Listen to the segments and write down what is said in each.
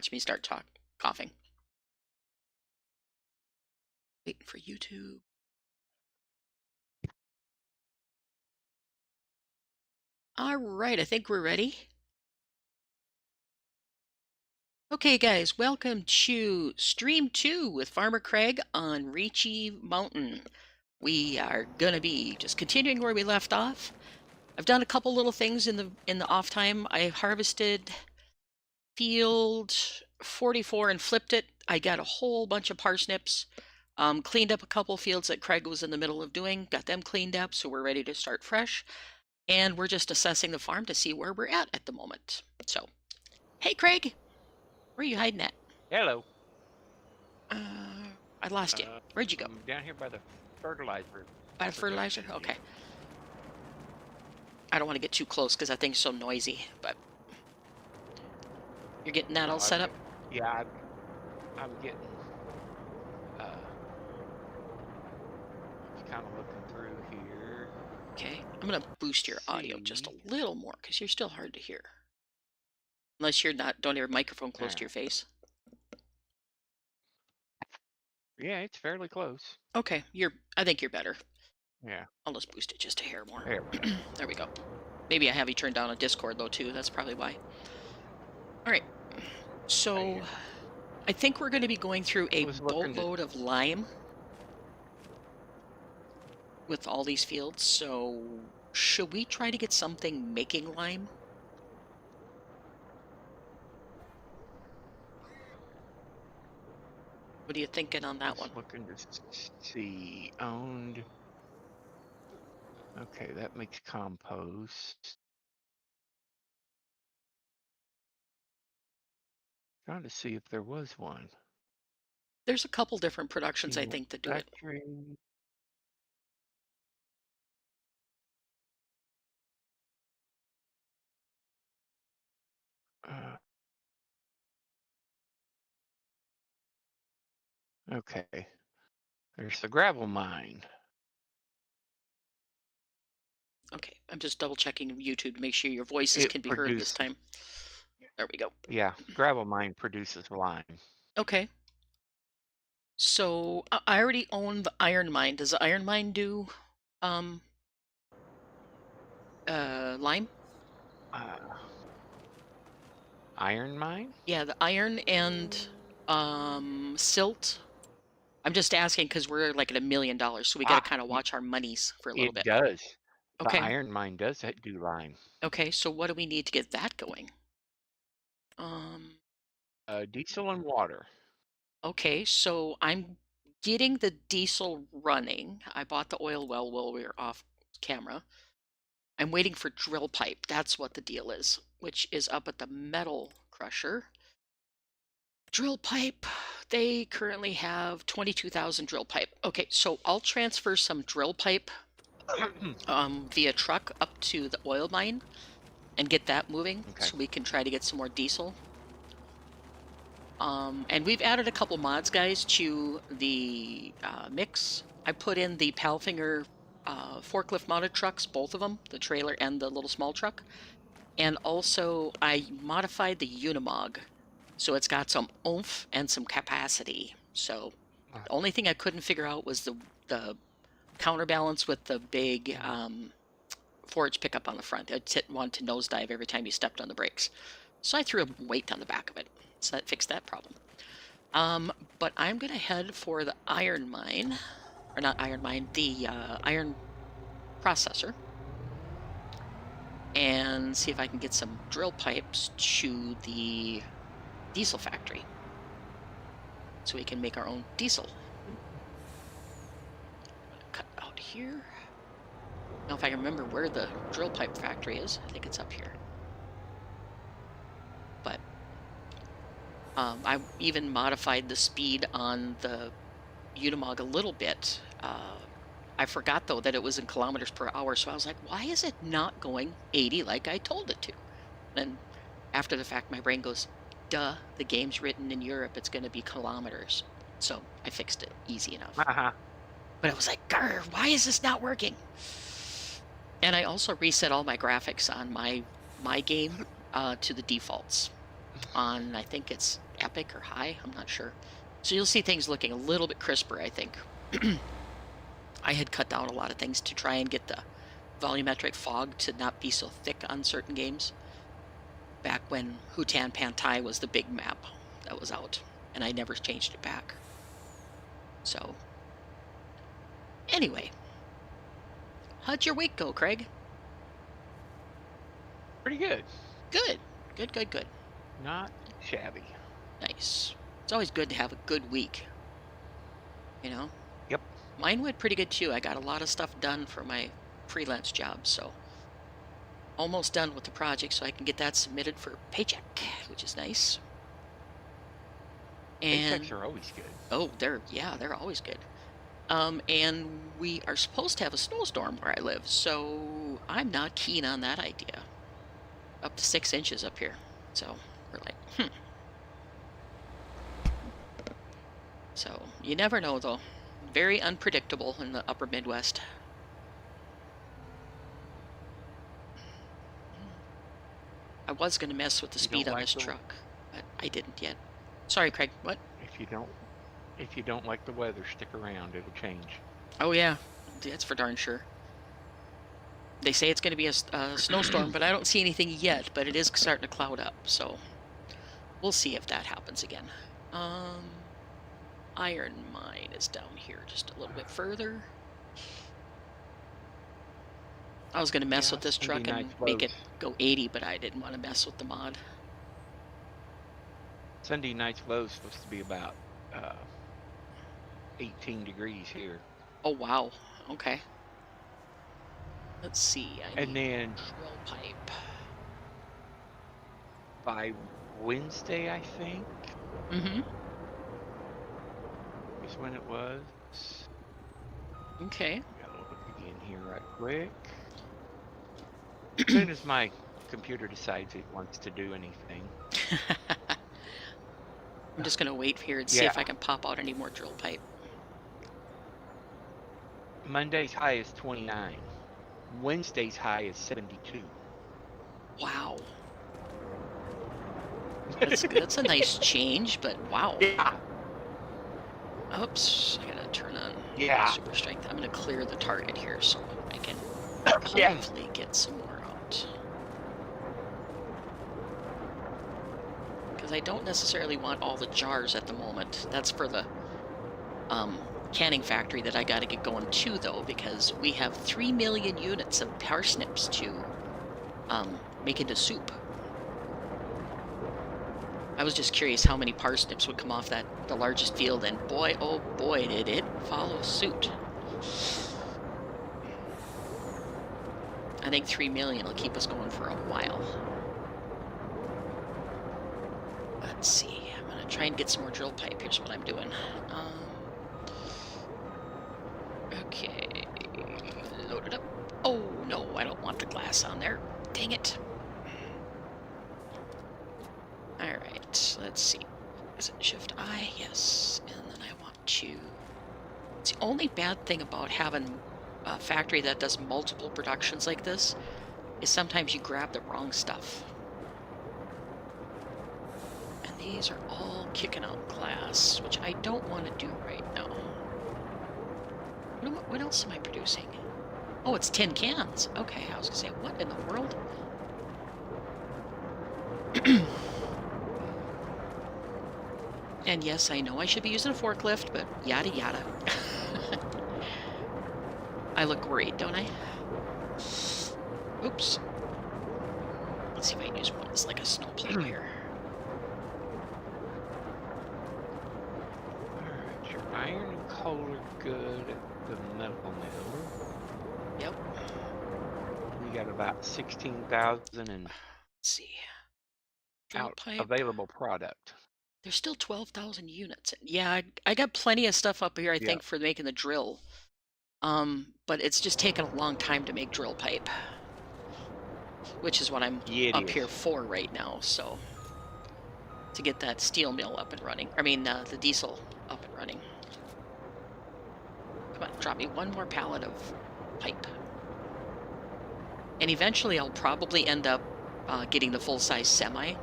watch me start coughing. Waiting for YouTube. All right, I think we're ready. Okay, guys, welcome to Stream 2 with Farmer Craig on Ricci Mountain. We are gonna be just continuing where we left off. I've done a couple little things in the off time. I harvested field 44 and flipped it. I got a whole bunch of parsnips. Cleaned up a couple fields that Craig was in the middle of doing, got them cleaned up, so we're ready to start fresh. And we're just assessing the farm to see where we're at the moment. So, hey Craig, where are you hiding at? Hello. I lost you. Where'd you go? I'm down here by the fertilizer. By the fertilizer? Okay. I don't want to get too close because that thing's so noisy, but you're getting that all set up? Yeah, I'm getting kind of looking through here. Okay, I'm gonna boost your audio just a little more because you're still hard to hear. Unless you're not, don't have a microphone close to your face. Yeah, it's fairly close. Okay, I think you're better. Yeah. I'll just boost it just a hair more. There we go. There we go. Maybe I have you turned down on Discord though too. That's probably why. All right. So I think we're going to be going through a boatload of lime with all these fields. So should we try to get something making lime? What are you thinking on that one? Looking to see owned. Okay, that makes compost. Trying to see if there was one. There's a couple different productions, I think, that do it. Okay. There's the gravel mine. Okay, I'm just double checking YouTube to make sure your voices can be heard this time. There we go. Yeah, gravel mine produces lime. Okay. So I already own the iron mine. Does the iron mine do lime? Iron mine? Yeah, the iron and silt. I'm just asking because we're like at $1 million, so we got to kind of watch our monies for a little bit. It does. Okay. The iron mine does do lime. Okay, so what do we need to get that going? Diesel and water. Okay, so I'm getting the diesel running. I bought the oil well while we were off camera. I'm waiting for drill pipe. That's what the deal is, which is up at the metal crusher. Drill pipe, they currently have 22,000 drill pipe. Okay, so I'll transfer some drill pipe via truck up to the oil mine and get that moving so we can try to get some more diesel. And we've added a couple mods, guys, to the mix. I put in the Palfinger forklift mounted trucks, both of them, the trailer and the little small truck. And also I modified the Unimog, so it's got some oomph and some capacity. So the only thing I couldn't figure out was the counterbalance with the big forage pickup on the front. I didn't want to nosedive every time you stepped on the brakes. So I threw a weight on the back of it. So that fixed that problem. But I'm going to head for the iron mine, or not iron mine, the iron processor, and see if I can get some drill pipes to the diesel factory so we can make our own diesel. Cut out here. I don't know if I can remember where the drill pipe factory is. I think it's up here. But I even modified the speed on the Unimog a little bit. I forgot, though, that it was in kilometers per hour, so I was like, why is it not going 80 like I told it to? And after the fact, my brain goes, duh, the game's written in Europe, it's going to be kilometers. So I fixed it easy enough. But I was like, grr, why is this not working? And I also reset all my graphics on my game to the defaults on, I think it's epic or high. I'm not sure. So you'll see things looking a little bit crisper, I think. I had cut down a lot of things to try and get the volumetric fog to not be so thick on certain games. Back when Hutan Pantai was the big map that was out, and I never changed it back. So, anyway, how'd your week go, Craig? Pretty good. Good, good, good, good. Not shabby. Nice. It's always good to have a good week, you know? Yep. Mine went pretty good too. I got a lot of stuff done for my freelance job, so almost done with the project, so I can get that submitted for paycheck, which is nice. And Paychecks are always good. oh, they're always good. And we are supposed to have a snowstorm where I live, so I'm not keen on that idea. Up to 6 inches up here, so we're like, So you never know, though. Very unpredictable in the upper Midwest. I was going to mess with the You speed don't on like this the truck, but I didn't yet. Sorry, Craig. What? If you don't like the weather, stick around. It'll change. Oh yeah, that's for darn sure. They say it's going to be a snowstorm, but I don't see anything yet. But it is starting to cloud up, so we'll see if that happens again. Iron mine is down here just a little bit further. I was going to mess with this truck and make it go 80, but I didn't want to mess with the mod. Sunday night's low is supposed to be about 18 degrees here. Oh wow. Okay. Let's see. And then drill pipe. By Wednesday, I think. Mm-hmm. Is when it was. Okay. Gotta look again here right quick. As soon as my computer decides it wants to do anything. I'm just gonna wait here and see if I can pop out any more drill pipe. Monday's high is 29. Wednesday's high is 72. Wow. That's a nice change, but wow. Yeah. Oops, I gotta turn on super strength. I'm gonna clear the target here so I can hopefully get some more out. Because I don't necessarily want all the jars at the moment. That's for the canning factory that I gotta get going too, though, because we have 3 million units of parsnips to make into soup. I was just curious how many parsnips would come off the largest field, and boy, oh boy, did it follow suit. I think 3 million will keep us going for a while. Let's see. I'm gonna try and get some more drill pipe. Here's what I'm doing. Okay, load it up. Oh no, I don't want the glass on there. Dang it. Alright, let's see. Is it Shift I? Yes. And then I want to... It's the only bad thing about having a factory that does multiple productions like this is sometimes you grab the wrong stuff. And these are all kicking out glass, which I don't want to do right now. What else am I producing? Oh, it's tin cans. Okay, I was going to say, what in the world? And yes, I know I should be using a forklift, but yada yada. I look worried, don't I? Oops. Let's see if I can use one that's like a snowplow here. Alright, your iron and coal are good at the metal mill. Yep. We got about 16,000 and Let's see. Drill pipe. available product. There's still 12,000 units. Yeah, I got plenty of stuff up here, I think, for making the drill. But it's just taken a long time to make drill pipe. Which is what I'm up here for right now, so... To get that steel mill up and running. I mean, the diesel up and running. Come on, drop me one more pallet of pipe. And eventually I'll probably end up getting the full-size semi.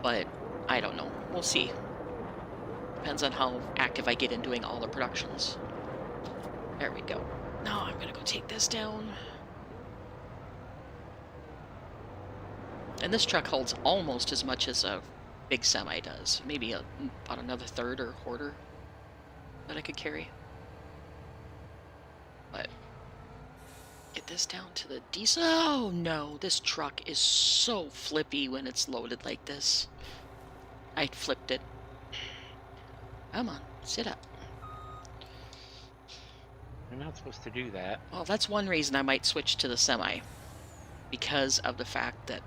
But I don't know. we'll see. Depends on how active I get in doing all the productions. There we go. Now I'm gonna go take this down. And this truck holds almost as much as a big semi does. Maybe about another third or quarter that I could carry. But get this down to the diesel. Oh no, this truck is so flippy when it's loaded like this. I flipped it. Come on, sit up. You're not supposed to do that. Well, that's one reason I might switch to the semi. Because of the fact that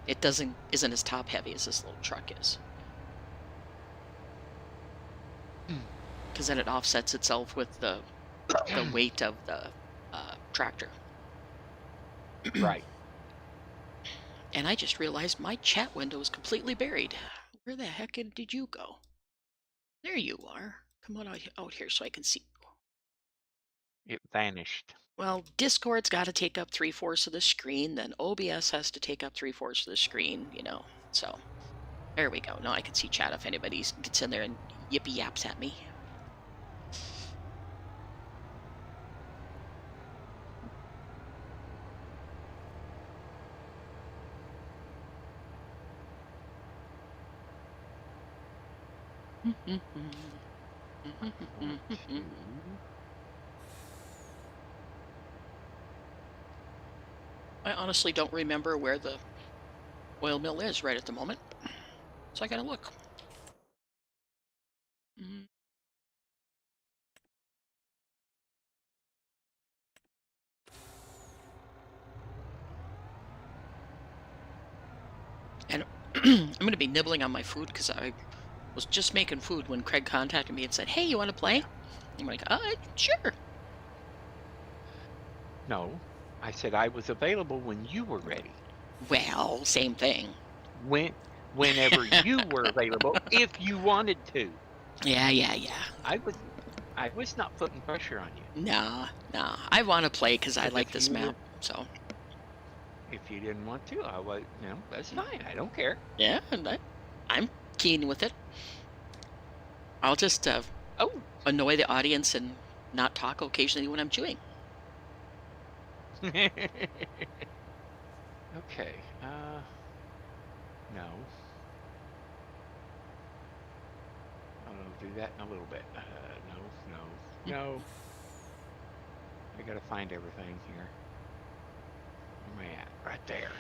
it isn't as top heavy as this little truck is. Because then it offsets itself with the weight of the tractor. Right. And I just realized my chat window is completely buried. Where the heck did you go? There you are. Come on out here so I can see. It vanished. Well, Discord's got to take up 3/4 of the screen, then OBS has to take up 3/4 of the screen, you know. So, there we go. Now I can see chat if anybody gets in there and yippee yaps at me. I honestly don't remember where the oil mill is right at the moment, so I gotta look. And I'm gonna be nibbling on my food because I was just making food when Craig contacted me and said, "Hey, you want to play?" I'm like, sure." No, I said I was available when you were ready. Well, same thing. Whenever you were available, if you wanted to. Yeah. I was not putting pressure on you. Nah. I want to play because I like this map. So if you didn't want to, I was, that's fine. I don't care. Yeah, and I'm keen with it. I'll just annoy the audience and not talk occasionally when I'm chewing. Okay. No. I'll do that in a little bit. No. I gotta find everything here. Where am I at? Right there.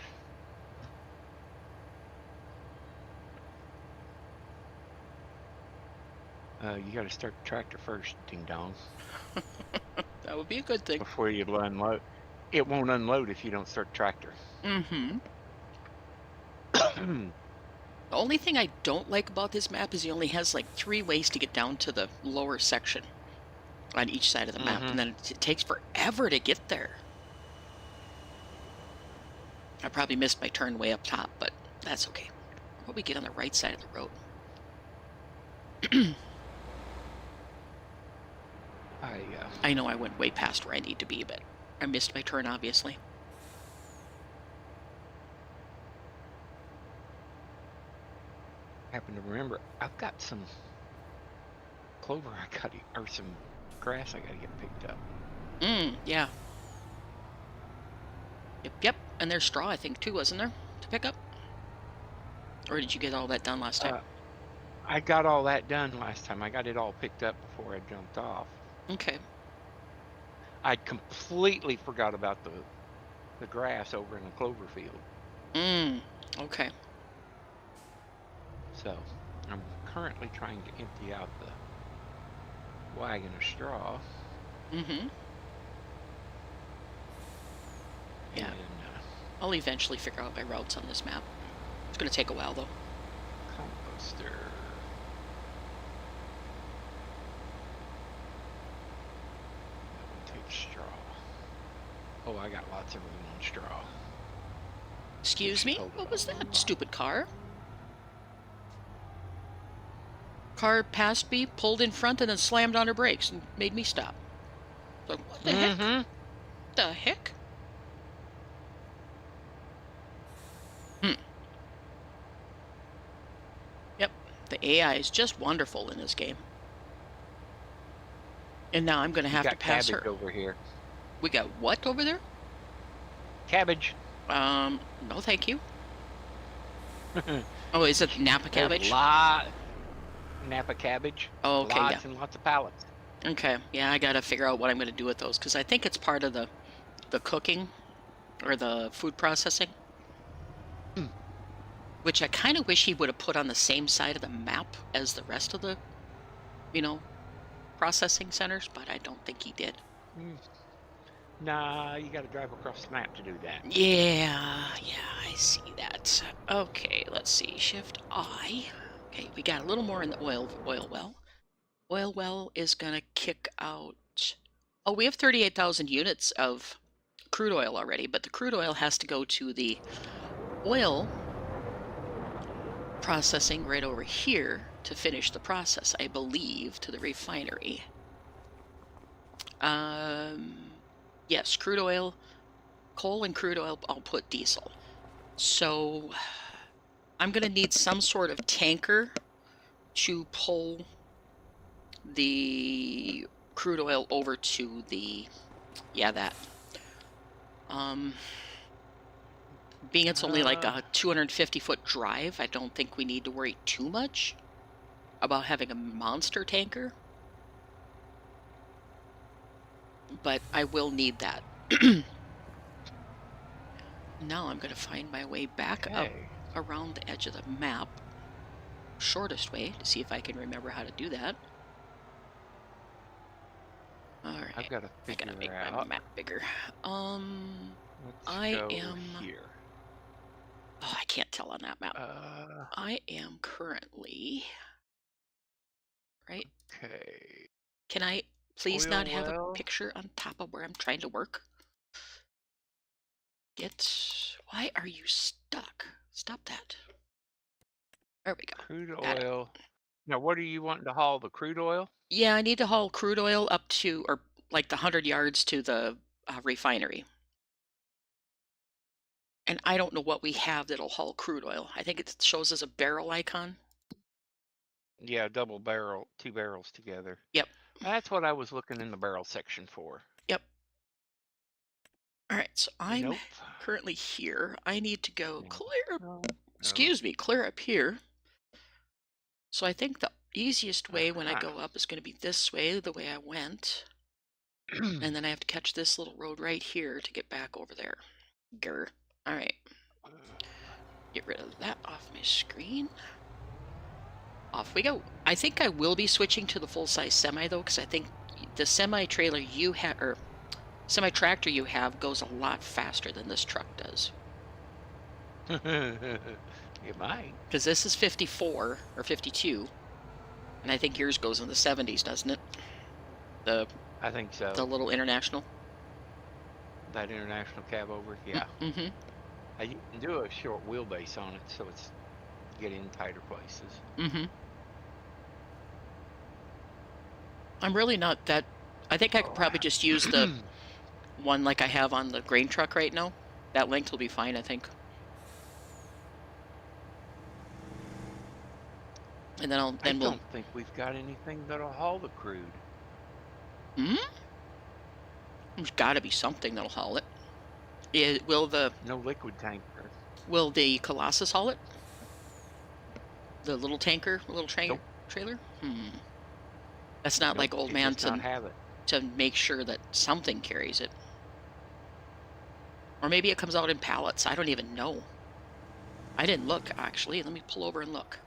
You gotta start the tractor first, ding dong. That would be a good thing. Before you unload. It won't unload if you don't start the tractor. The only thing I don't like about this map is he only has like 3 ways to get down to the lower section on each side of the map, and then it takes forever to get there. I probably missed my turn way up top, but that's okay. What we get on the right side of the road? I know I went way past where I need to be, but I missed my turn, obviously. I happen to remember I've got some clover or some grass I gotta get picked up. Yeah. Yep. And there's straw, I think, too, wasn't there, to pick up? Or did you get all that done last time? I got all that done last time. I got it all picked up before I jumped off. Okay. I completely forgot about the grass over in the clover field. Okay. So, I'm currently trying to empty out the wagon of straw. Yeah. I'll eventually figure out my routes on this map. It's going to take a while, though. Composter. That one takes straw. Oh, I got lots of room on straw. Excuse me? What was that, stupid car? Car passed me, pulled in front, and then slammed on her brakes and made me stop. Like, what the heck? The heck? the AI is just wonderful in this game. And now I'm going to We have to got pass cabbage her. over here. We got what over there? Cabbage. No thank you. Oh, is it Napa There's cabbage? Napa cabbage. Oh, okay, yeah. Lots and lots of pallets. Okay, yeah, I gotta figure out what I'm gonna do with those, because I think it's part of the cooking, or the food processing. Which I kind of wish he would have put on the same side of the map as the rest of the, processing centers, but I don't think he did. Nah, you got to drive across the map to do that. Yeah, I see that. Okay, let's see. Shift I. Okay, we got a little more in the oil well. Oil well is gonna kick out. Oh, we have 38,000 units of crude oil already, but the crude oil has to go to the oil processing right over here to finish the process, I believe, to the refinery. Yes, crude oil, coal and crude oil, I'll put diesel. So I'm going to need some sort of tanker to pull the crude oil over to the, that. Being it's only like a 250-foot drive, I don't think we need to worry too much about having a monster tanker. But I will need that. Now I'm going to find my way back up around the edge of the map. Shortest way, to see if I can remember how to do that. Alright, I've got to figure I gotta make out. my map bigger. Let's go here. Oh, I can't tell on that map. I am currently... Right? Okay. Can I please not have a picture on top of where I'm trying to work? Why are you stuck? Stop that. There we go. Crude oil. Now, what are you wanting to haul? The crude oil? Yeah, I need to haul crude oil up to, or like the 100 yards to the refinery. And I don't know what we have that'll haul crude oil. I think it shows as a barrel icon. Yeah, double barrel, 2 barrels together. Yep. That's what I was looking in the barrel section for. Yep. All right, so I'm currently here. I need to go clear up here. So I think the easiest way when I go up is going to be this way, the way I went. And then I have to catch this little road right here to get back over there. Grr. All right. Get rid of that off my screen. Off we go. I think I will be switching to the full-size semi, though, because I think the semi-trailer you have, or semi-tractor you have, goes a lot faster than this truck does. It might. Because this is 54 or 52, and I think yours goes in the 70s, doesn't it? I think so. The little International. That International cab over, yeah. Mm-hmm. You can do a short wheelbase on it, so it's get in tighter places. Mm-hmm. I'm really not that. I think I could probably just use the one like I have on the grain truck right now. That length will be fine, I think. And then I don't think we've got anything that'll haul the crude. There's got to be something that'll haul it. No liquid tanker. Will the Colossus haul it? The little tanker, little trailer? That's not like old man to make sure that something carries it. Or maybe it comes out in pallets. I don't even know. I didn't look, actually. Let me pull over and look.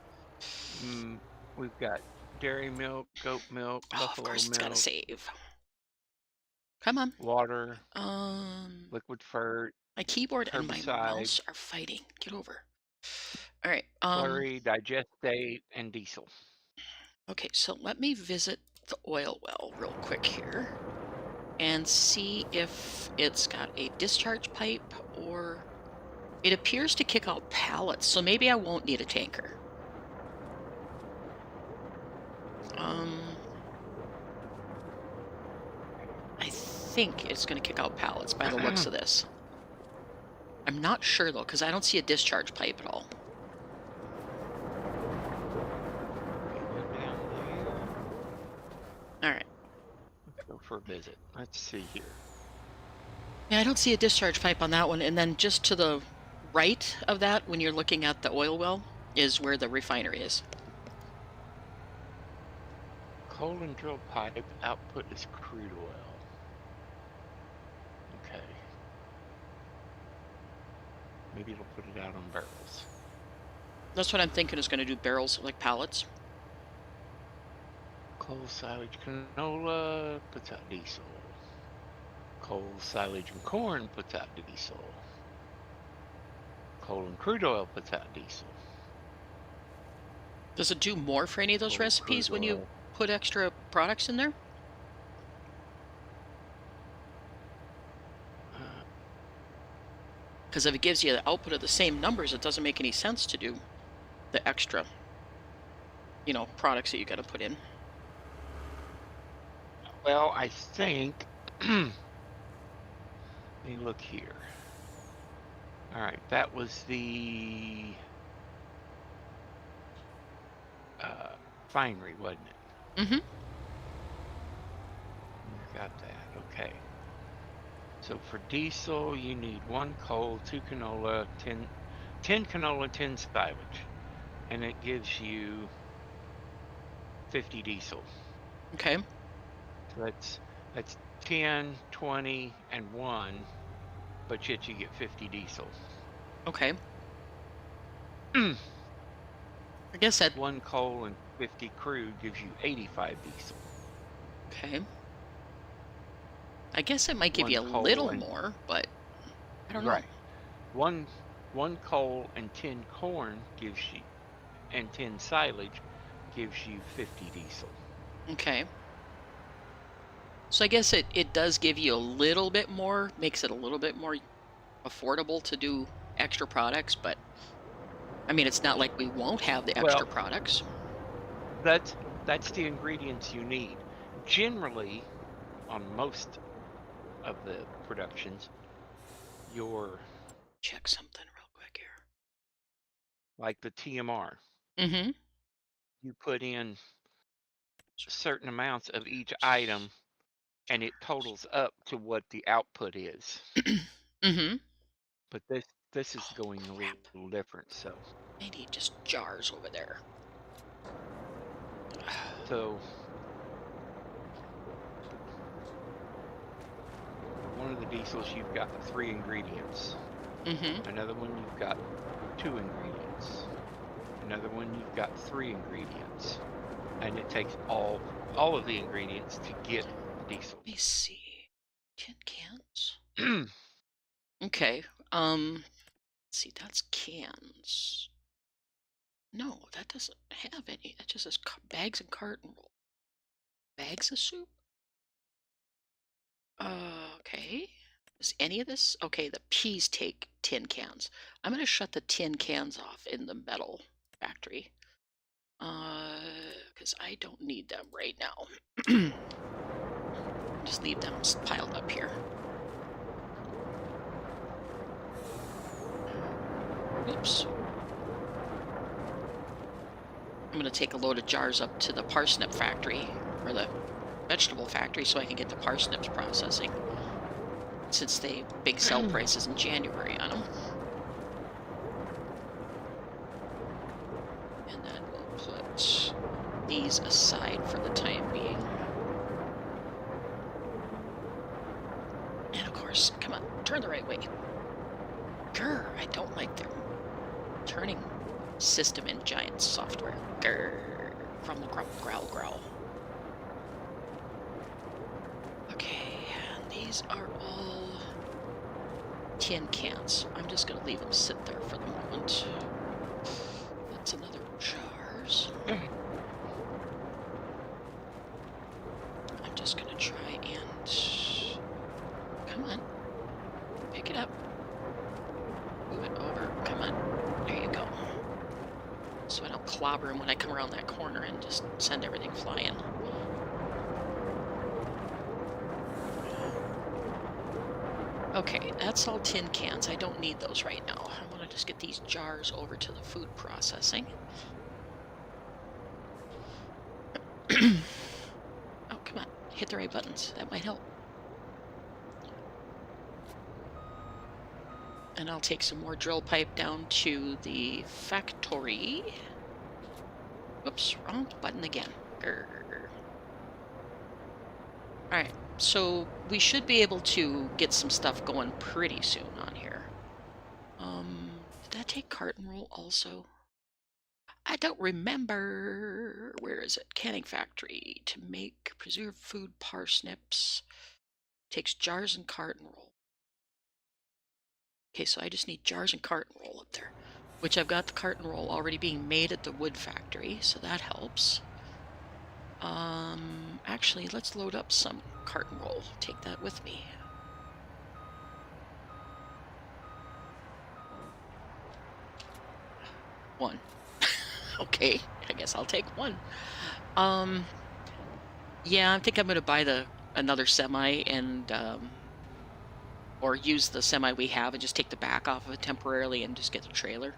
We've got dairy milk, goat milk, buffalo milk. Of course it's got to save. Come on. Water. Liquid fert. My keyboard and my mouse are fighting. Get over. All right. Slurry, digestate, and diesel. Okay, so let me visit the oil well real quick here and see if it's got a discharge pipe, or it appears to kick out pallets, so maybe I won't need a tanker. I think it's going to kick out pallets by the looks of this. I'm not sure, though, because I don't see a discharge pipe at all. for a visit. Let's see here. Yeah, I don't see a discharge pipe on that one. And then just to the right of that, when you're looking at the oil well, is where the refinery is. Coal and drill pipe output is crude oil. Okay. Maybe it'll put it out on barrels. That's what I'm thinking is going to do, barrels like pallets. Coal, silage, canola puts out diesel. Coal, silage, and corn puts out diesel. Coal and crude oil puts out diesel. Does it do more for any of those Coal, recipes crude when you oil. put extra products in there? Because if it gives you the output of the same numbers, it doesn't make any sense to do the extra, products that you got to put in. Well, I think, let me look here. All right, that was the refinery, wasn't it? Mm-hmm. You got that, okay. So for diesel, you need 1 coal, 2 canola, 10 canola, 10 silage. And it gives you 50 diesel. Okay. So that's 10, 20, and 1, but yet you get 50 diesel. Okay. I guess that. 1 coal and 50 crude gives you 85 diesel. Okay. I guess it might give 1 you a coal little and more, but I don't know. right. 1 coal and 10 corn gives you, and 10 silage gives you 50 diesel. Okay. So I guess it does give you a little bit more, makes it a little bit more affordable to do extra products, but I mean, it's not like we won't have the Well, extra products. that's the ingredients you need. Generally, on most of the productions, your Check something real quick like the TMR, here. Mm-hmm. you put in certain amounts of each item and it totals up to what the output is. Mm-hmm. But this is Oh, going a crap. little different. So I need just jars over there. so for one of the diesels you've got 3 ingredients. Mm-hmm. Another one you've got 2 ingredients. Another one you've got 3 ingredients. And it takes all of the ingredients to get diesel. Let me see. Tin cans. Okay. Let's see, that's cans. No, that doesn't have any. That just says bags and carton roll. Bags of soup? Okay. Is any of this? Okay, the peas take tin cans. I'm going to shut the tin cans off in the metal factory. Because I don't need them right now. Just leave them piled up here. Oops. I'm going to take a load of jars up to the parsnip factory, or the vegetable factory, so I can get the parsnips processing, since they big sell prices in January on them. And then we'll put these aside for the time being. And of course, come on, turn the right way. Grr, I don't like their turning system in Giant software. Grr, from the growl. Okay, and these are all tin cans. I'm just going to leave them sit there for the moment. That's another jars. I'm just going to try and... Come on. Pick it up. Move it over. Come on. There you go. So I don't clobber them when I come around that corner and just send everything flying. Okay, that's all tin cans. I don't need those right now. I want to just get these jars over to the food processing. Oh, come on. hit the right buttons. That might help. And I'll take some more drill pipe down to the factory. Whoops, wrong button again. Grr. All right, so we should be able to get some stuff going pretty soon on here. Did that take carton roll also? I don't remember. Where is it? Canning factory to make preserved food parsnips. Takes jars and carton roll. Okay, so I just need jars and carton roll up there, which I've got the carton roll already being made at the wood factory, so that helps. Actually, let's load up some carton roll. Take that with me. One. Okay, I guess I'll take one. Yeah, I think I'm gonna buy another semi and or use the semi we have and just take the back off of it temporarily and just get the trailer.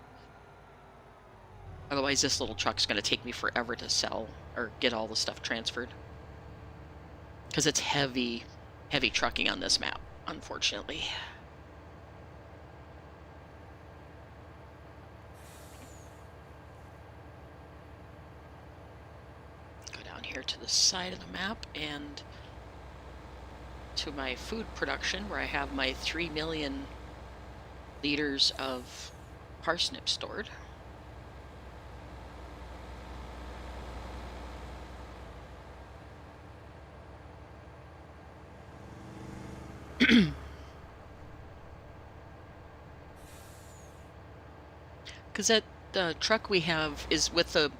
Otherwise, this little truck's gonna take me forever to sell or get all the stuff transferred. Because it's heavy trucking on this map, unfortunately. Go down here to the side of the map and to my food production where I have my 3 million liters of parsnip stored. Because that truck we have is with the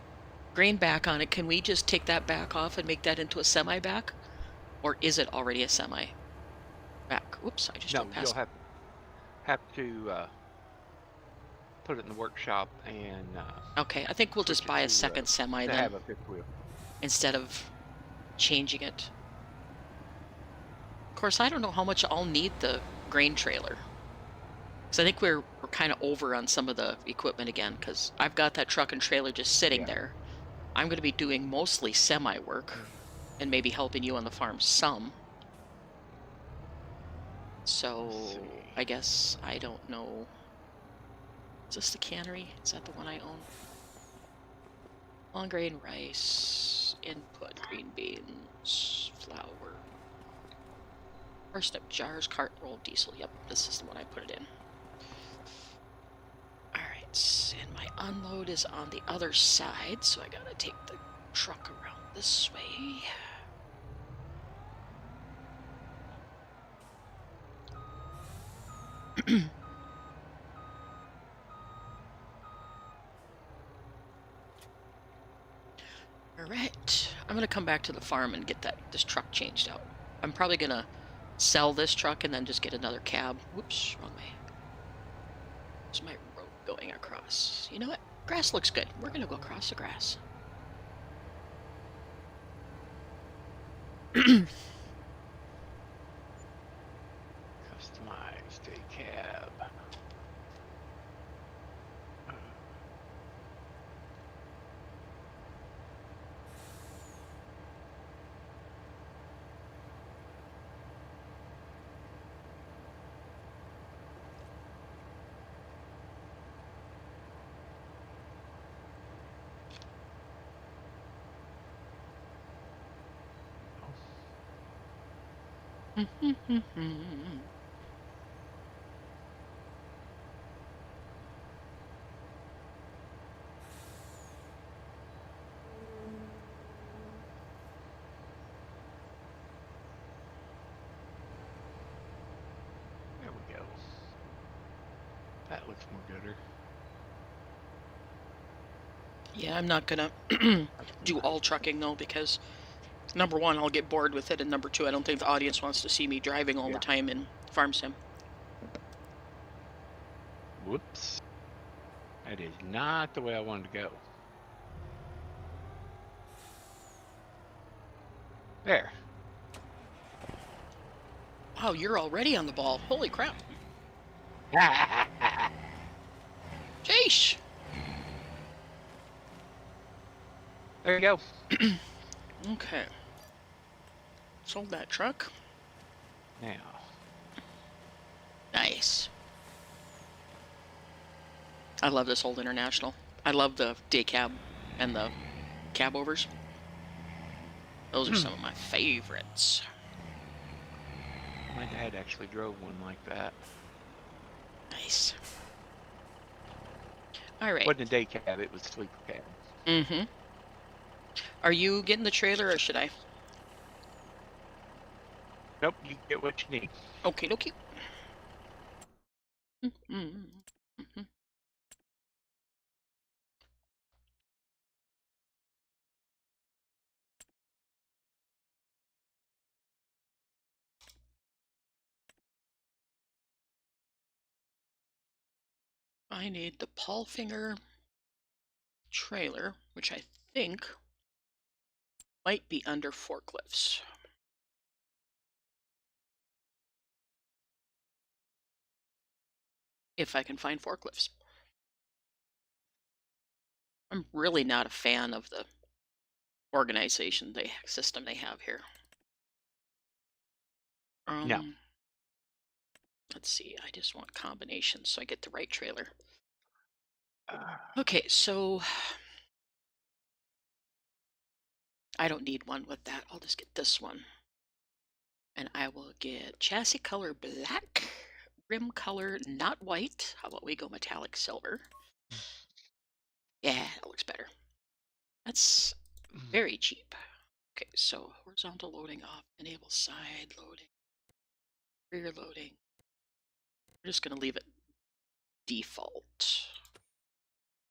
grain back on it. Can we just take that back off and make that into a semi back? Or is it already a semi back? Oops, I just No, drove past. you'll have to put it in the workshop and Okay, I think we'll just buy a second semi to then have a fifth wheel. instead of changing it. Of course, I don't know how much I'll need the grain trailer. Because I think we're kind of over on some of the equipment again, because I've got that truck and trailer just sitting there. I'm going to be doing mostly semi work and maybe helping you on the farm some. So I guess I don't know. Is this the cannery? Is that the one I own? Long grain rice, input, green beans, flour, parsnip jars, cart roll, diesel. Yep, this is the one I put it in. Alright, and my unload is on the other side, so I gotta take the truck around this way. Alright, I'm gonna come back to the farm and get this truck changed out. I'm probably gonna sell this truck and then just get another cab. Whoops, wrong way. There's my road going across. You know what? Grass looks good. We're gonna go across the grass. Customized a cab. There we go. That looks more gooder. Yeah, I'm not gonna do all trucking though, because number one, I'll get bored with it, and number two, I don't think the audience wants to see me driving all the time in farm sim. Whoops. That is not the way I wanted to go. There. Wow, you're already on the ball. Holy crap. Jeesh. There you go. Okay. Sold that truck. Now, Nice. I love this old International. I love the day cab and the cab overs. Those are some of my favorites. my dad actually drove one like that. Nice. All right. Wasn't a day cab, it was a sleeper cab. Mm-hmm. Are you getting the trailer or should I? Nope, you get what you need. Okay, dokie. Mm-hmm. I need the Paulfinger trailer, which I think might be under forklifts. If I can find forklifts. I'm really not a fan of the organization, system they have here. No. Let's see, I just want combinations so I get the right trailer. Uh, Okay, so I don't need one with that. I'll just get this one. And I will get chassis color black, rim color not white. How about we go metallic silver? Yeah, that looks better. That's very cheap. Okay, so horizontal loading off, enable side loading, rear loading. We're just going to leave it default.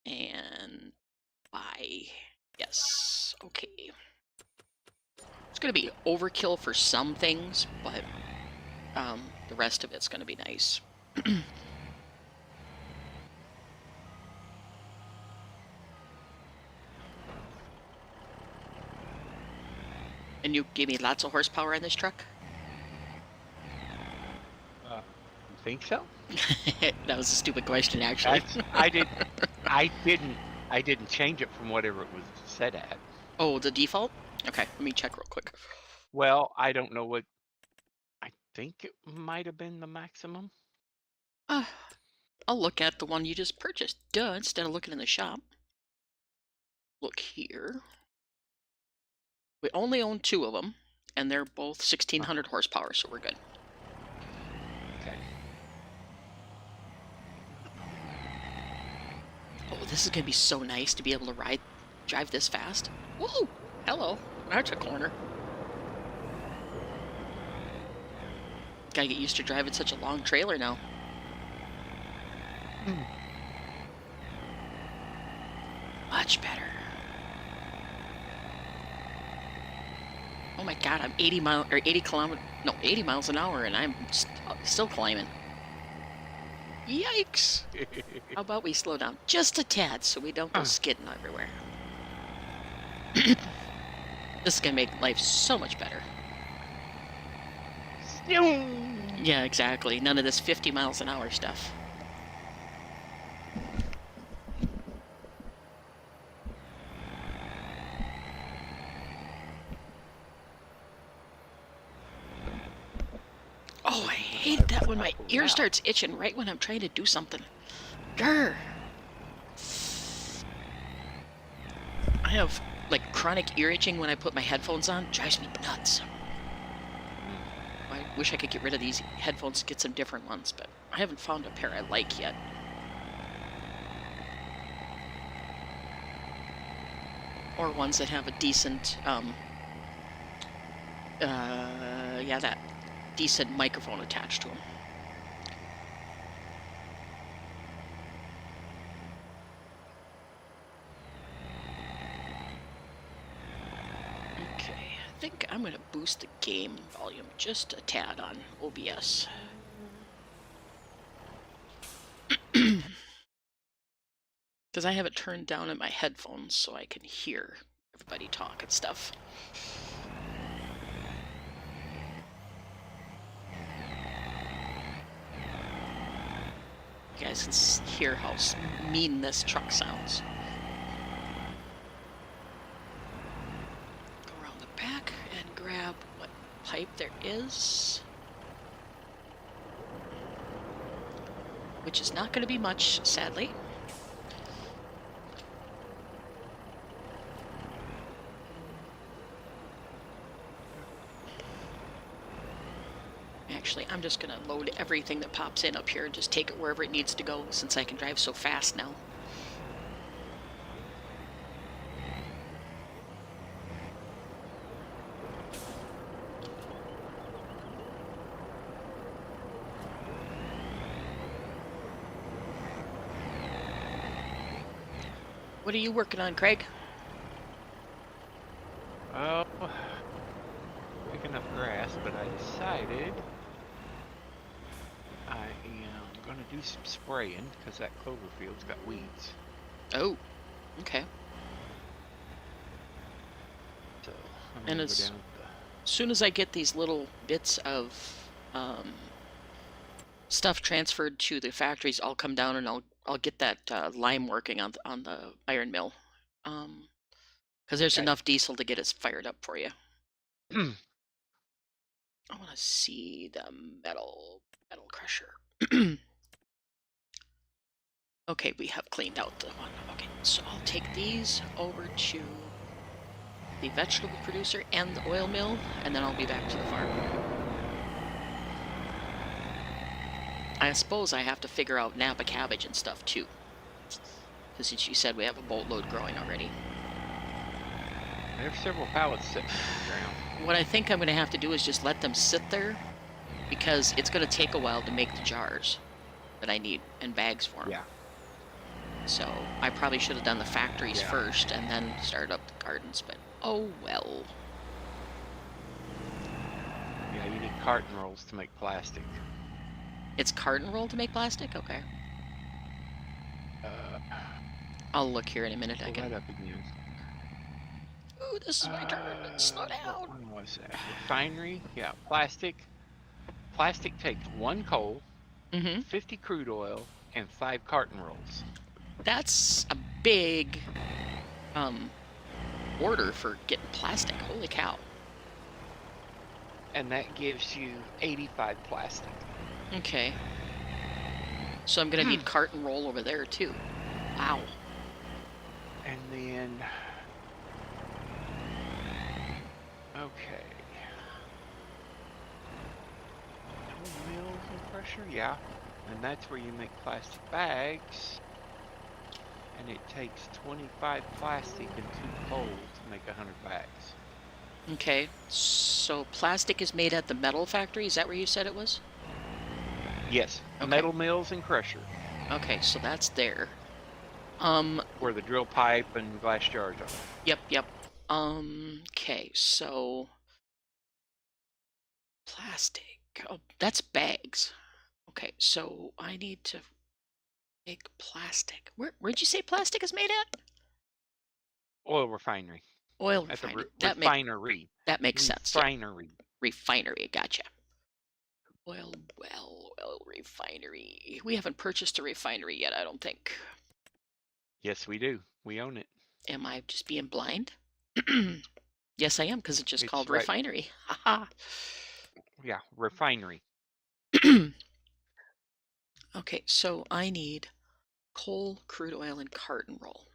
And buy. Yes, okay. It's going to be overkill for some things, but the rest of it's going to be nice. And you gave me lots of horsepower in this truck? you think so? That was a stupid question, actually. I didn't change it from whatever it was set at. Oh, the default? Okay, let me check real quick. Well, I don't know what. I think it might have been the maximum. I'll look at the one you just purchased. Duh, instead of looking in the shop. Look here. We only own 2 of them, and they're both 1,600 horsepower, so we're good. Okay. Oh, this is going to be so nice to be able to drive this fast. Whoa! Hello. That's a corner. Gotta get used to driving such a long trailer now. Much better. Oh my god, I'm 80 miles an hour, and I'm still climbing. Yikes! How about we slow down just a tad so we don't go skidding everywhere? This is gonna make life so much better. Yeah, exactly. None of this 50 miles an hour stuff. Oh, I hate that when my ear starts itching right when I'm trying to do something. Grr! I have, like, chronic ear itching when I put my headphones on. Drives me nuts. I wish I could get rid of these headphones, get some different ones, but I haven't found a pair I like yet. Or ones that have a decent, yeah, that decent microphone attached to them. Okay, I think I'm gonna boost the game volume just a tad on OBS. Because I have it turned down in my headphones so I can hear everybody talk and stuff. You guys can hear how mean this truck sounds. Go around the back and grab what pipe there is. Which is not going to be much, sadly. Actually, I'm just going to load everything that pops in up here and just take it wherever it needs to go, since I can drive so fast now. What are you working on, Craig? Oh, picking up grass, but I decided I am going to do some spraying because that clover field's got weeds. Oh, okay. So I'm And going to go as down soon as I get these little bits of stuff transferred to the factories, I'll come down and I'll get that lime working on the iron mill, because there's Okay. enough diesel to get us fired up for you. the. I want to see the metal crusher. Okay, we have cleaned out the one. Okay, so I'll take these over to the vegetable producer and the oil mill, and then I'll be back to the farm. I suppose I have to figure out Napa cabbage and stuff too, because since you said we have a boatload growing already. There's several pallets sitting on the ground. What I think I'm going to have to do is just let them sit there, because it's going to take a while to make the jars that I need and bags for them. Yeah. So I probably should have done the factories Yeah. first and then started up the gardens, but oh well. Yeah, you need carton rolls to make plastic. It's carton roll to make plastic? Okay. I'll look here in a minute. I Pull can. that up again. Ooh, this is my turn. Slow What down. one was that? Refinery? Yeah, plastic. Plastic takes 1 coal, 50 crude oil, and 5 carton rolls. That's a big order for getting plastic. Holy cow. And that gives you 85 plastic. Okay. So I'm going to need carton roll over there too. Wow. And then, okay. Tool mills and pressure, yeah. And that's where you make plastic bags. And it takes 25 plastic and 2 coal to make 100 bags. Okay. So plastic is made at the metal factory? Is that where you said it was? Yes, Okay. metal mills and crusher. Okay, so that's there. Where the drill pipe and glass jars are. Yep. Okay, so plastic. Oh, that's bags. Okay, so I need to make plastic. Where'd you say plastic is made at? Oil refinery. Oil At the refinery. refinery. That makes sense. Yeah. Refinery. Refinery, gotcha. Oil refinery. We haven't purchased a refinery yet, I don't think. Yes, we do. We own it. Am I just being blind? Yes, I am, because it's just called right. refinery. Haha. Yeah, refinery. Okay, so I need coal, crude oil, and carton roll.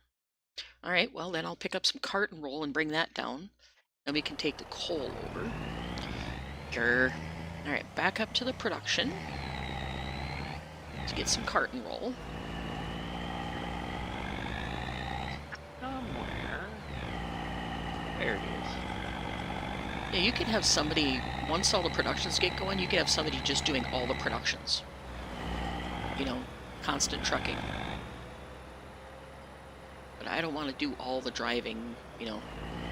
All right, well, then I'll pick up some carton roll and bring that down. Then we can take the coal over. Grr. All right, back up to the production to get some carton roll. Somewhere. There it is. Yeah, you can have somebody, once all the productions get going, you can have somebody just doing all the productions. You know, constant trucking. But I don't want to do all the driving, you know,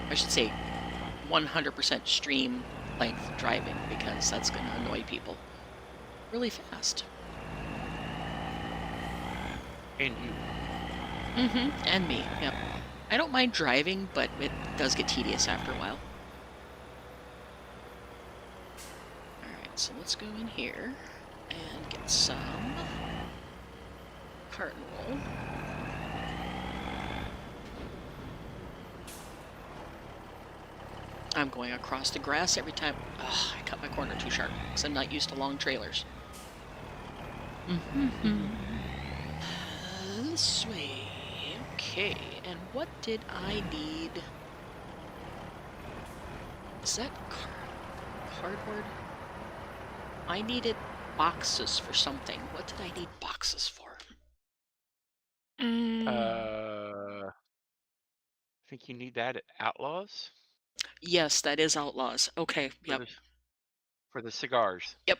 I should say 100% stream length driving, because that's going to annoy people really fast. And you. And me, yep. I don't mind driving, but it does get tedious after a while. Alright, so let's go in here and get some carton roll. I'm going across the grass every time. Ugh, I cut my corner too sharp because I'm not used to long trailers. This way. Okay, and what did I need? Is that cardboard? I needed boxes for something. What did I need boxes for? I think you need that at Outlaws Yes, that is Outlaws. Okay, yep. For the cigars. Yep.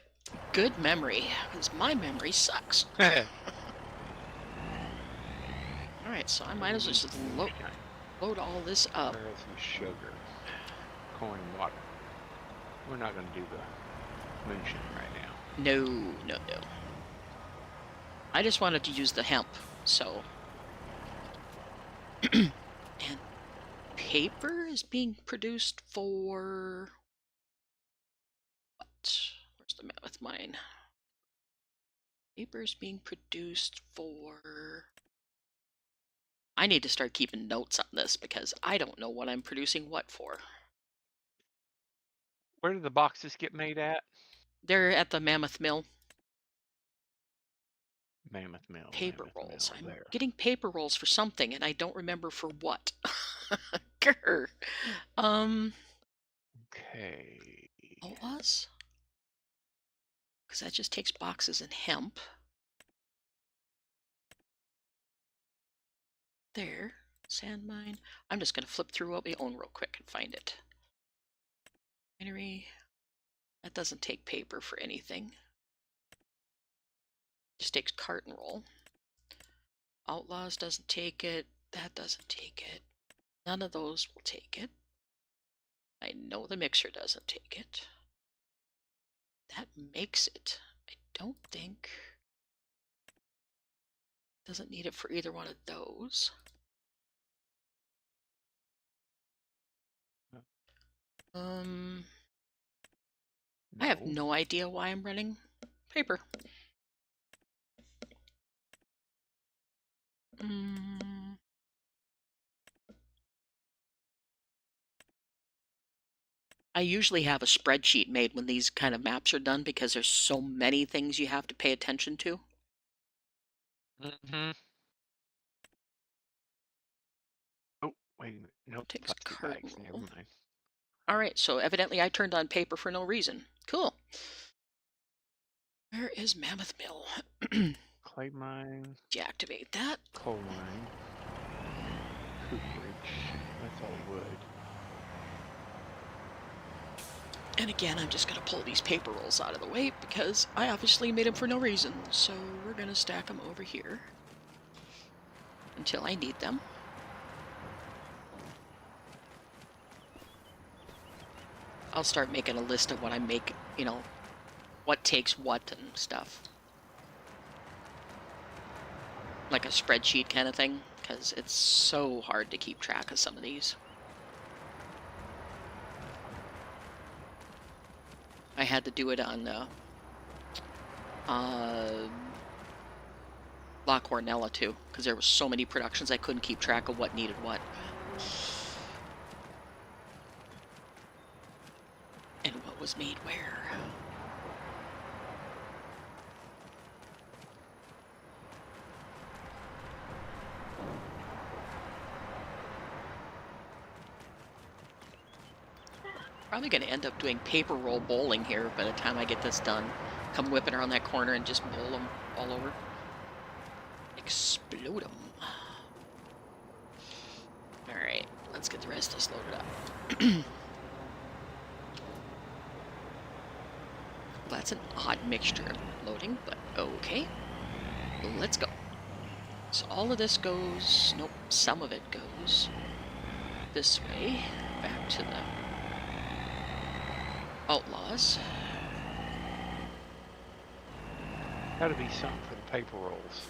Good memory, because my memory sucks. Alright, so I might as well just load all this up. Where else is sugar? Corn and water. We're not going to do the moonshine right now. No, no, no. I just wanted to use the hemp, so... And paper is being produced for... What? Where's the mammoth mine? Paper is being produced for... I need to start keeping notes on this because I don't know what I'm producing what for. Where do the boxes get made at? They're at the Mammoth Mill. Mammoth Mill. Paper Mammoth rolls. Mill I'm there. getting paper rolls for something, and I don't remember for what. Grr. Okay. Outlaws? Because that just takes boxes and hemp. There. Sand mine. I'm just going to flip through what we own real quick and find it. Winery. That doesn't take paper for anything. Just takes carton roll. Outlaws doesn't take it. That doesn't take it. None of those will take it. I know the mixer doesn't take it. That makes it. I don't think... Doesn't need it for either one of those. No. I have no idea why I'm running paper. I usually have a spreadsheet made when these kind of maps are done because there's so many things you have to pay attention to. Mm-hmm. Oh, wait a minute. Nope, Takes plastic bags. Never mind. All right, so evidently I turned on paper for no reason. Cool. Where is Mammoth Mill? Clay mine. Deactivate that. Coal mine. Cooperage. That's all wood. And again, I'm just going to pull these paper rolls out of the way because I obviously made them for no reason. So we're going to stack them over here until I need them. I'll start making a list of what I make, you know, what takes what and stuff. Like a spreadsheet kind of thing, because it's so hard to keep track of some of these. I had to do it on La Cornella too, because there were so many productions I couldn't keep track of what needed what. And what was made where. Probably going to end up doing paper roll bowling here by the time I get this done. Come whipping around that corner and just bowl them all over. Explode them. Alright, let's get the rest of this loaded up. Well, that's an odd mixture of loading, but okay. Let's go. So all of this goes... Nope, some of it goes this way. Back to the Outlaws. Gotta be something for the paper rolls.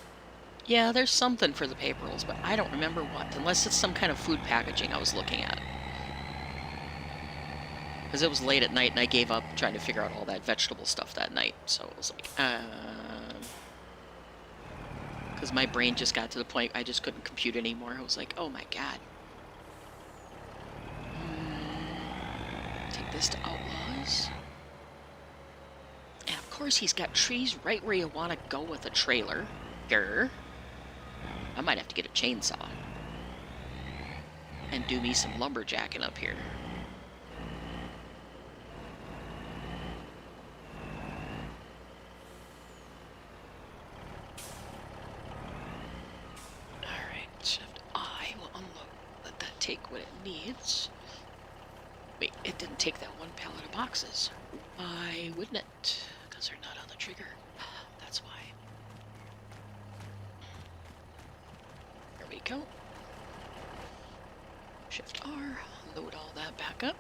Yeah, there's something for the paper rolls, but I don't remember what, unless it's some kind of food packaging I was looking at. Because it was late at night and I gave up trying to figure out all that vegetable stuff that night. So it was like, because my brain just got to the point I just couldn't compute anymore. I was like, oh my god. this to Outlaws. And of course he's got trees right where you want to go with a trailer. Grr. I might have to get a chainsaw. And do me some lumberjacking up here. Alright, Shift I will unload. Let that take what it needs. Wait, it didn't take that one pallet of boxes. Why wouldn't it? Because they're not on the trigger. That's why. There we go. Shift R, load all that back up.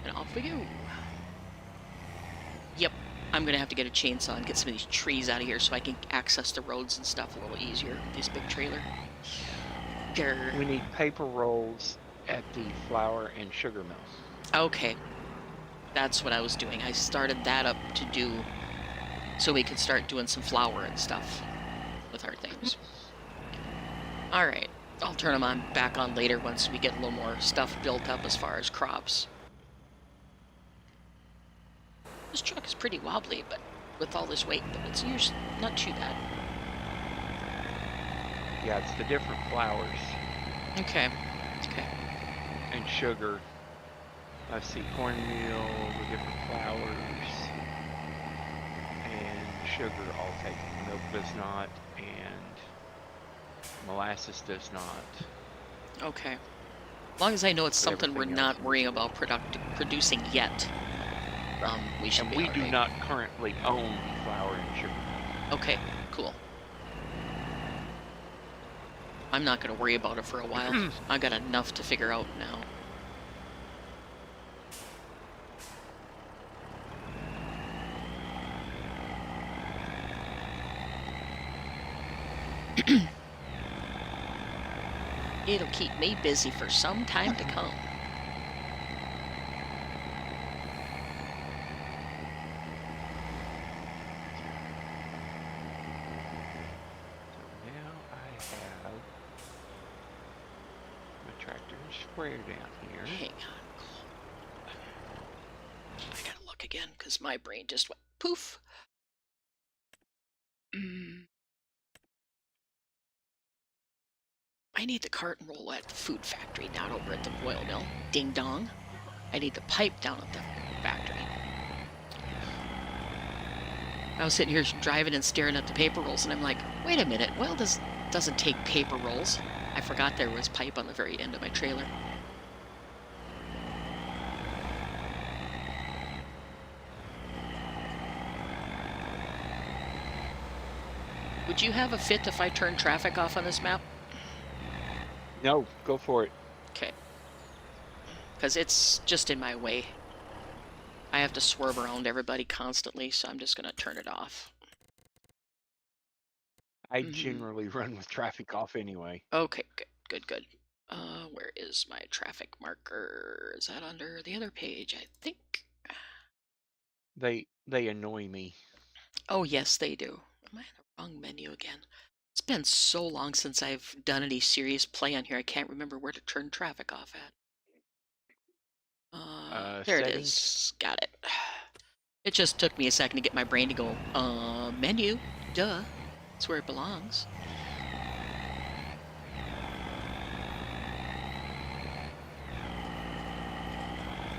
And off we go. Yep, I'm gonna have to get a chainsaw and get some of these trees out of here so I can access the roads and stuff a little easier with this big trailer. Grr. We need paper rolls at the flour and sugar mill. Okay. That's what I was doing. I started that up to do so we could start doing some flour and stuff with our things. Alright. I'll turn them on back on later once we get a little more stuff built up as far as crops. This truck is pretty wobbly, but with all this weight, but it's usually not too bad. Yeah, it's the different flours. Okay. Okay. And sugar. I see cornmeal, the different flours, and sugar all taken. Milk does not, and molasses does not. Okay. As long as I know it's But something we're everything not else worrying about producing yet, we should And be we all do right. not currently own flour and sugar. Okay, cool. I'm not going to worry about it for a while. I got enough to figure out now. It'll keep me busy for some time to come. So now I have my tractor sprayer down here. Hang on. I gotta look again because my brain just went poof. I need the carton roll at the food factory, not over at the oil mill. Ding dong. I need the pipe down at the factory. I was sitting here driving and staring at the paper rolls, and I'm like, wait a minute, oil doesn't take paper rolls. I forgot there was pipe on the very end of my trailer. Would you have a fit if I turn traffic off on this map? No, go for it. Okay. Because it's just in my way. I have to swerve around everybody constantly, so I'm just going to turn it off. I generally run with traffic off anyway. Okay, good. Where is my traffic marker? Is that under the other page, I think? They annoy me. Oh, yes, they do. Am I in the wrong menu again? It's been so long since I've done any serious play on here, I can't remember where to turn traffic off at. There Settings. it is. Got it. It just took me a second to get my brain to go, menu, duh. That's where it belongs.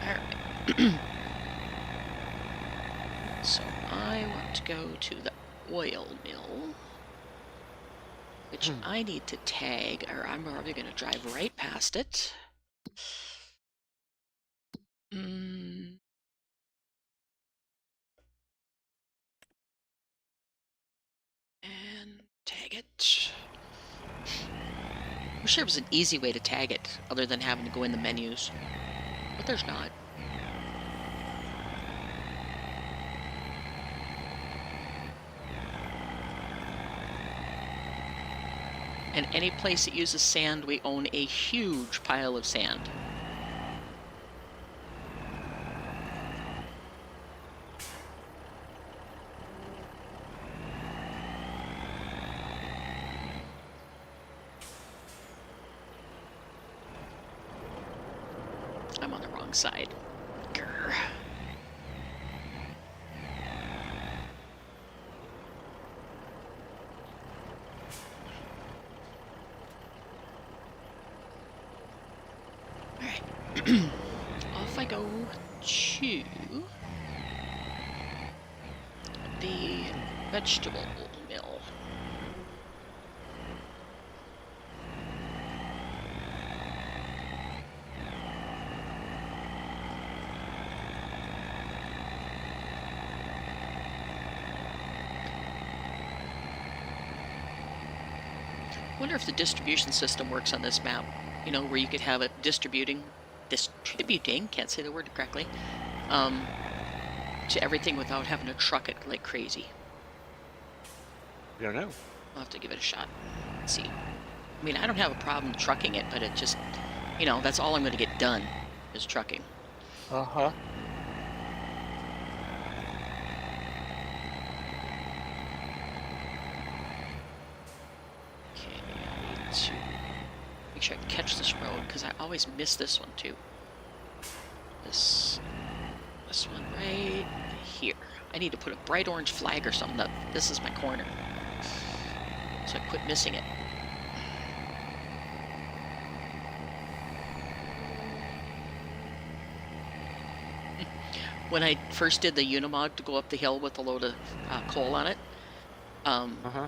Alright. So I want to go to the oil mill, which I need to tag, or I'm probably going to drive right past it. And tag it. I wish there was an easy way to tag it, other than having to go in the menus, but there's not. And any place that uses sand, we own a huge pile of sand. I'm on the wrong wrong side. Grr. Alright. Off I go to the vegetable mill. I wonder if the distribution system works on this map, you know, where you could have it distributing, can't say the word correctly, to everything without having to truck it like crazy. I don't know. I'll have to give it a shot. Let's see. I mean, I don't have a problem trucking it, but it just, you know, that's all I'm going to get done is trucking. Uh-huh. Okay, I need to make sure I can catch this road, because I always miss this one, too. This one right here. I need to put a bright orange flag or something that this is my corner, so I quit missing it. When I first did the Unimog to go up the hill with a load of coal on it,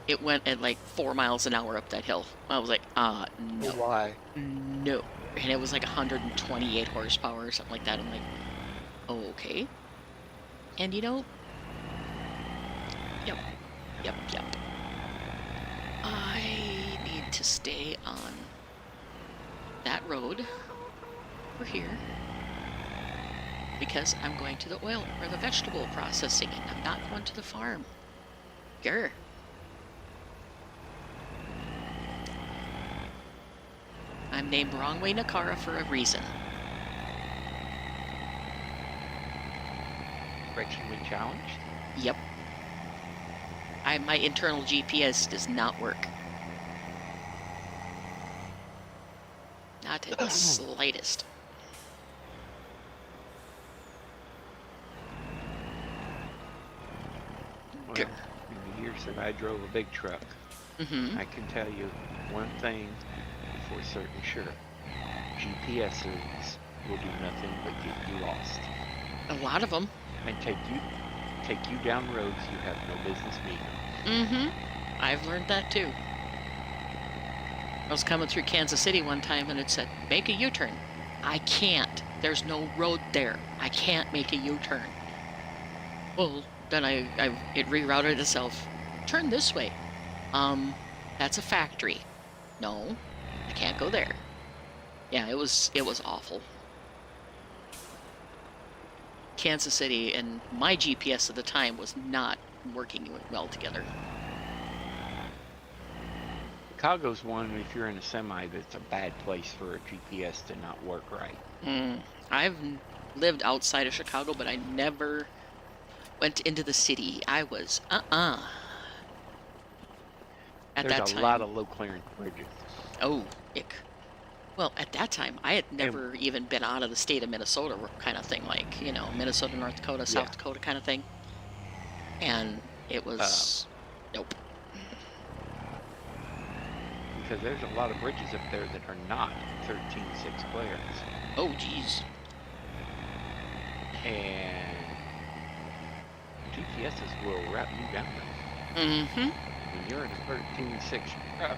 it went at like 4 miles an hour up that hill. I was like, no. Why? No. And it was like 128 horsepower or something like that. I'm like, oh, okay. And you know, yep. I need to stay on that road over here, because I'm going to the oil or the vegetable processing, and I'm not going to the farm. Grr. I'm named Wrong Way Nakara for a reason. Correctionally challenged? Yep. My internal GPS does not work. Not in the slightest. Well, in the years that I drove a big truck, I can tell you one thing for certain sure. GPSs will do nothing but get you lost. A lot of them. And take you down roads you have no business being. I've learned that too. I was coming through Kansas City one time and it said, make a U-turn. I can't. There's no road there. I can't make a U-turn. Well, then it rerouted itself. Turn this way. That's a factory. No, I can't go there. Yeah, it was awful. Kansas City and my GPS at the time was not working well together. Chicago's one, if you're in a semi, that's a bad place for a GPS to not work right. I've lived outside of Chicago, but I never went into the city. I was, At that time. There's a lot of low clearance bridges. Oh, ick. Well, at that time, I had never even been out of the state of Minnesota kind of thing, like, you know, Minnesota, North Dakota, South Dakota kind of thing. And it was, nope. Because there's a lot of bridges up there that are not 13.6 clearance. Oh, geez. And GPSs will route you down them. When you're in a 13.6 truck,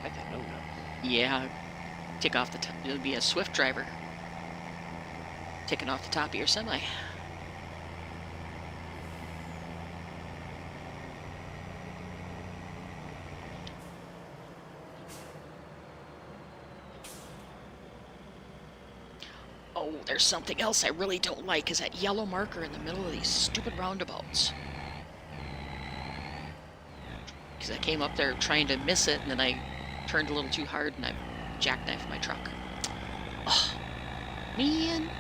that's a no-no. Yeah. Take off it'll be a Swift driver. Taking off the top of your semi. Oh, there's something else I really don't like, is that yellow marker in the middle of these stupid roundabouts. Because I came up there trying to miss it, and then I turned a little too hard, and I jackknifed my truck. Oh, man.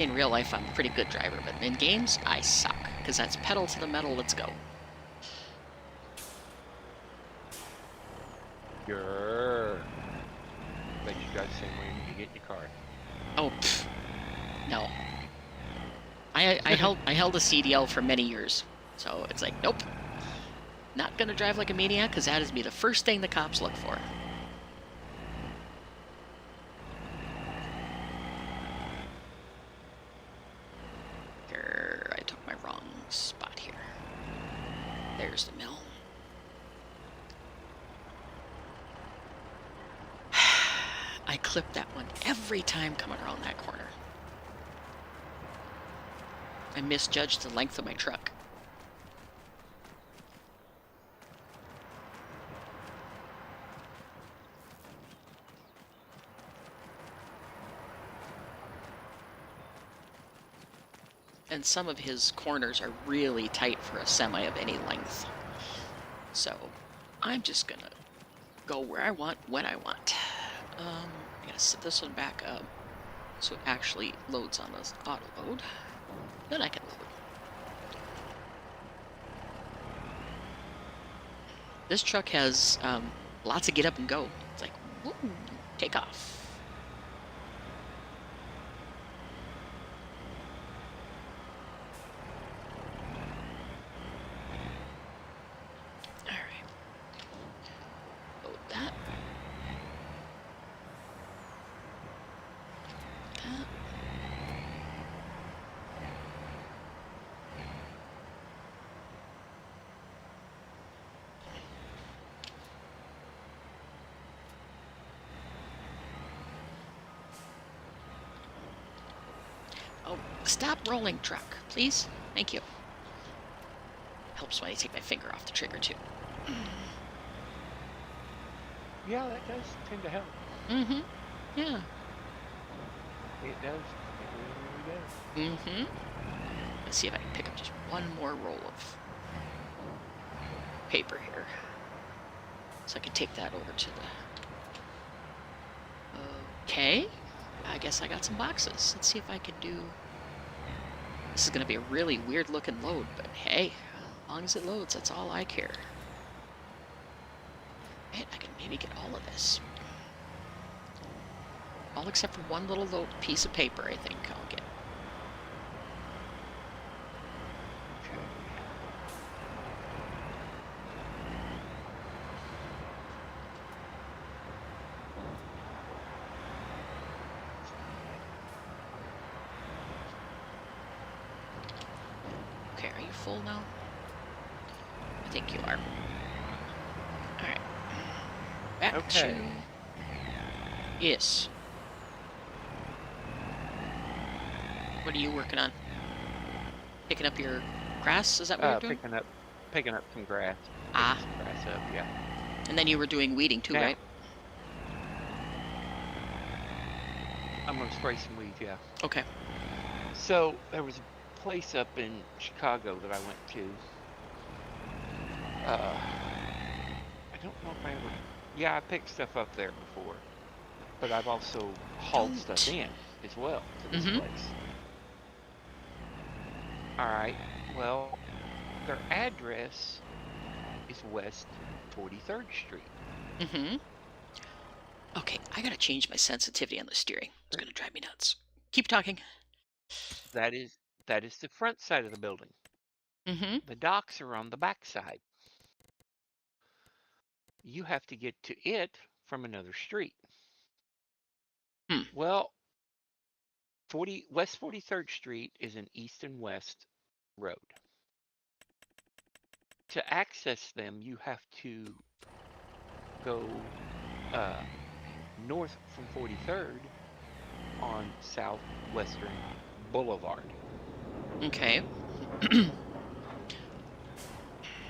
In real life, I'm a pretty good driver, but in games, I suck. Because that's pedal to the metal, let's go. Grrr. bet you drive the same way when you get in your car. Oh, pff, no. I held a CDL for many years, so it's like, nope. Not gonna drive like a maniac, because that is be the first thing the cops look for. I took my wrong spot here. There's the mill. I clip that one every time coming around that corner. I misjudged the length of my truck. And some of his corners are really tight for a semi of any length. So I'm just gonna go where I want, when I want. I'm gonna set this one back up so it actually loads on this auto load. Then I can load. This truck has lots of get up and go. It's like, woo, take off. All right. Load that. That. Oh, stop rolling, truck, please. Thank you. Helps when I take my finger off the trigger, too. Yeah, that does tend to help. Mm-hmm. Yeah. It does. It really does. Mm-hmm. Let's see if I can pick up just one more roll of paper here. So I can take that over to the... Okay. I guess I got some boxes. Let's see if I can do... This is going to be a really weird looking load, but hey, as long as it loads, that's all I care. And I can maybe get all of this. All except for one little piece of paper, I think I'll get. Okay, are you full now? I think you are. Alright. Back to... Yes. What are you working on? Picking up your grass? Is that what you're doing? Picking up some grass. Ah. Some grass up, yeah. And then you were doing weeding too, now, right? I'm gonna spray some weeds, yeah. Okay. So there was a place up in Chicago that I went to. I don't know if I ever... Yeah, I picked stuff up there before. But I've also hauled stuff in as well to this place. Alright, well, their address is West 43rd Street. Okay, I gotta change my sensitivity on the steering. It's gonna drive me nuts. Keep talking. That is the front side of the building. The docks are on the back side. You have to get to it from another street. Well, West 43rd Street is an east and west road. To access them, you have to go north from 43rd on Southwestern Boulevard. Okay.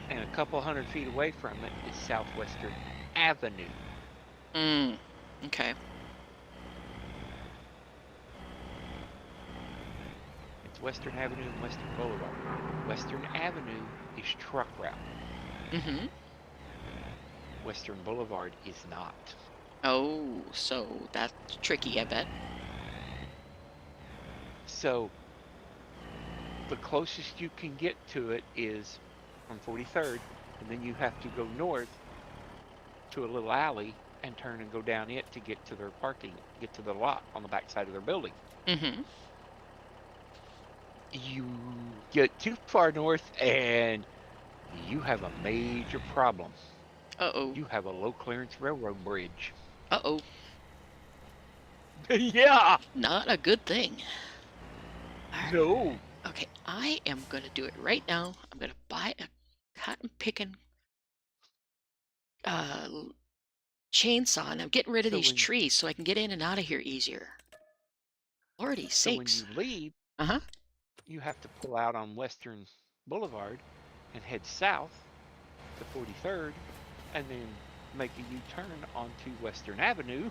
And a couple hundred feet away from it is Southwestern Avenue. Okay. It's Western Avenue and Western Boulevard. Western Avenue is truck route. Western Boulevard is not. Oh, so that's tricky, I bet. So the closest you can get to it is from 43rd, and then you have to go north to a little alley and turn and go down it to get to their get to the lot on the back side of their building. Mm-hmm. You get too far north and you have a major problem. Uh-oh. You have a low clearance railroad bridge. Uh-oh. Yeah. Not a good thing. All right. No. Okay, I am going to do it right now. I'm going to buy a cotton picking chainsaw, and I'm getting rid of So these when trees so I can get in and out of here easier. Lordy so when sakes. you leave, Uh-huh. you have to pull out on Western Boulevard and head south to 43rd and then make a U-turn onto Western Avenue,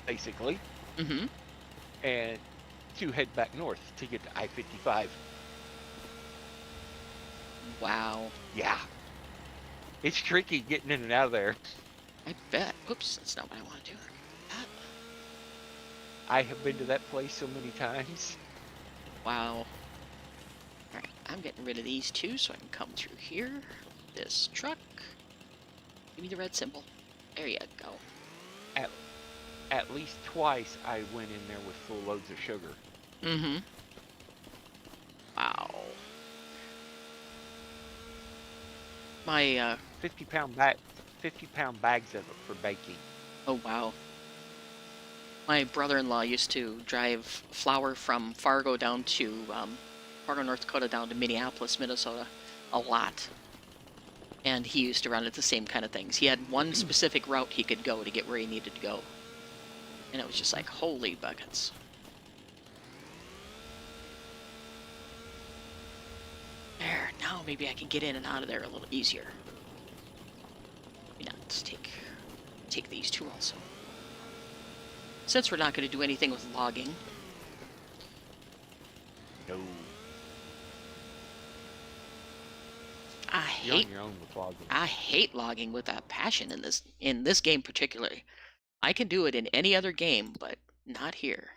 basically, Mm-hmm. and to head back north to get to I-55. Wow. Yeah. It's tricky getting in and out of there. I bet. Oops, that's not what I want to do. That. I have been to that place so many times. Wow. Alright, I'm getting rid of these two so I can come through here. This truck. Give me the red symbol. There you go. At least twice I went in there with full loads of sugar. Mm-hmm. Wow. My, 50-pound bags of it for baking. oh wow. My brother-in-law used to drive flour from Fargo down to, Fargo, North Dakota down to Minneapolis, Minnesota, a lot. And he used to run at the same kind of things. He had one specific route he could go to get where he needed to go. And it was just like, holy buckets. There, now maybe I can get in and out of there a little easier. Maybe not, let's take these two also. Since we're not going to do anything with logging. No. You're hate on your own with logging. I hate logging with a passion in this game particularly. I can do it in any other game, but not here.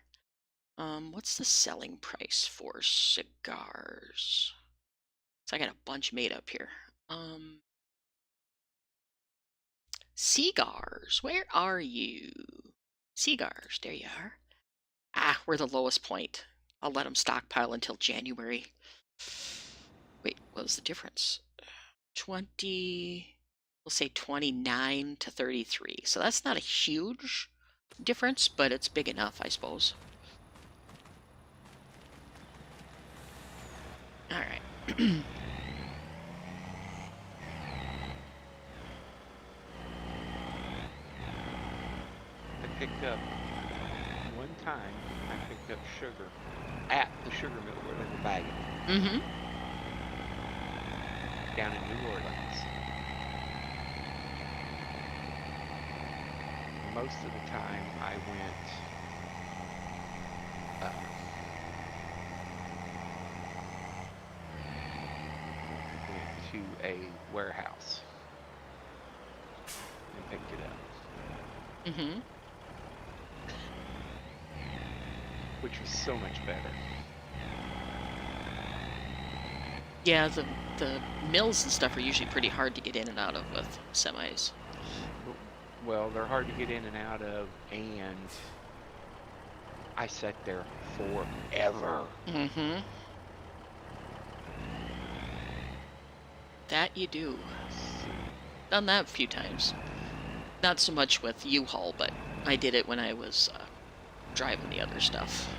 What's the selling price for cigars? So I got a bunch made up here. Cigars, where are you? Cigars, there you are. Ah, we're the lowest point. I'll let them stockpile until January. Wait, what was the difference? 20, we'll say 29 to 33. So that's not a huge difference, but it's big enough, I suppose. All right. I picked up, one time, I picked up sugar at the sugar mill where they were bagging it, Mm-hmm. down in New Orleans. Most of the time I went to a warehouse and picked it up, Mm-hmm. which was so much better. Yeah, the mills and stuff are usually pretty hard to get in and out of with semis. Well, they're hard to get in and out of, and I sat there forever. Mm-hmm. That you do. Done that a few times. Not so much with U-Haul, but I did it when I was driving the other stuff.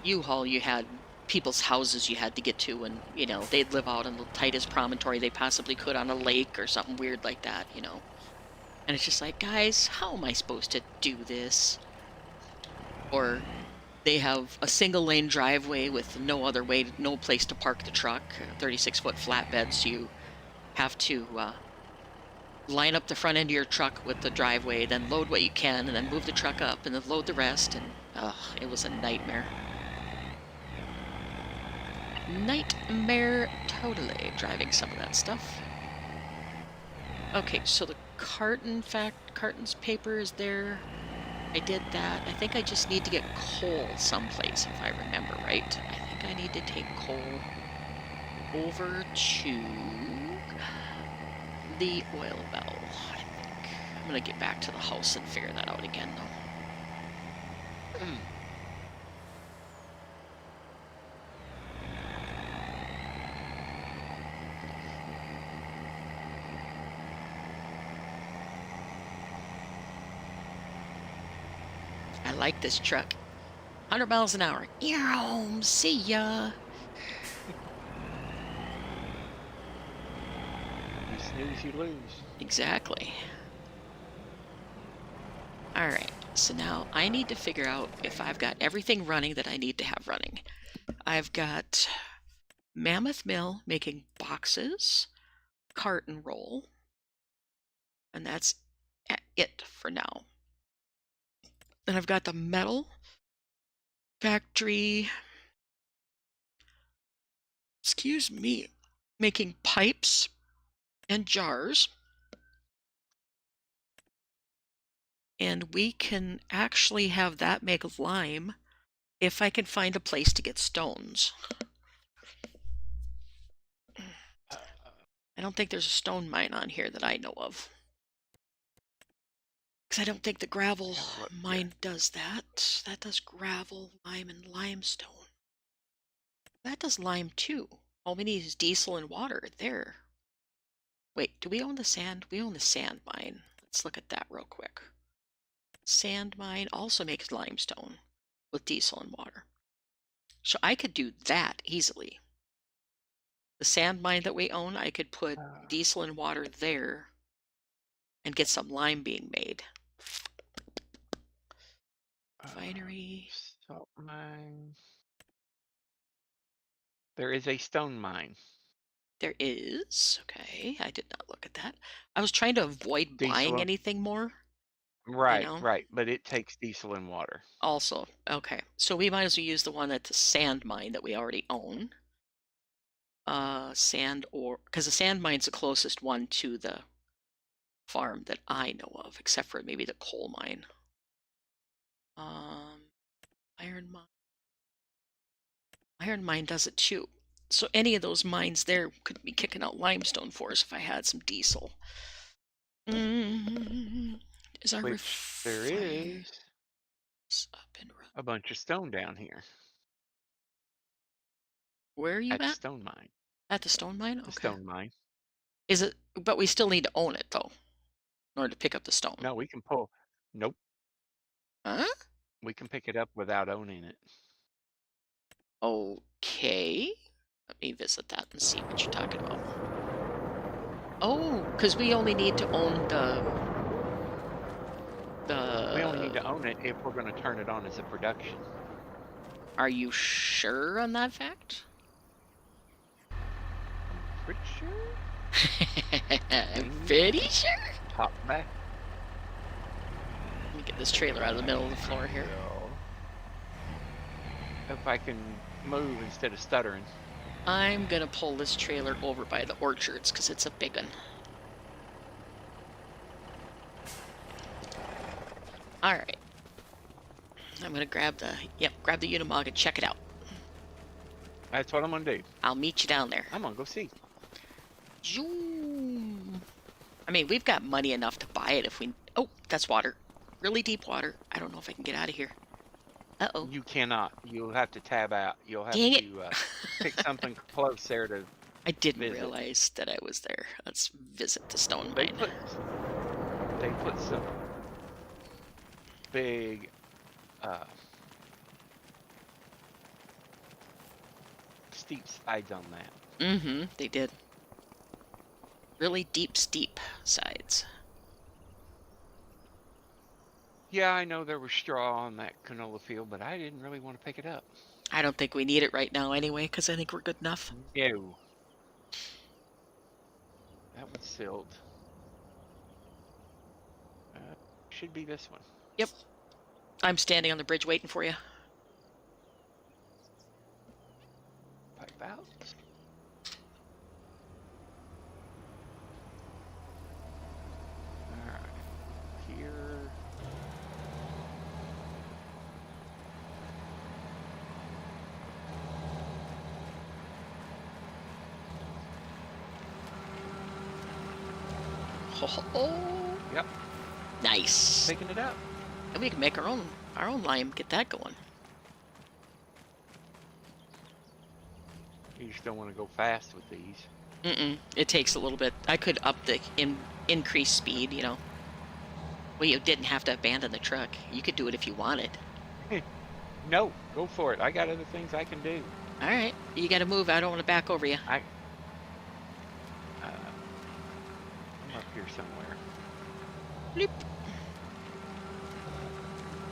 U-Haul, you had people's houses you had to get to, and, you know, they'd live out on the tightest promontory they possibly could on a lake or something weird like that, you know. And it's just like, guys, how am I supposed to do this? Or they have a single lane driveway with no other way, no place to park the truck, 36-foot flatbed, so you have to line up the front end of your truck with the driveway, then load what you can, and then move the truck up, and then load the rest, and it was a nightmare. Nightmare totally, driving some of that stuff. Okay, so the cartons paper is there. I did that. I think I just need to get coal someplace, if I remember right. I think I need to take coal over to the oil well, I I'm gonna get back to the house and figure that out again, though. I like this truck. 100 miles an hour. Yow, see ya. You snooze, you lose. Exactly. All right, so now I need to figure out if I've got everything running that I need to have running. I've got Mammoth Mill making boxes, carton roll, and that's it for now. Then I've got the metal factory, excuse me, making pipes and jars. And we can actually have that make lime if I can find a place to get stones. I don't think there's a stone mine on here that I know of. Because I don't think the gravel mine does that. That does gravel, lime, and limestone. That does lime too. All we need is diesel and water there. Wait, do we own the sand? We own the sand mine. Let's look at that real quick. Sand mine also makes limestone with diesel and water. So I could do that easily. The sand mine that we own, I could put diesel and water there and get some lime being made. Refinery. Salt mine. There is a stone mine. There is. Okay, I did not look at that. I was trying to avoid Diesel. buying anything more. Right, right. But it takes diesel and water. Also, okay. So we might as well use the one that's a sand mine that we already own. Sand ore, because the sand mine's the closest one to the farm that I know of, except for maybe the coal mine. Iron mine. Iron mine does it too. So any of those mines there could be kicking out limestone for us if I had some diesel. Is our Which there is up and a bunch of stone down here. Where are you at the at? stone mine. At the stone mine? The Okay. stone mine. Is it? But we still need to own it though, in order to pick up the stone. No, we can pull. Nope. Huh? We can pick it up without owning it. Okay. Let me visit that and see what you're talking about. Oh, because we only need to own We only need to own it if we're going to turn it on as a production. Are you sure on that fact? Pretty sure. Pretty sure? Top back. Let me get this trailer out of the middle of the floor here. If I can move instead of stuttering. I'm gonna pull this trailer over by the orchards because it's a big one. All right. I'm gonna grab the Unimog and check it out. That's what I'm gonna do. I'll meet you down there. I'm gonna go see. Zoom. I mean, we've got money enough to buy it if we... Oh, that's water. Really deep water. I don't know if I can get out of here. Uh-oh. You cannot. You'll have to tab out. You'll have Dang to pick something close there to I didn't visit. realize that I was there. Let's visit the stone mine. They put some big steep sides on that. Mm-hmm, they did. Really deep, steep sides. Yeah, I know there was straw on that canola field, but I didn't really want to pick it up. I don't think we need it right now anyway, because I think we're good enough. No. That one's sealed. Should be this one. Yep. I'm standing on the bridge waiting for you. Pipe out. Alright. Here. Oh. Yep. Nice. Picking it up. And we can make our own lime. Get that going. You just don't want to go fast with these. It takes a little bit. I could up the increase speed, you know. Well, you didn't have to abandon the truck. You could do it if you wanted. No, go for it. I got other things I can do. All right, you got to move. I don't want to back over you. I'm up here somewhere. Bloop.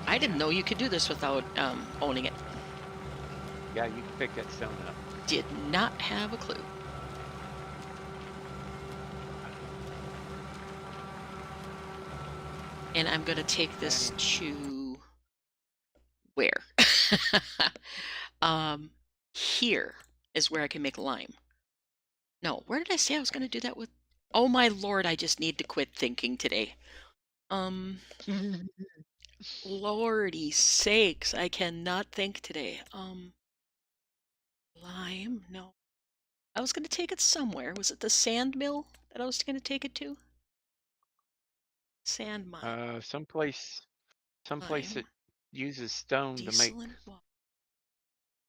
I didn't know you could do this without owning it. Yeah, you can pick that stone up. Did not have a clue. And I'm going to take this to where? Here is where I can make lime. No, where did I say I was going to do that with? Oh my lord, I just need to quit thinking today. Lordy sakes, I cannot think today. Lime, no. I was going to take it somewhere. Was it the sand mill that I was going to take it to? Sand mine. Someplace Lime, that uses stone to make. diesel and water.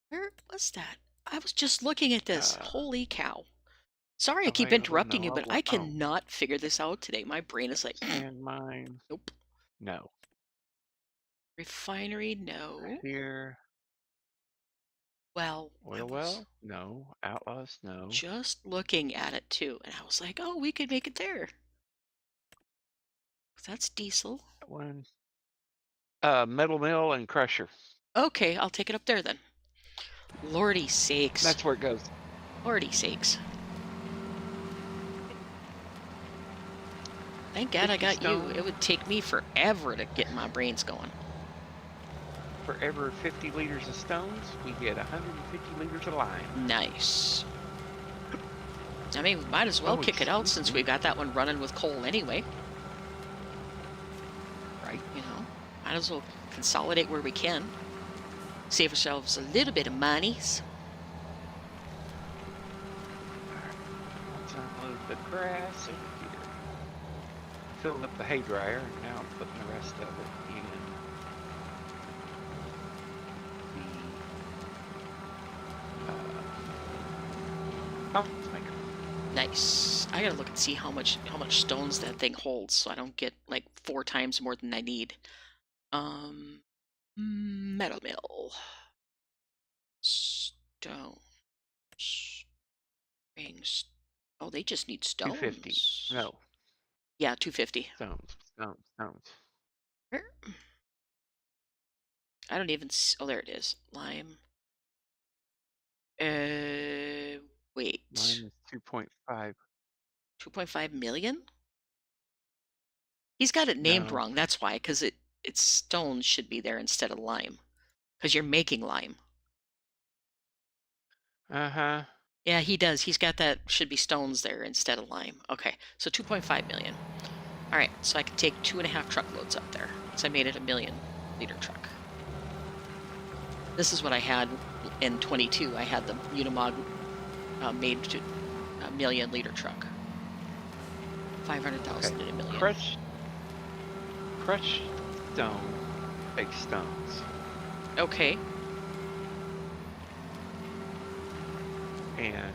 Where was that? I was just looking at this. Holy cow. Sorry I keep available, interrupting no, you, but I I won't- cannot figure this out today. My brain is like, Sand mine. nope. No. Refinery, no. Here. Well, Oil well? No. Outlaws? No. just looking at it too, and I was like, oh, we could make it there. That's diesel. That one. Metal mill and crusher. Okay, I'll take it up there then. Lordy sakes. That's where it goes. Lordy sakes. Thank God I got you. Stone. It would take me forever to get my brains going. For every 50 liters of stones, we get 150 liters of lime. Nice. I mean, we might as well Oh, kick it out excuse since me. we got that one running with coal anyway. Right. You know, might as well consolidate where we can. Save ourselves a little bit of monies. Let's unload the grass over here. Filling up the hay dryer, and now I'm putting the rest of it in the compass maker. Nice. I gotta look and see how much stones that thing holds, so I don't get like 4 times more than I need. Metal mill. Stones. Rings. Oh, they just need stones. 250. No, Yeah, 250. stones. Where? I don't even see. Oh, there it is. Lime. Wait. Mine is 2.5. 2.5 million? He's got it named No. wrong. That's why, because it's stones should be there instead of lime. Because you're making lime. Uh-huh. Yeah, he does. He's got that should be stones there instead of lime. Okay, so 2.5 million. All right, so I can take 2.5 truckloads up there. So I made it a 1 million liter truck. This is what I had in 22. I had the Unimog made to a 1 million liter truck. 500,000 Okay. and 1 million. Crushed stone takes stones. Okay. And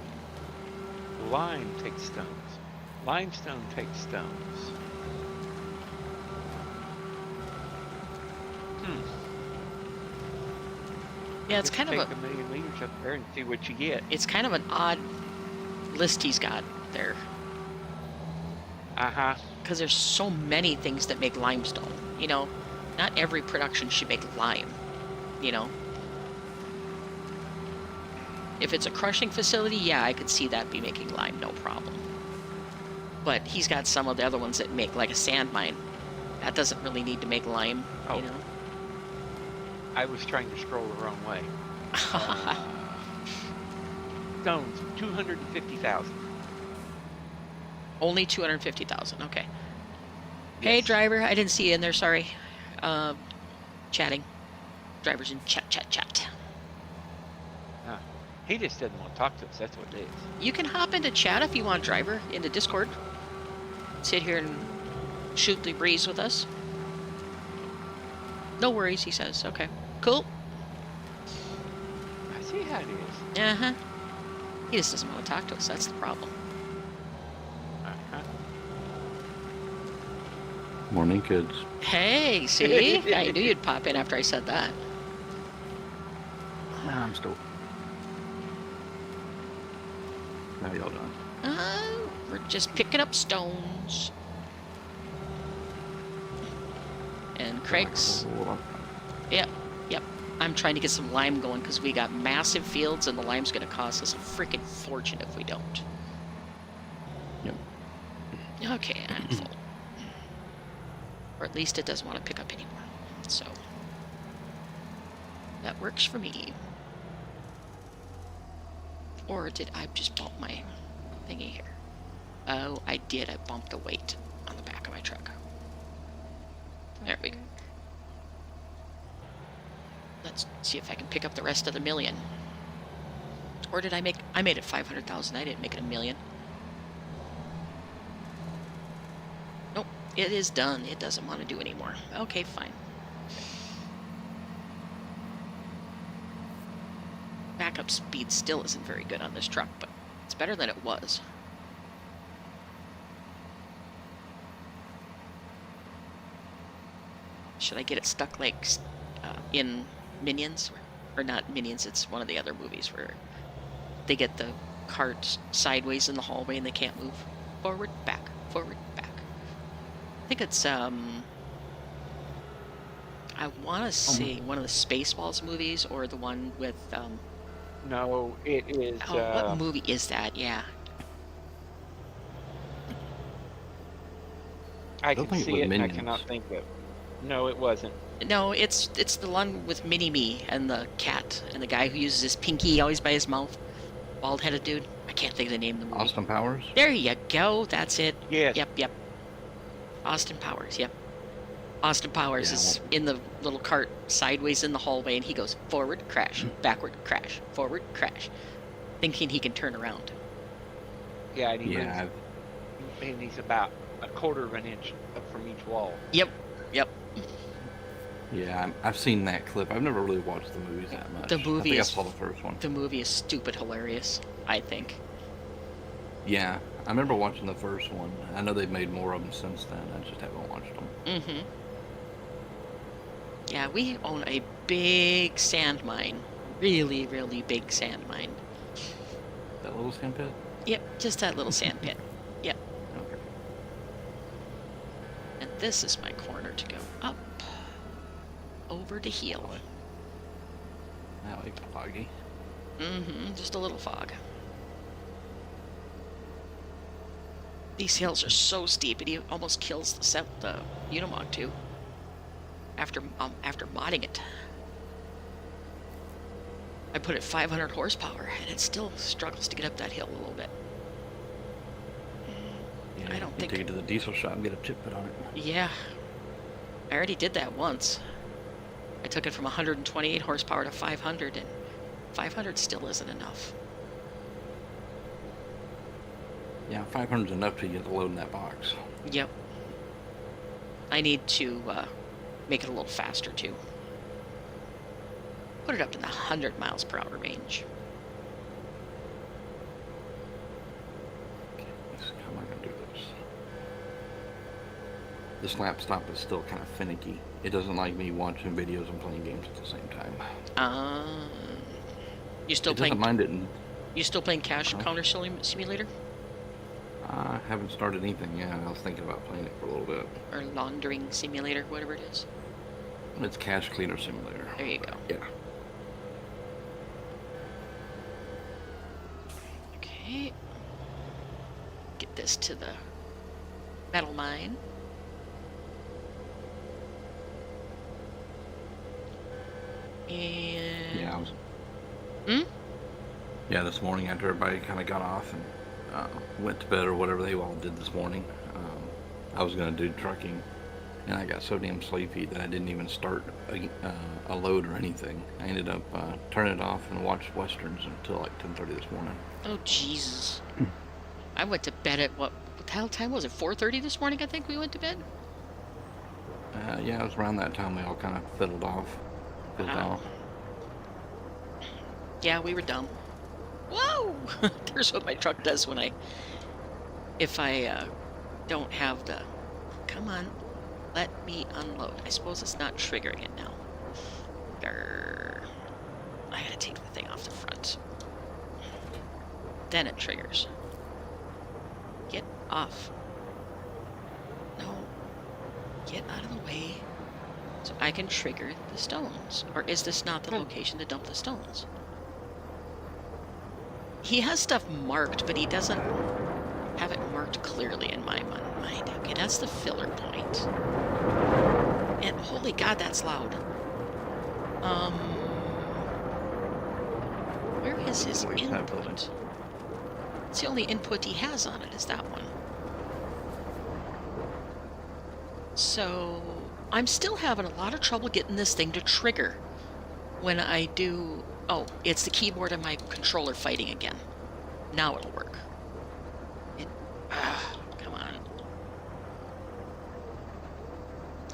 lime takes stones. Limestone takes stones. Yeah, it's Just kind of take a 1 million liters up there and see what you get. it's kind of an odd list he's got there Uh-huh. because there's so many things that make limestone. You know, not every production should make lime. You know, if it's a crushing facility, yeah, I could see that be making lime, no problem. But he's got some of the other ones that make like a sand mine. That doesn't really need to make lime. Oh. You know. I was trying to scroll the wrong way. Stones, 250,000. Only 250,000. Okay. Hey, Yes. driver. I didn't see you in there. Sorry. Chatting. Drivers in chat. He just doesn't want to talk to us. That's what it is. You can hop into chat if you want, driver, into Discord. Sit here and shoot the breeze with us. No worries, he says. Okay, cool. I see how it is. Uh-huh. He just doesn't want to talk to us. That's the problem. Uh-huh. Morning, kids. Hey, see? I knew you'd pop in after I said that. Nah, I'm still. How y'all doing? We're just picking up stones. And Craig's... Yep. I'm trying to get some lime going because we got massive fields and the lime's going to cost us a freaking fortune if we don't. Yep. Okay, I'm full. Or at least it doesn't want to pick up anymore. So, that works for me. Or did I just bump my thingy here? Oh, I did. I bumped the weight on the back of my truck. There we go. Let's see if I can pick up the rest of the million. Or did I make... I made it 500,000. I didn't make it a million. Nope. It is done. It doesn't want to do anymore. Okay, fine. Backup speed still isn't very good on this truck, but it's better than it was. Should I get it stuck like in Minions? Or not Minions, it's one of the other movies where they get the cart sideways in the hallway and they can't move. Forward, back, forward, back. I think it's, I want to say one of the Spaceballs movies or the one with, No, it is. oh, what movie is that? Yeah. I don't can think it see was it, and I Minions. cannot think of. No, it wasn't. No, it's the one with Mini-Me and the cat and the guy who uses his pinky always by his mouth. Bald-headed dude. I can't think of the name of the movie. Austin Powers? There you go. That's it. Yes. Yep. Austin Powers, yep. Austin Powers Yeah, is in the little cart sideways in the hallway, and he goes forward, crash, backward, crash, forward, crash, thinking he can turn around. Yeah, and Yeah. and he's about a quarter of an inch up from each wall. Yep. Yeah, I've seen that clip. I've never really watched the movies that much. The movie I think is- I saw the first one. The movie is stupid hilarious, I think. Yeah, I remember watching the first one. I know they've made more of them since then. I just haven't watched them. Mm-hmm. Yeah, we own a big sand mine. Really, really big sand mine. That little sand pit? Yep, just that little sand pit. Yep. Okay. And this is my corner to go up. Over to heel. That like foggy. Mm-hmm, just a little fog. These hills are so steep, it almost kills the Unimog too. After modding it. I put it 500 horsepower, and it still struggles to get up that hill a little bit. Yeah, I don't you think- take it to the diesel shop and get a chip put on it. Yeah. I already did that once. I took it from 128 horsepower to 500, and 500 still isn't enough. Yeah, 500's enough to get the load in that box. Yep. I need to make it a little faster too. Put it up to the 100 miles per hour range. Okay, how am I gonna do this? This lap stop is still kind of finicky. It doesn't like me watching videos and playing games at the same time. You still It doesn't playing? mind it. And You still playing Cash Uh-huh. Counter Simulator I haven't started anything yet. I was thinking about playing it for a little bit. or Laundering Simulator, whatever it is? It's Cash Cleaner Simulator. There you go. Yeah. Okay. Get this to the metal mine. And Yeah. Hmm? Yeah, this morning after everybody kind of got off and went to bed or whatever they all did this morning, I was going to do trucking, and I got so damn sleepy that I didn't even start a load or anything. I ended up turning it off and watched Westerns until like 10:30 this morning. oh Jesus! I went to bed at what the hell time was it? 4:30 this morning. I think we went to bed. Yeah, it was around that time we all kind of fiddled off. Wow. Yeah, we were dumb. Whoa! There's what my truck does when if I don't have the... Come on, let me unload. I suppose it's not triggering it now. Grr. I gotta take the thing off the front. Then it triggers. Get off. No. Get out of the way so I can trigger the stones. Or is this not the location to dump the stones? He has stuff marked, but he doesn't have it marked clearly in my mind. Okay, that's the filler point. And holy God, that's loud. Where is his input? It's the only input he has on it, is that one. So I'm still having a lot of trouble getting this thing to trigger when I do... Oh, it's the keyboard and my controller fighting again. Now it'll work. Come on.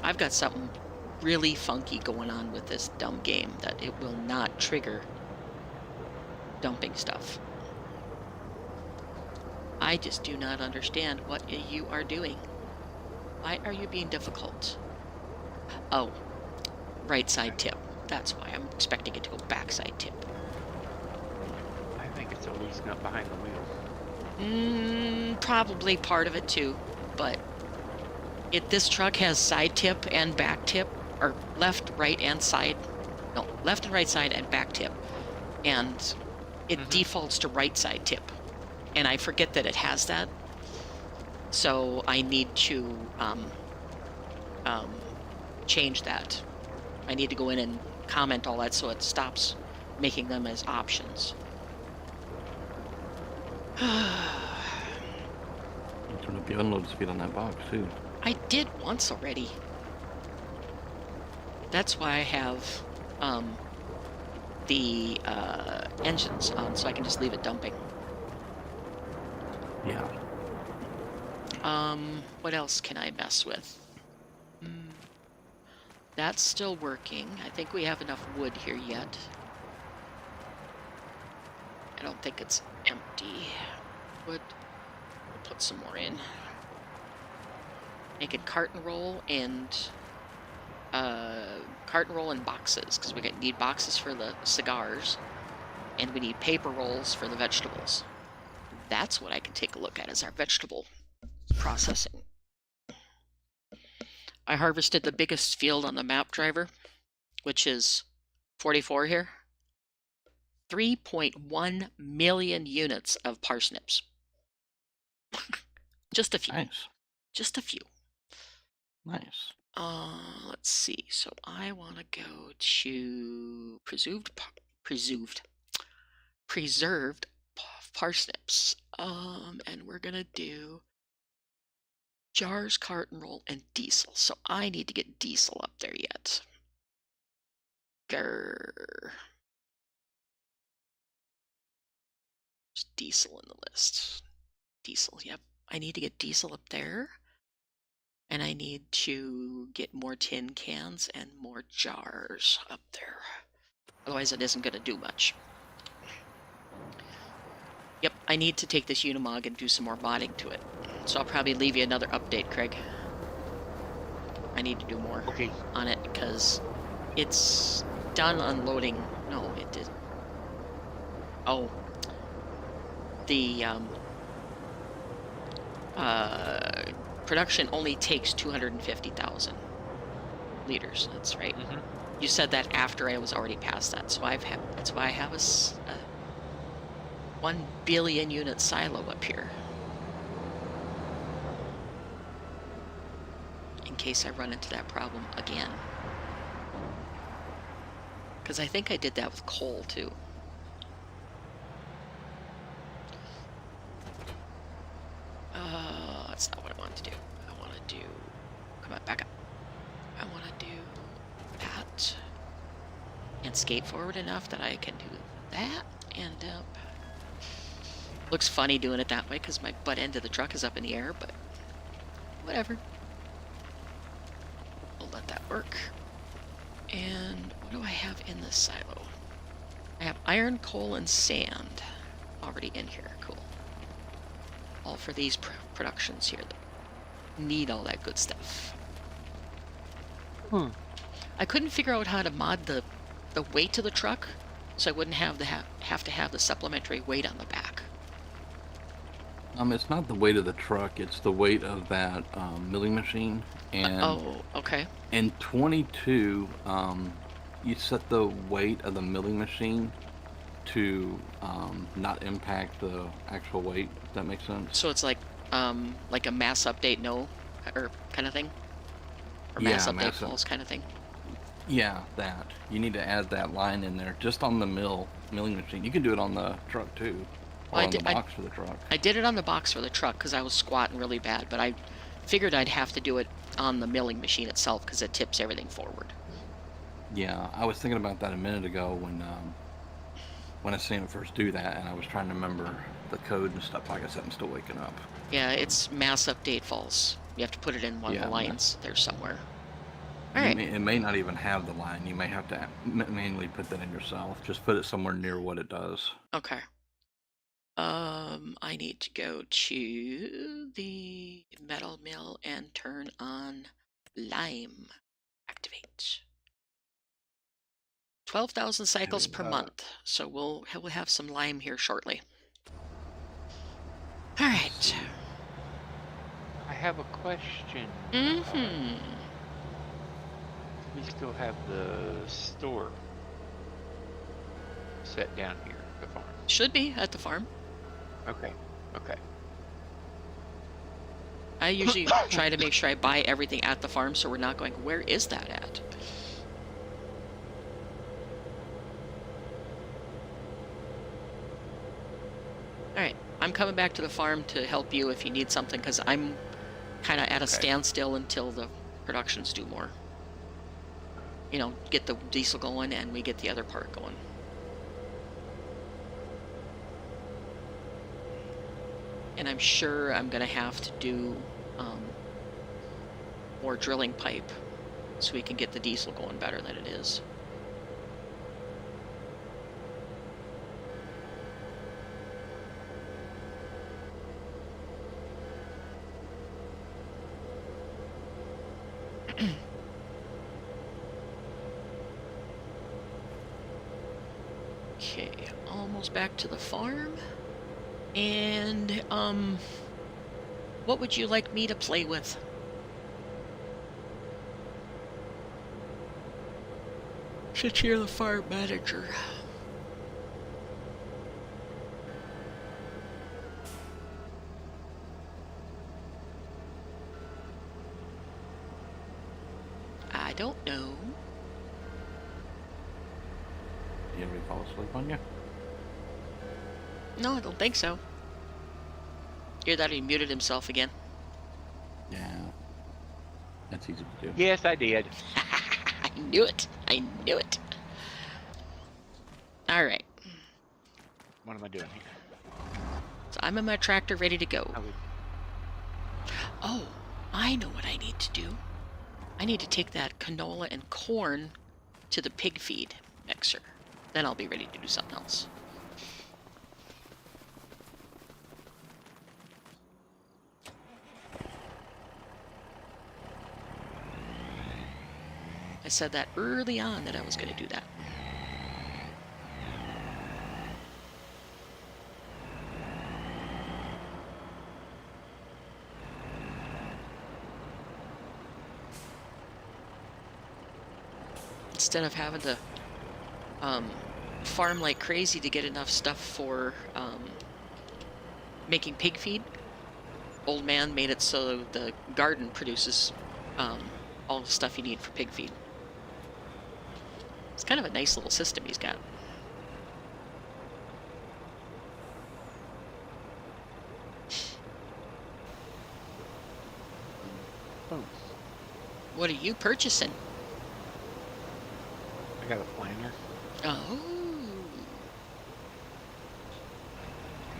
I've got something really funky going on with this dumb game that it will not trigger dumping stuff. I just do not understand what you are doing. Why are you being difficult? Oh, right side tip. That's why I'm expecting it to go backside tip. I think it's always not behind the wheel. Probably part of it too, but this truck has side tip and back tip, or left, right, and side. No, left and right side and back tip, and it defaults to right side tip, and I forget that it has that. So I need to change that. I need to go in and comment all that so it stops making them as options. Turn up the unload speed on that box too. I did once already. That's why I have the engines on, so I can just leave it dumping. Yeah. What else can I mess with? That's still working. I think we have enough wood here yet. I don't think it's empty. Wood. We'll put some more in. Make it carton roll and boxes, because we need boxes for the cigars, and we need paper rolls for the vegetables. That's what I can take a look at, is our vegetable processing. I harvested the biggest field on the map driver, which is 44 here. 3.1 million units of parsnips. Just a few. Nice. Just a few. Nice. Let's see. So I want to go to preserved parsnips. And we're gonna do jars, carton roll, and diesel. So I need to get diesel up there yet. Grrr. There's diesel in the list. Diesel, yep. I need to get diesel up there. And I need to get more tin cans and more jars up there. Otherwise it isn't going to do much. Yep, I need to take this Unimog and do some more modding to it. So I'll probably leave you another update, Craig. I need to do more on it because it's done unloading. No, it didn't. Oh. The production only takes 250,000 liters. That's right. You said that after I was already past that, so that's why I have a 1 billion unit silo up here, in case I run into that problem again. Because I think I did that with coal too. That's not what I wanted to do. I want to do... Come on, back up. I want to do that. And skate forward enough that I can do that. End up... Looks funny doing it that way because my butt end of the truck is up in the air, but... Whatever. Hold on. work. And what do I have in this silo? I have iron, coal, and sand already in here. Cool. All for these productions here that need all that good stuff. I couldn't figure out how to mod the weight of the truck, so I wouldn't have to have the supplementary weight on the back. It's not the weight of the truck; it's the weight of that milling machine. And Oh, okay. in 22, you set the weight of the milling machine to not impact the actual weight. If that makes sense. So it's like a mass update no, or kind of thing, or mass update false kind of thing. Yeah, that. You need to add that line in there just on the milling machine. You can do it on the truck too, or Well, on the box for the truck. I did it on the box for the truck because I was squatting really bad, but I figured I'd have to do it on the milling machine itself because it tips everything forward. Yeah, I was thinking about that a minute ago when I seen it first do that, and I was trying to remember the code and stuff. Like I said, I'm still waking up. Yeah, it's mass update false. You have to put it in one of the lines there somewhere. All right. It may not even have the line. You may have to manually put that in yourself. Just put it somewhere near what it does. Okay. I need to go to the metal mill and turn on lime. Activate. 12,000 cycles per month. So we'll have some lime here shortly. All right. I have a question. Mm-hmm. We still have the store set down here at the farm. Should be at the farm. Okay. I usually try to make sure I buy everything at the farm so we're not going, where is that at? Alright, I'm coming back to the farm to help you if you need something, because I'm kind of at a standstill until the productions do more. You know, get the diesel going and we get the other part going. And I'm sure I'm going to have to do more drilling pipe so we can get the diesel going better than it is. Okay, almost back to the farm. And, what would you like me to play with? Since you're the farm manager. I don't know. Did anybody fall asleep on you? No, I don't think so. Hear that he muted himself again? Yeah. That's easy to do. Yes, I did. I knew it. I knew it. All right. What am I doing here? So I'm in my tractor ready to go. I would... Oh, I know what I need to do. I need to take that canola and corn to the pig feed mixer. Then I'll be ready to do something else. I said that early on that I was going to do that. Instead of having to farm like crazy to get enough stuff for making pig feed, Old Man made it so the garden produces all the stuff you need for pig feed. It's kind of a nice little system he's got. Oh, What are you purchasing? I got a planter. Oh.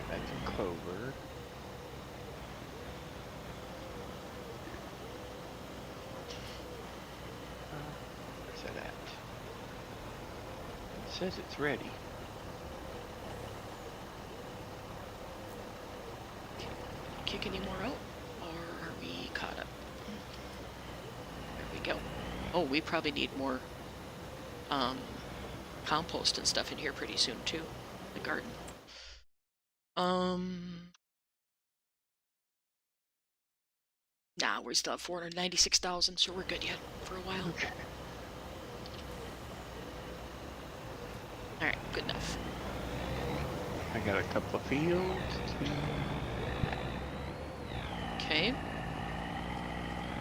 That's a clover. says it's ready. Kick any more out? Or are we caught up? There we go. Oh, we probably need more compost and stuff in here pretty soon too. The garden. Nah, we still have 496,000, so we're good yet for a while. Okay. All right, good enough. I got a couple of fields. Okay.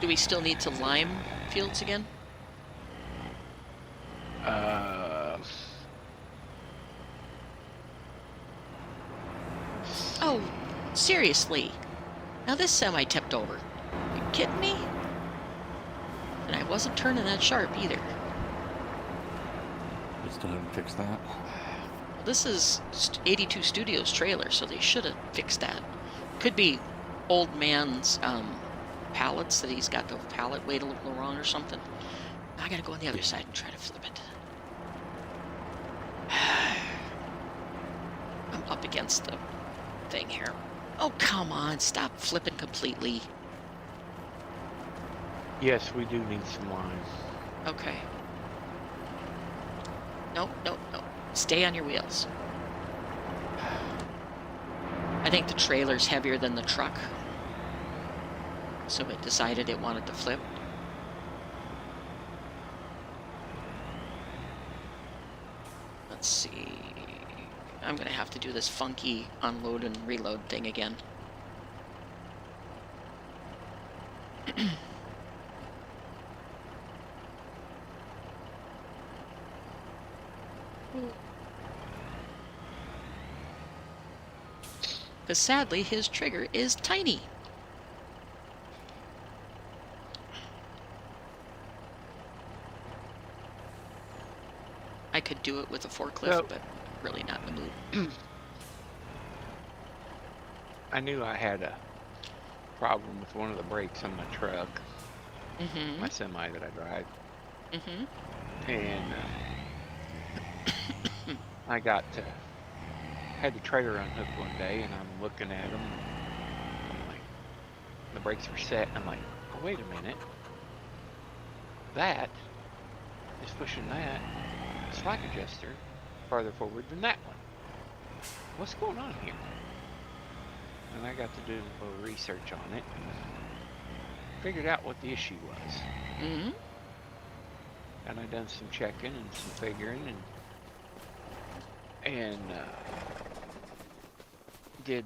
Do we still need to lime fields again? Oh, seriously. Now this semi tipped over. You kidding me? And I wasn't turning that sharp either. We still haven't fixed that. Well, this is 82 Studios trailer, so they should have fixed that. Could be old man's pallets that he's got the pallet weight a little wrong or something. I gotta go on the other side and try to flip it. I'm up against the thing here. Oh, come on, stop flipping completely. Yes, we do need some lime. Okay. Nope, nope, nope. Stay on your wheels. I think the trailer's heavier than the truck, so it decided it wanted to flip. Let's see. I'm gonna have to do this funky unload and reload thing again. Because sadly, his trigger is tiny. I could do it with a forklift, but really not in the mood. I knew I had a problem with one of the brakes on my truck, my semi that I drive, and I had the trailer unhooked one day, and I'm looking at them. I'm like, the brakes were set. I'm like, oh, wait a minute, that is pushing that slack adjuster farther forward than that one. What's going on here? And I got to do a little research on it and figured out what the issue was. And I done some checking and some figuring and did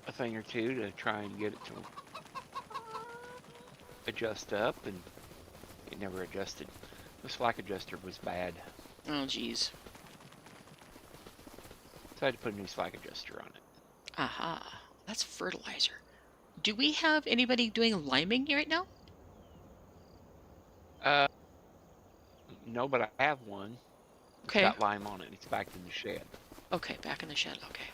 a thing or two to try and get it to adjust up, and it never adjusted. The slack adjuster was bad. Oh, geez. So I had to put a new slack adjuster on it. Aha. That's fertilizer. Do we have anybody doing liming right now? No, but I have one. Okay. It's got lime on it. It's back in the shed. Okay, back in the shed. Okay.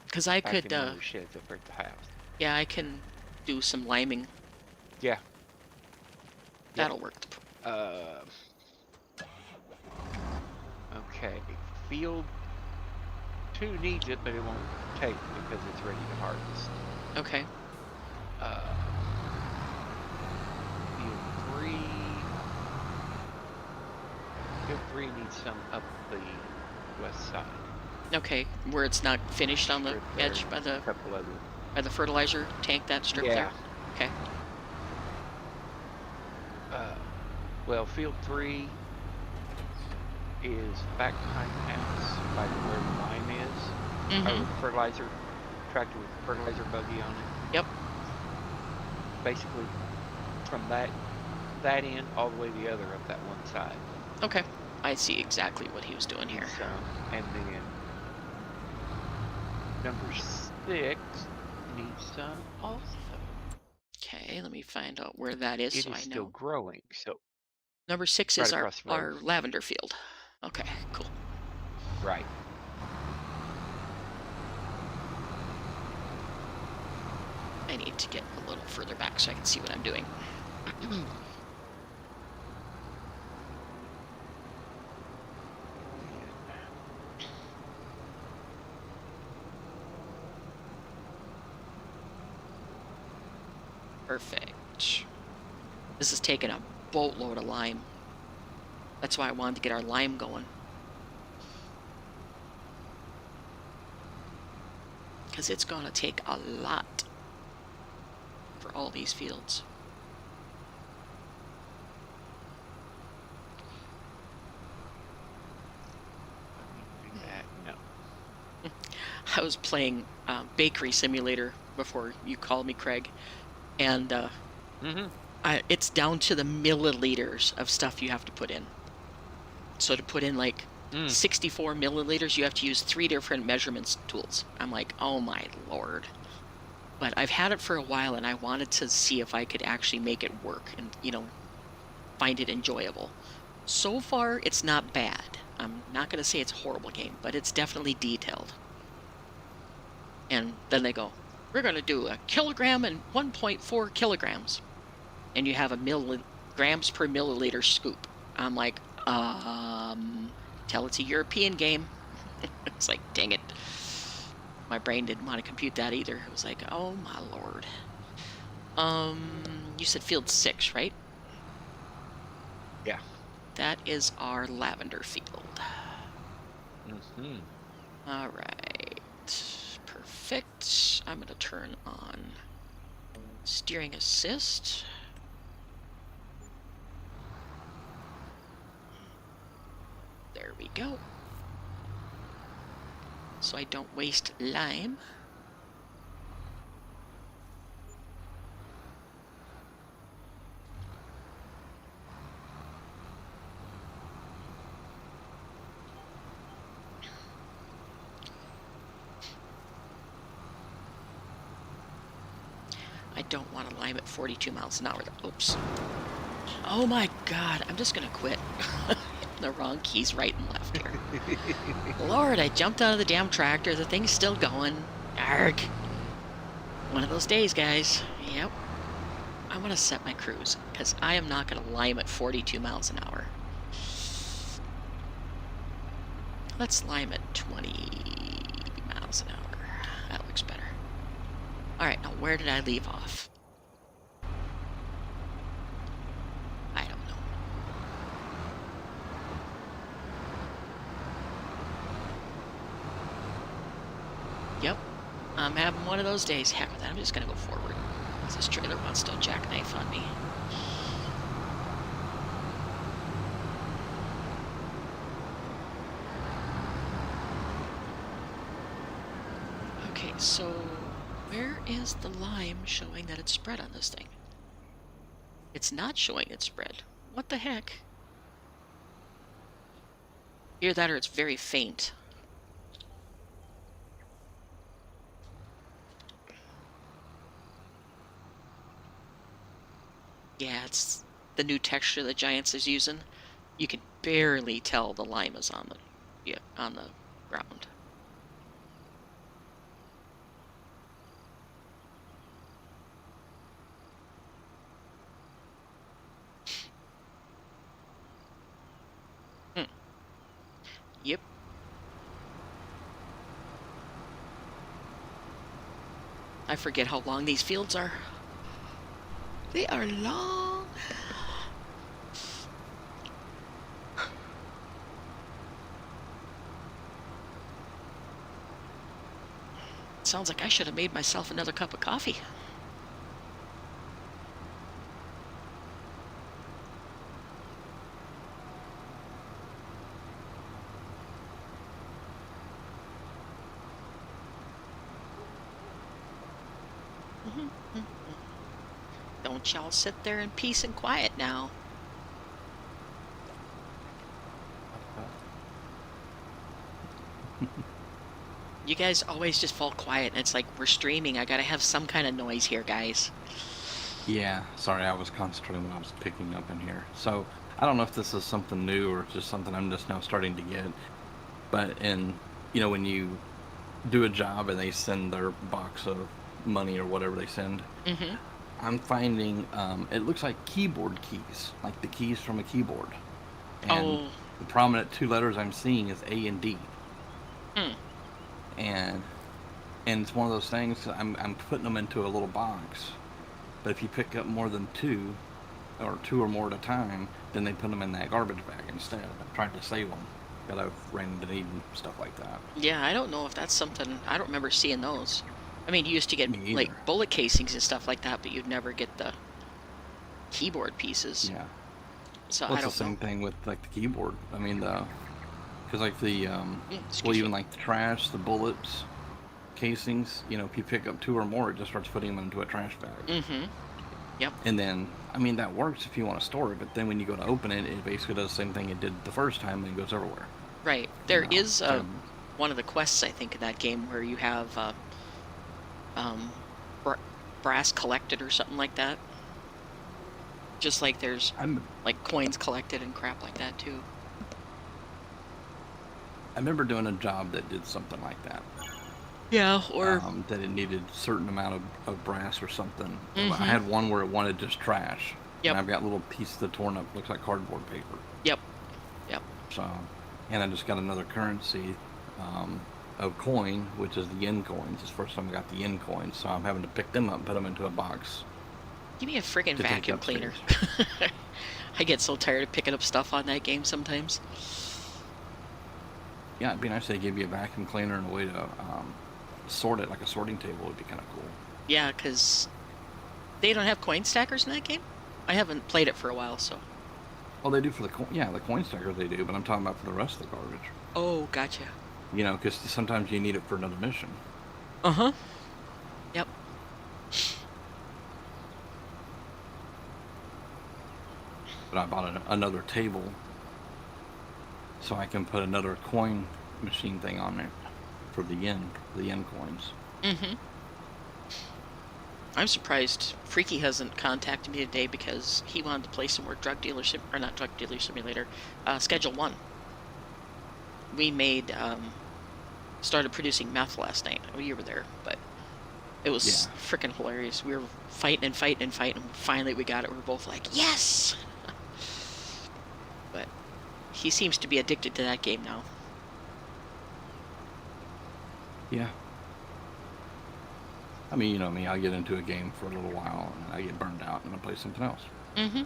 Because I Back could, in one of the sheds up at the house. yeah, I can do some liming. Yeah. That'll work. Okay. Field 2 needs it, but it won't take because it's ready to harvest. Okay. Field 3 needs some up the west side. Okay, where it's not finished on the Strip there, edge by the a couple other. fertilizer tank, that strip there? Okay. Well, field 3 is back behind the house by where the lime is. The fertilizer tractor with the fertilizer buggy on it. Yep. Basically, from that end all the way the other up that one side. Okay. I see exactly what he was doing here. And then number 6 needs some also. Okay, let me find out where that is It so is I still know. growing, so Number 6 right is across the our road. lavender field. Okay, cool. Right. I need to get a little further back so I can see what I'm doing. Perfect. This is taking a boatload of lime. That's why I wanted to get our lime going. Because it's going to take a lot for all these fields. Do that. No. I was playing Bakery Simulator before you called me, Craig, and it's down to the milliliters of stuff you have to put in. So to put in like 64 milliliters, you have to use 3 different measurements tools. I'm like, oh my lord. But I've had it for a while, and I wanted to see if I could actually make it work and, you know, find it enjoyable. So far, it's not bad. I'm not going to say it's a horrible game, but it's definitely detailed. And then they go, we're going to do a kilogram and 1.4 kilograms. And you have a grams per milliliter scoop. I'm like, tell it's a European game. It's like, dang it. My brain didn't want to compute that either. It was like, oh my lord. You said field 6, right? Yeah. That is our lavender field. All right. Perfect. I'm going to turn on steering assist. There we go. So I don't waste lime. I don't want to lime at 42 miles an hour. Oops. Oh my god, I'm just gonna quit. The wrong keys right and left here. Lord, I jumped out of the damn tractor. The thing's still going. Arg. One of those days, guys. Yep. I'm gonna set my cruise, because I am not gonna lime at 42 miles an hour. Let's lime at 20 miles an hour. That looks better. Alright, now where did I leave off? I don't know. Yep, I'm having one of those days. Heck with that, I'm just gonna go forward. This trailer wants to jackknife on me. Okay, so where is the lime showing that it's spread on this thing? It's not showing it's spread. What the heck? Either that or it's very faint. Yeah, it's the new texture that Giants is using. You can barely tell the lime is on the ground. Yep. I forget how long these fields are. They are long. Sounds like I should have made myself another cup of coffee. Don't y'all sit there in peace and quiet now. You guys always just fall quiet, and it's like, we're streaming. I gotta have some kind of noise here, guys. Yeah, sorry, I was concentrating when I was picking up in here. So, I don't know if this is something new or just something I'm just now starting to get. But when you do a job and they send their box of money or whatever they send, I'm finding it looks like keyboard keys, like the keys from a keyboard. And the prominent 2 letters I'm seeing is A and D. And it's one of those things, I'm putting them into a little box, But if you pick up more than 2, or 2 or more at a time, then they put them in that garbage bag instead. I'm trying to save them. But I've ran into needing stuff like that. Yeah, I don't know if that's something... I don't remember seeing those. I mean, you used to get, Me like, either. bullet casings and stuff like that, but you'd never get the keyboard pieces. Yeah. So Well, I it's don't the same know. thing with like the keyboard. I mean, because like Excuse well, me. even like the trash, the bullets, casings. You know, if you pick up 2 or more, it just starts putting them into a trash bag. Mm-hmm. Yep. And then, I mean, that works if you want to store it. But then when you go to open it, it basically does the same thing it did the first time, and it goes everywhere. Right. You There know, is it's like one of the quests, I think, in that game where you have br brass collected or something like that. Just like there's like coins collected and crap like that too. I remember doing a job that did something like that. Yeah, or That it needed a certain amount of brass or something. Mhm. I had one where it wanted just trash. Yep. And I've got little pieces of torn up, looks like cardboard paper. Yep. Yep. So, and I just got another currency of coin, which is the yen coins. It's the first time I got the yen coins, so I'm having to pick them up and put them into a box. Give me a friggin' To take vacuum cleaner. upstairs. I get so tired of picking up stuff on that game sometimes. Yeah, it'd be nice if they give you a vacuum cleaner and a way to sort it, like a sorting table would be kind of cool. Yeah, because they don't have coin stackers in that game? I haven't played it for a while, so... Well, they do for the the coin stackers they do, but I'm talking about for the rest of the garbage. Oh, gotcha. You know, because sometimes you need it for another mission. Uh-huh. Yep. But I bought another table so I can put another coin machine thing on there for the yen coins. Mm-hmm. I'm surprised Freaky hasn't contacted me today because he wanted to play some more Drug Dealer or not Drug Dealer Simulator, Schedule 1. We made, started producing meth last night. Oh, you were there, but it was freaking hilarious. We were fighting and fighting and fighting, and finally we got it. We were both like, yes! But he seems to be addicted to that game now. Yeah. I mean, you know me, I get into a game for a little while and I get burned out and I play something else. Mm-hmm.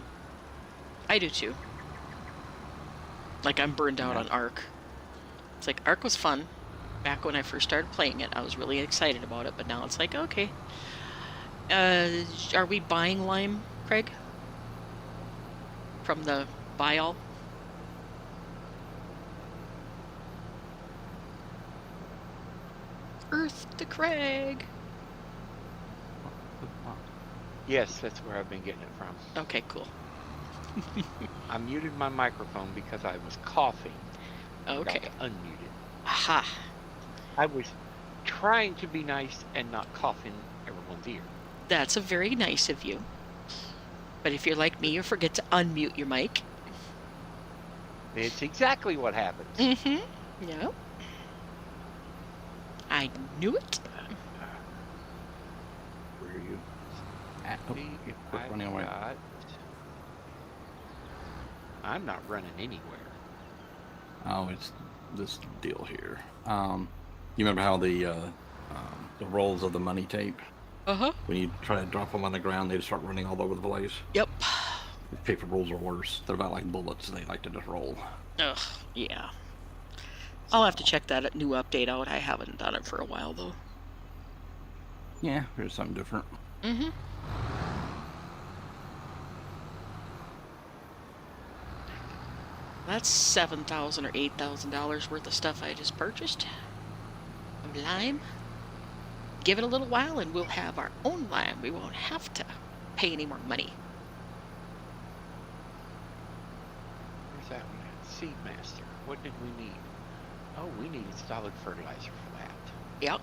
I do too. Like, I'm burned out on Ark. It's like, Ark was fun. Back when I first started playing it, I was really excited about it, but now it's like, okay. Are we buying lime, Craig? From the buy-all? Earth to Craig. Yes, that's where I've been getting it from. Okay, cool. I muted my microphone because I was coughing. Okay. Forgot to unmute it. Aha. I was trying to be nice and not cough in everyone's ear. That's a very nice of you. But if you're like me, you forget to unmute your mic. It's exactly what happens. Mm-hmm. Yeah. I knew it. Where are you? See if Quit I've running away. got- I'm not running anywhere. Oh, it's this deal here. You remember how the rolls of the money tape, Uh-huh. when you try to drop them on the ground, they just start running all over the place? Yep. The paper rolls are worse. They're about like bullets. They like to just roll. Ugh, yeah. I'll have to check that new update out. I haven't done it for a while, though. Yeah, here's something different. Mm-hmm. That's $7,000 or $8,000 worth of stuff I just purchased. Of lime. Give it a little while and we'll have our own lime. We won't have to pay any more money. Where's that one at? Seedmaster. What did we need? Oh, we needed solid fertilizer for that. Yep.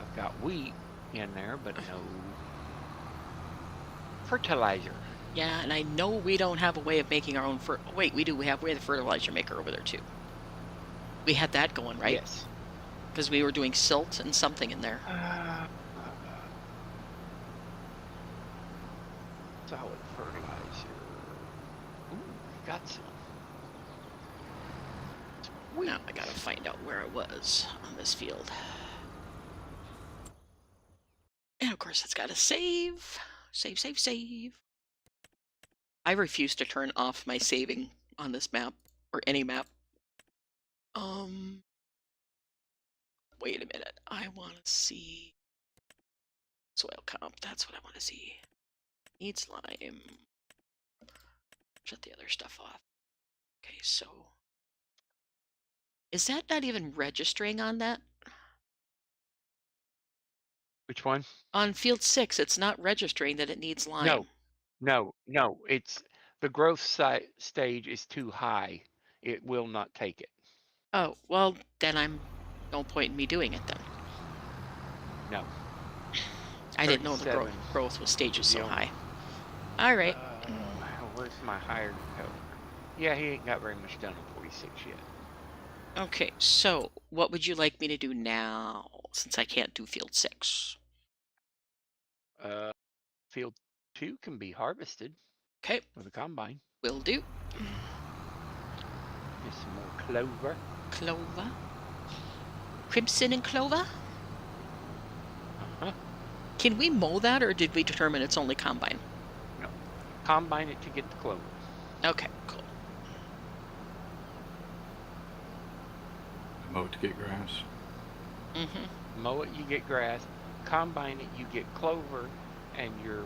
I've got wheat in there, but no fertilizer. Yeah, and I know we don't have a way of making our own wait, we do. We have the fertilizer maker over there, too. We had that going, right? Yes. Because we were doing silt and something in there. Solid fertilizer. Ooh, got some. Now I gotta find out where I was on this field. course, it's got to save. Save, save, save. I refuse to turn off my saving on this map, or any map. Wait a minute. I want to see soil comp. That's what I want to see. Needs lime. Shut the other stuff off. Okay, so is that not even registering on that? Which one? On field 6, it's not registering that it needs lime. No. It's the growth stage is too high. It will not take it. Oh, well, then no point in me doing it then. No. I didn't know the 37 growth was stages so the only- high. All right. Where's my hired cover? Yeah, he ain't got very much done on 46 yet. Okay, so what would you like me to do now, since I can't do field 6? Field 2 can be harvested Okay, with a combine. will do. Get some more clover. Clover. Crimson and clover? Uh-huh. Can we mow that, or did we determine it's only combine? No. Combine it to get the clover. Okay, cool. Mow it to get grass. Mm-hmm. Mow it, you get grass. Combine it, you get clover, and your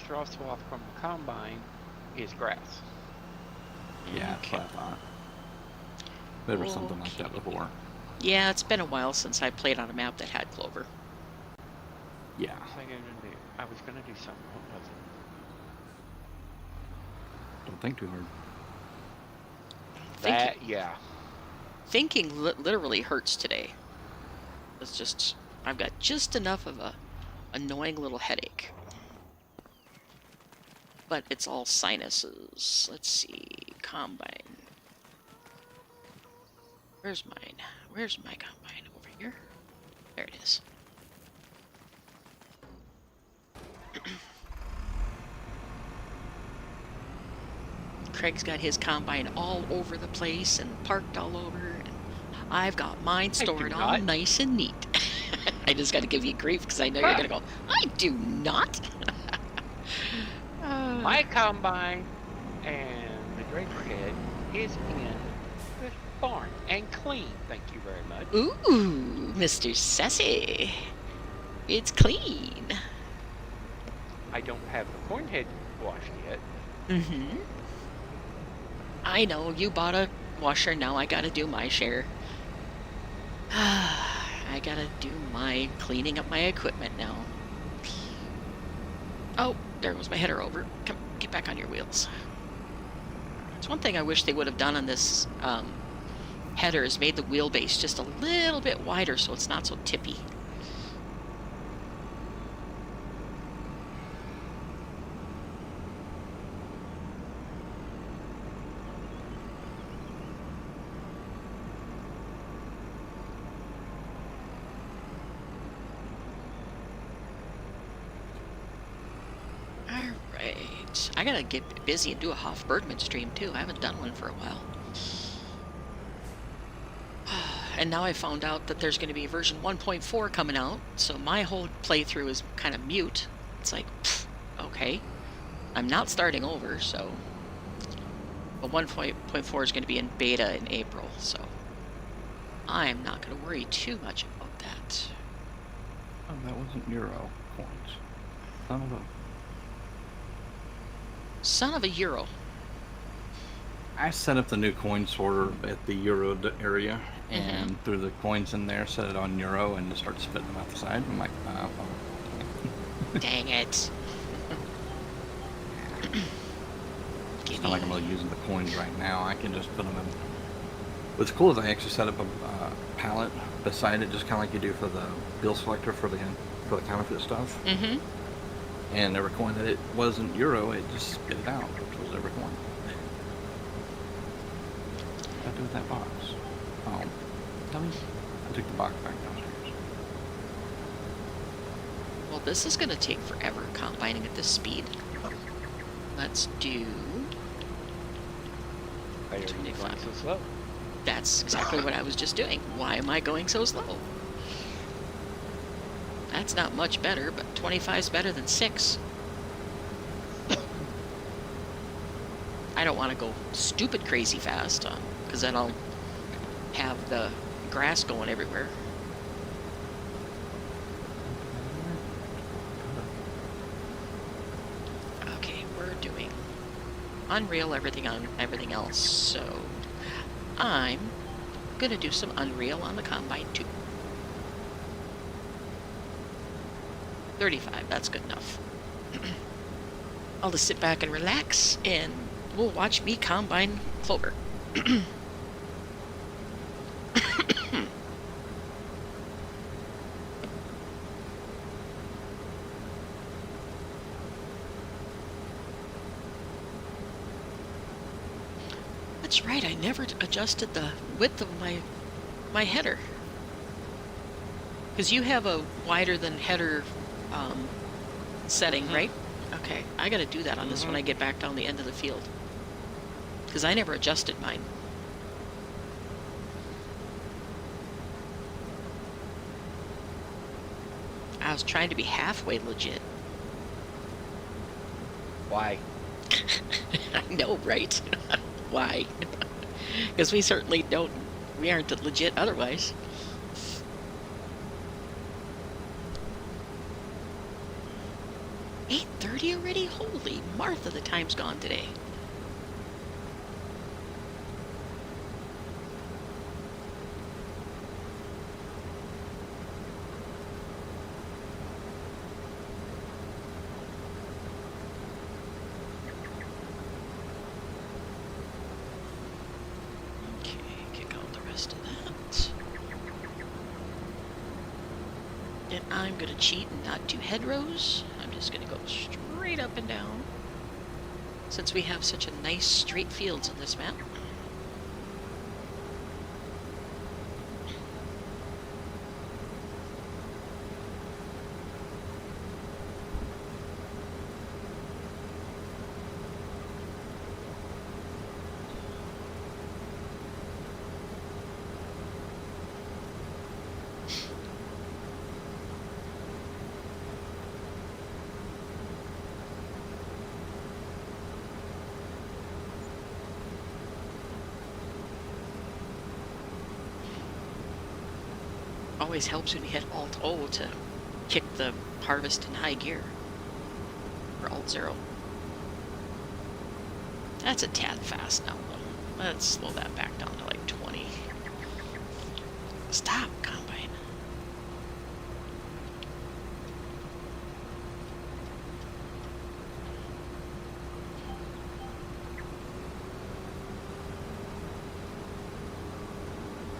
straw swath from the combine is grass. Yeah, that's what I thought. There was something like that before. Yeah, it's been a while since I played on a map that had clover. Yeah. I was gonna do something. What was it? Don't think too hard. That, yeah. Thinking literally hurts today. It's just, I've got just enough of a annoying little headache. But it's all sinuses. Let's see, combine. Where's mine? Where's my combine? Over here? There it is. Craig's got his combine all over the place and parked all over. And I've got mine stored all nice and neat. I just got to give you grief because I know you're going to go, I do not. My combine and the draper head is in the barn and clean. Thank you very much. Ooh, Mr. Sassy. It's clean. I don't have the corn head washed yet. Mm-hmm. I know, you bought a washer, now I gotta do my share. I gotta do my cleaning up my equipment now. Oh, there goes my header over. Come, get back on your wheels. It's one thing I wish they would have done on this header is made the wheelbase just a little bit wider so it's not so tippy. Alright, I gotta get busy and do a Hoff-Bergman stream too. I haven't done one for a while. And now I found out that there's going to be version 1.4 coming out, so my whole playthrough is kind of mute. It's like, pfft, okay. I'm not starting over, so... But 1.4 is going to be in beta in April, so... I'm not going to worry too much about that. Oh, that wasn't Euro coins. Son of a Euro. I set up the new coin sorter at the Euro area, and threw the coins in there, set it on Euro, and just start spitting them out the side. I'm like, well. Dang it. It's not like I'm really using the coins right now. I can just put them in. What's cool is I actually set up a pallet beside it, just kind of like you do for the bill selector for the counterfeit stuff. Mm-hmm. And every coin that it wasn't Euro, it just spit it out, which was every coin. What did I do with that box? Oh, dummies. I took the box back downstairs. Well, this is going to take forever combining at this speed. Let's do... Why are you going 25. so slow? That's exactly what I was just doing. Why am I going so slow? That's not much better, but 25 is better than 6. I don't want to go stupid crazy fast, because then I'll have the grass going everywhere. Okay, we're doing Unreal, everything on everything else, so I'm gonna do some Unreal on the Combine too. 35, that's good enough. I'll just sit back and relax, and we'll watch me combine clover. That's right, I never adjusted the width of my header. Because you have a wider than header setting, right? Okay, I gotta do that on this when I get back down the end of the field. Because I never adjusted mine. I was trying to be halfway legit. Why? I know, right? Why? Because we certainly we aren't legit otherwise. $8:30 already? Holy Martha, the time's gone today. Okay, kick out the rest of that. And I'm gonna cheat and not do head rows. I'm just gonna go straight up and down, since we have such a nice straight fields on this map. Always helps when you hit Alt-O to kick the harvest in high gear. Or Alt-0. That's a tad fast now, though. Let's slow that back down to like 20. Stop, Combine.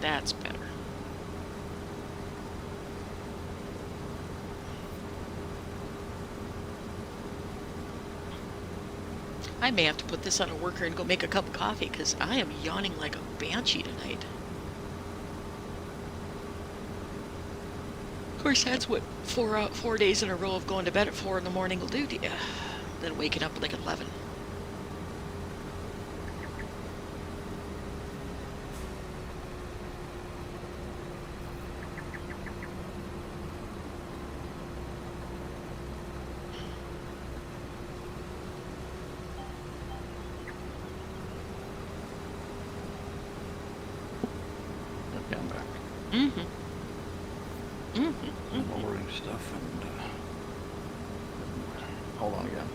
That's better. I may have to put this on a worker and go make a cup of coffee, because I am yawning like a banshee tonight. Of course, that's what 4 days in a row of going to bed at 4 in the morning will do to you. Then waking up at like 11. Okay, I'm back. I'm lowering stuff and hold on again.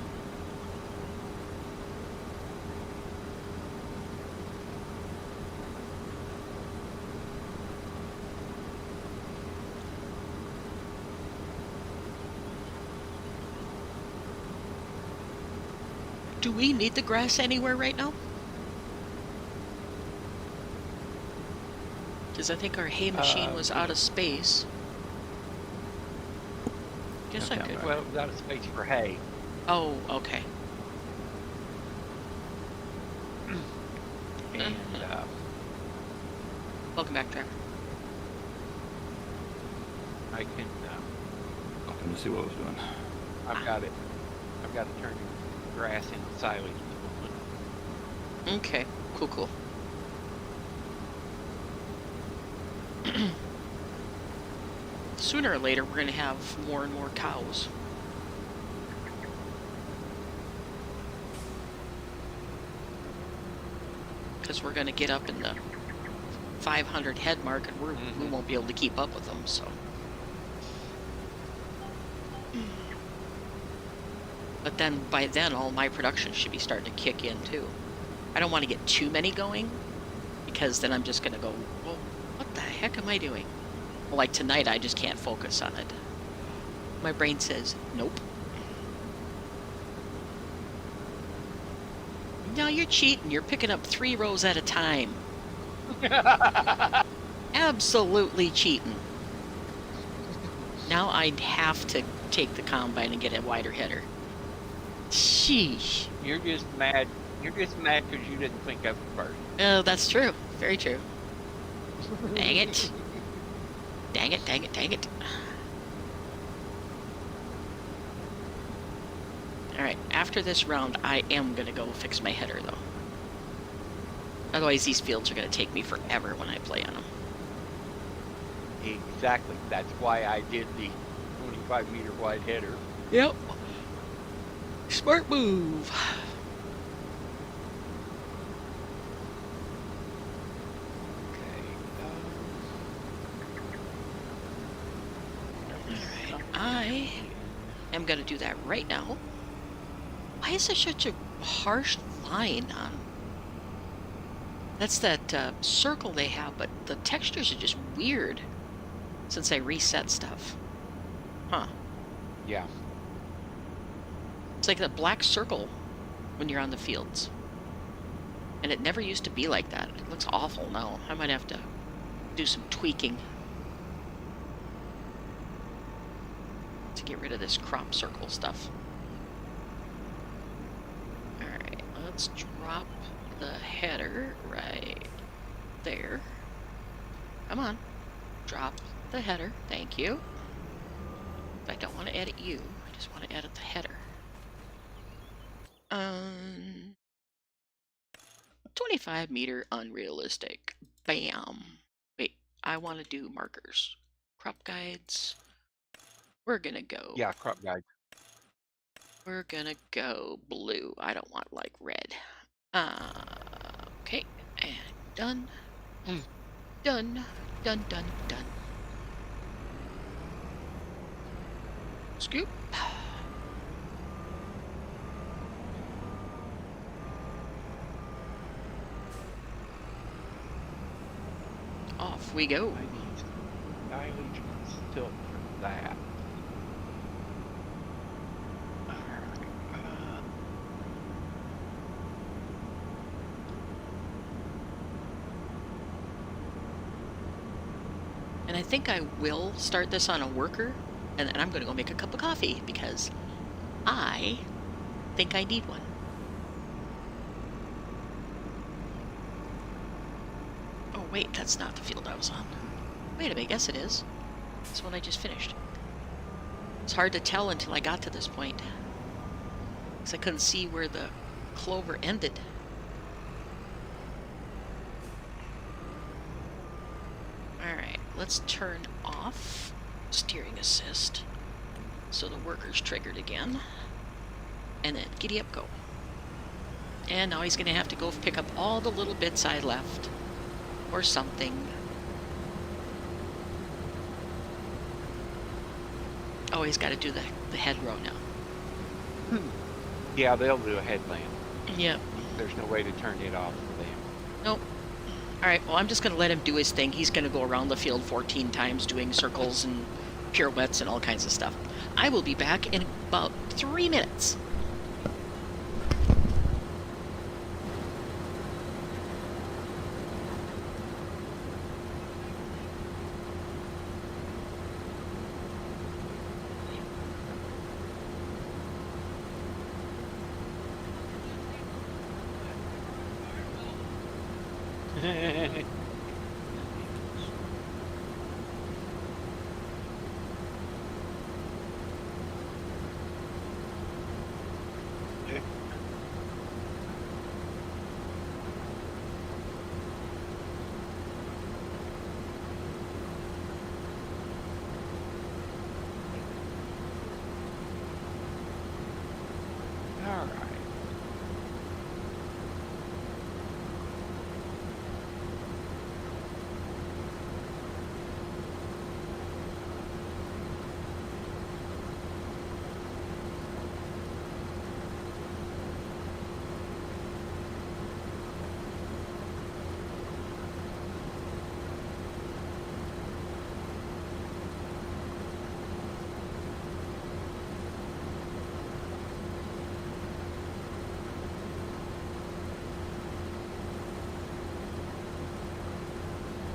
Do we need the grass anywhere right now? Because I think our hay machine was out of space. Guess Okay, I could. Well, without a space for hay. Oh, okay. And Welcome back, Trevor. I can. Looking to see what I was doing. I've got it. I've got to turn grass into silage. Okay, cool. sooner or later we're going to have more and more cows. Because we're going to get up in the 500 head mark, and we won't be able to keep up with them, so. But then, by then, all my production should be starting to kick in, too. I don't want to get too many going, because then I'm just going to go, well, what the heck am I doing? Well, like tonight, I just can't focus on it. My brain says, nope. No, you're cheating. You're picking up 3 rows at a time. Absolutely cheating. Now I'd have to take the combine and get a wider header. Sheesh. You're just mad. You're just mad because you didn't think of it first. Oh, that's true. Very true. Dang it. Dang it, dang it, dang it. Alright, after this round, I am going to go fix my header, though. Otherwise, these fields are going to take me forever when I play on them. Exactly. That's why I did the 25-meter wide header. Yep. Smart move. Alright, I am going to do that right now. Why is there such a harsh line on... That's that circle they have, but the textures are just weird since I reset stuff. Huh. Yeah. It's like a black circle when you're on the fields. And it never used to be like that. It looks awful now. I might have to do some tweaking to get rid of this crop circle stuff. Alright, let's drop the header right there. Come on. Drop the header. Thank you. But I don't want to edit you. I just want to edit the header. 25 meter unrealistic. Bam. Wait, I want to do markers. Crop guides. We're gonna go. Yeah, crop guide. We're gonna go blue. I don't want like red. Okay, and done. Done. Done, done, done. Scoop. Off we go. I need some silage and silk for that. And I think I will start this on a worker, and then I'm going to go make a cup of coffee because I think I need one. Oh wait, that's not the field I was on. Wait a minute, yes it is. It's one I just finished. It's hard to tell until I got to this point, because I couldn't see where the clover ended. Alright, let's turn off steering assist so the worker's triggered again. And then giddy up, go. And now he's going to have to go pick up all the little bits I left. Or something. Oh, he's got to do the head row now. Yeah, they'll do a headland. Yep. There's no way to turn it off for them. Nope. Alright, well, I'm just going to let him do his thing. He's going to go around the field 14 times doing circles and pirouettes and all kinds of stuff. I will be back in about 3 minutes.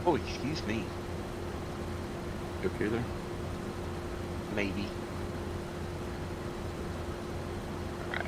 Oh, excuse me. You okay there? Maybe. Right.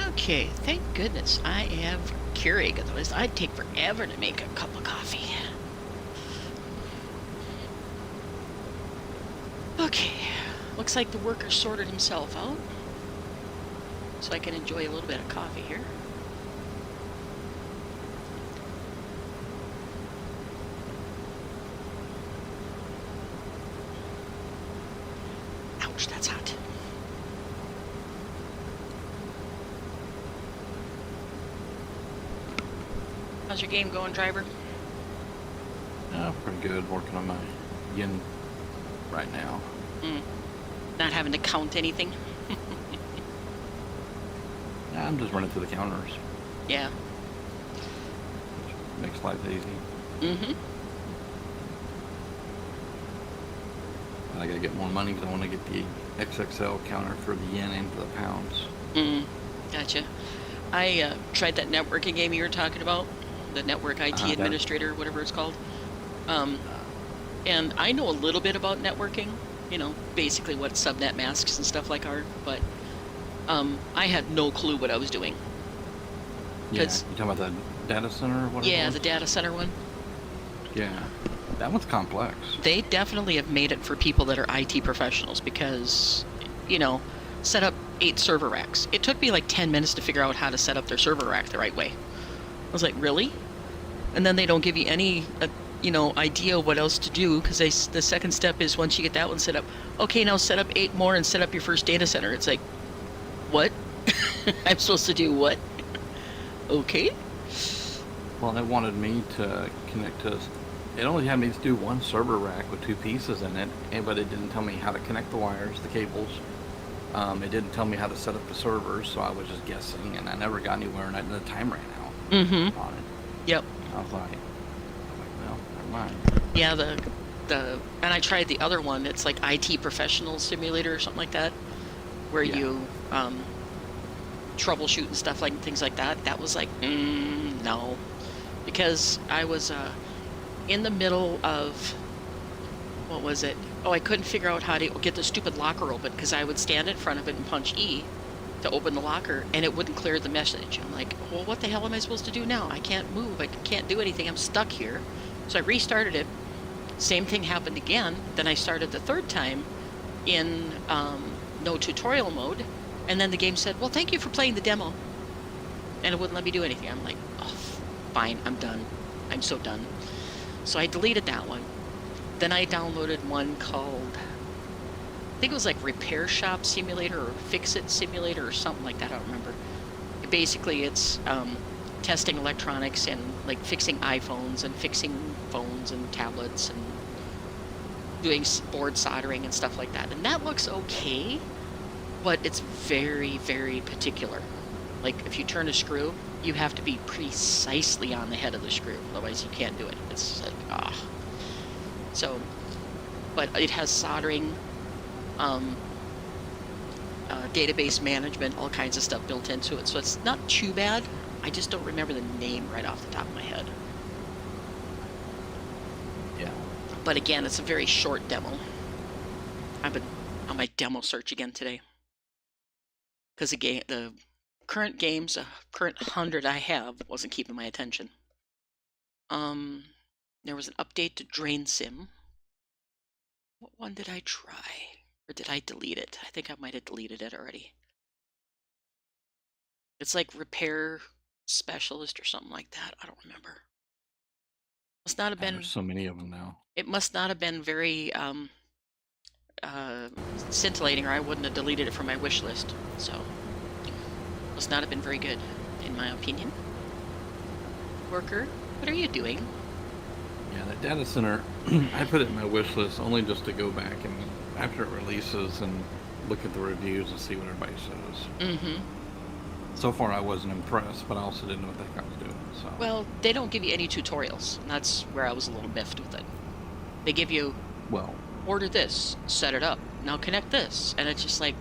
Okay, thank goodness I have Keurig. Otherwise, I'd take forever to make a cup of coffee. Okay, looks like the worker sorted himself out. So I can enjoy a little bit of coffee here. Ouch, that's hot. How's your game going, driver? Pretty good. Working on my yin right now. Not having to count anything? I'm just running through the counters. Yeah. Which makes life easy. Mm-hmm. I gotta get more money because I want to get the XXL counter for the yen and for the pounds. Gotcha. I tried that networking game you were talking about, the network IT administrator, whatever it's called. And I know a little bit about networking, you know, basically what subnet masks and stuff like are, but I had no clue what I was doing. Yeah, you talking about the data center or whatever? Yeah, the data center one. Yeah, that one's complex. They definitely have made it for people that are IT professionals because, you know, set up 8 server racks. It took me like 10 minutes to figure out how to set up their server rack the right way. I was like, really? And then they don't give you any, you know, idea what else to do because the second step is once you get that one set up, okay, now set up 8 more and set up your first data center. It's like, what? I'm supposed to do what? Okay. Well, they wanted me to connect to. It only had me to do one server rack with 2 pieces in it, but it didn't tell me how to connect the wires, the cables. It didn't tell me how to set up the servers, so I was just guessing, and I never got anywhere, and the time ran out on it. Yep. I was like, well, never mind. Yeah, and I tried the other one. It's like IT professional simulator or something like that, where you troubleshoot and stuff like things like that. That was like, no, because I was in the middle of, what was it? Oh, I couldn't figure out how to get the stupid locker open because I would stand in front of it and punch E to open the locker, and it wouldn't clear the message. I'm like, well, what the hell am I supposed to do now? I can't move. I can't do anything. I'm stuck here. So I restarted it. Same thing happened again. Then I started the third time in no tutorial mode, and then the game said, well, thank you for playing the demo. And it wouldn't let me do anything. I'm like, oh, fine, I'm done. I'm so done. So I deleted that one. Then I downloaded one called think it was like Repair Shop Simulator or Fix It Simulator or something like that. I don't remember. Basically, it's testing electronics and like fixing iPhones and fixing phones and tablets and doing board soldering and stuff like that. And that looks okay, but it's very, very particular. Like if you turn a screw, you have to be precisely on the head of the screw, otherwise you can't do it. It's like, ah. So, but it has soldering, database management, all kinds of stuff built into it. So it's not too bad. I just don't remember the name right off the top of my head. Yeah. But again, it's a very short demo. I've been on my demo search again today. Because the current games, current 100 I have, wasn't keeping my attention. There was an update to Drain Sim. What one did I try? Or did I delete it? I think I might have deleted it already. It's like Repair Specialist or something like that. I don't remember. Must not have been. There's so many of them now. It must not have been very scintillating, or I wouldn't have deleted it from my wish list. So, must not have been very good, in my opinion. Worker, what are you doing? Yeah, that data center, I put it in my wish list only just to go back and after it releases and look at the reviews and see what everybody says. Mm-hmm. So far, I wasn't impressed, but I also didn't know what the heck I was doing. So. Well, they don't give you any tutorials, and that's where I was a little miffed with it. They give you, well, order this, set it up, now connect this, and it's just like,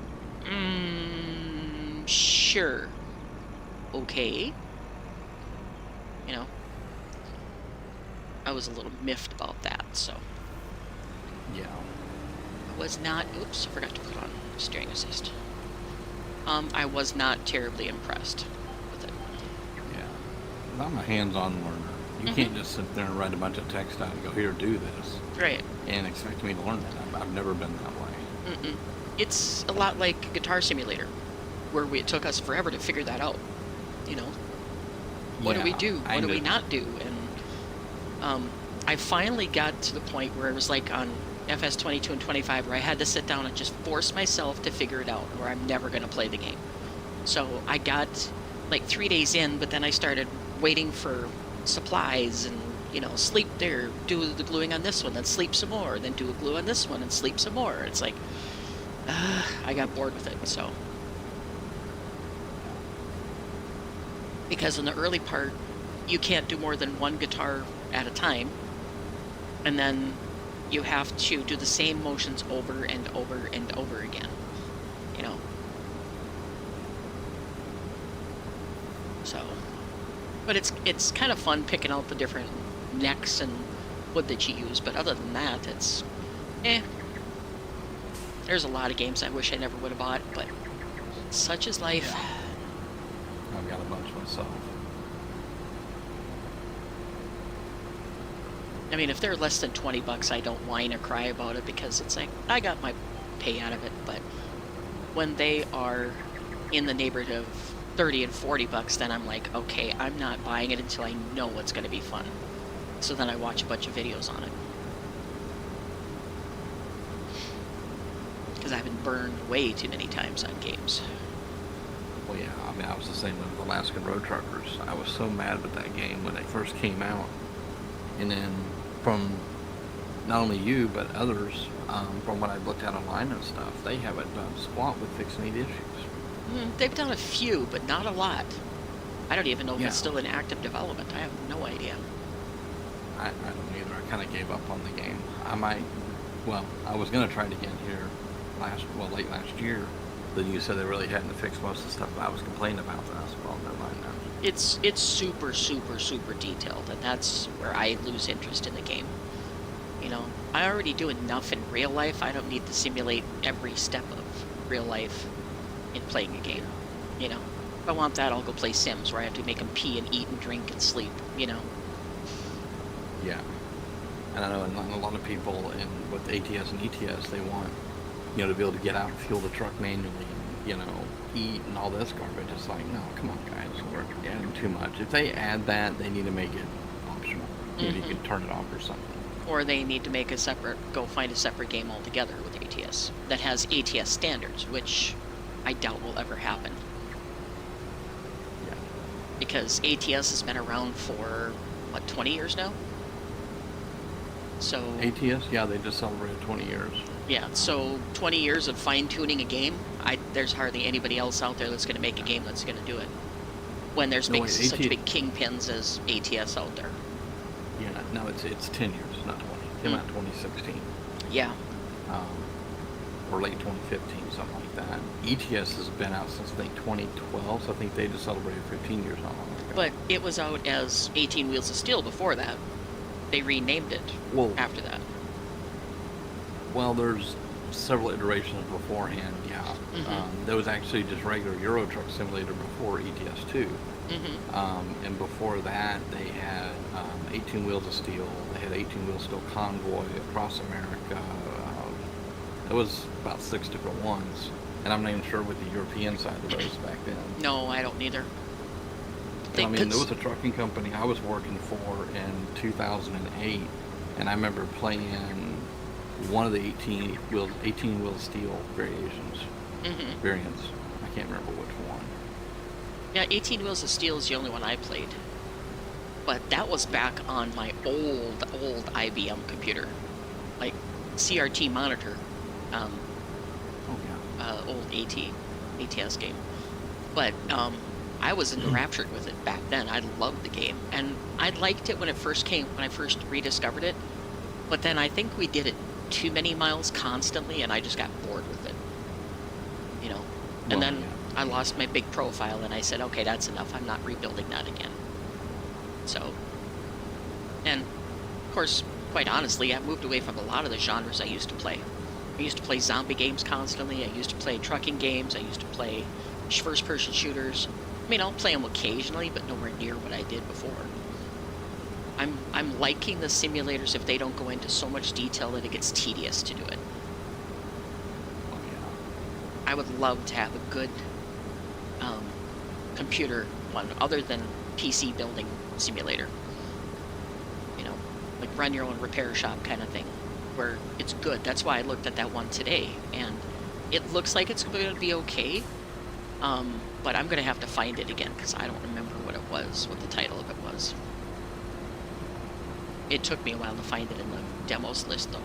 sure, okay. You know, I was a little miffed about that, so. yeah. I was not, oops, I forgot to put on steering assist. I was not terribly impressed with it. Yeah. I'm a hands-on learner. You can't just sit there and write a bunch of text out and go, here, do this. Right. And expect me to learn that. I've never been that way. It's a lot like Guitar Simulator, where it took us forever to figure that out. You know, what do we do? What do we not do? And I finally got to the point where it was like on FS22 and 25, where I had to sit down and just force myself to figure it out, or I'm never going to play the game. So I got like 3 days in, but then I started waiting for supplies and, you know, sleep there, do the gluing on this one, then sleep some more, then do a glue on this one and sleep some more. It's like, I got bored with it, so. Because in the early part, you can't do more than one guitar at a time, and then you have to do the same motions over and over and over again, you know. So, but it's kind of fun picking out the different necks and wood that you use, but other than that, it's, There's a lot of games I wish I never would have bought, but such is life. Yeah. I've got a bunch myself. I mean, if they're less than 20 bucks, I don't whine or cry about it, because it's like, I got my pay out of it. But when they are in the neighborhood of 30 and 40 bucks, then I'm like, okay, I'm not buying it until I know it's going to be fun. So then I watch a bunch of videos on it. Because I've been burned way too many times on games. Well, yeah, I mean, I was the same with Alaskan Road Truckers. I was so mad with that game when it first came out. And then from not only you, but others, from what I've looked at online and stuff, they haven't done squat with fixing any issues. They've done a few, but not a lot. I don't even know if Yeah. it's still in active development. I have no idea. I don't either. I kind of gave up on the game. I was going to try it again here late last year. Then you said they really hadn't fixed most of the stuff I was complaining about. That's well, never mind now. It's super, super, super detailed, and that's where I lose interest in the game. You know, I already do enough in real life. I don't need to simulate every step of real life in playing a game. You know, if I want that, I'll go play Sims, where I have to make them pee and eat and drink and sleep, you know. Yeah. And I know a lot of people with ATS and ETS, they want, to be able to get out and fuel the truck manually and, eat and all this garbage. It's like, no, come on, guys. We're adding too much. If they add that, they need to make it optional. You can turn it off or something. Or they need to make go find a separate game altogether with ATS that has ATS standards, which I doubt will ever happen. Yeah. Because ATS has been around for, what, 20 years now? So ATS, yeah, they just celebrated 20 years. yeah, so 20 years of fine-tuning a game, there's hardly anybody else out there that's going to make a game that's going to do it. When there's such big kingpins as ATS out there. Yeah, no, it's 10 years, not 20. Came out 2016. Yeah. Or late 2015, something like that. ETS has been out since, I think, 2012, so I think they just celebrated 15 years not long ago. But it was out as 18 Wheels of Steel before that. They renamed it after that. Well, there's several iterations beforehand, yeah. There was actually just regular Euro Truck Simulator before ETS2. And before that, they had 18 Wheels of Steel. They had 18 Wheels of Steel Convoy across America. It was about 6 different ones. And I'm not even sure what the European side of those back then. No, I don't either. I mean, there was a trucking company I was working for in 2008, and I remember playing one of the 18 wheel steel variations. Variants. I can't remember which one. Yeah, 18 Wheels of Steel is the only one I played. But that was back on my old IBM computer. Like, CRT monitor. Old ATS game. But, I was enraptured with it back then. I loved the game. And I liked it when it first came, when I first rediscovered it. But then I think we did it too many miles constantly, and I just got bored with it. You know? And then I lost my big profile, and I said, okay, that's enough. I'm not rebuilding that again. So, and of course, quite honestly, I've moved away from a lot of the genres I used to play. I used to play zombie games constantly. I used to play trucking games. I used to play first-person shooters. I mean, I'll play them occasionally, but nowhere near what I did before. I'm liking the simulators if they don't go into so much detail that it gets tedious to do it. I would love to have a good computer one, other than PC building simulator. You know, like run your own repair shop kind of thing, where it's good. That's why I looked at that one today, and it looks like it's going to be okay. But I'm going to have to find it again, because I don't remember what the title of it was. It took me a while to find it in the demos list, though.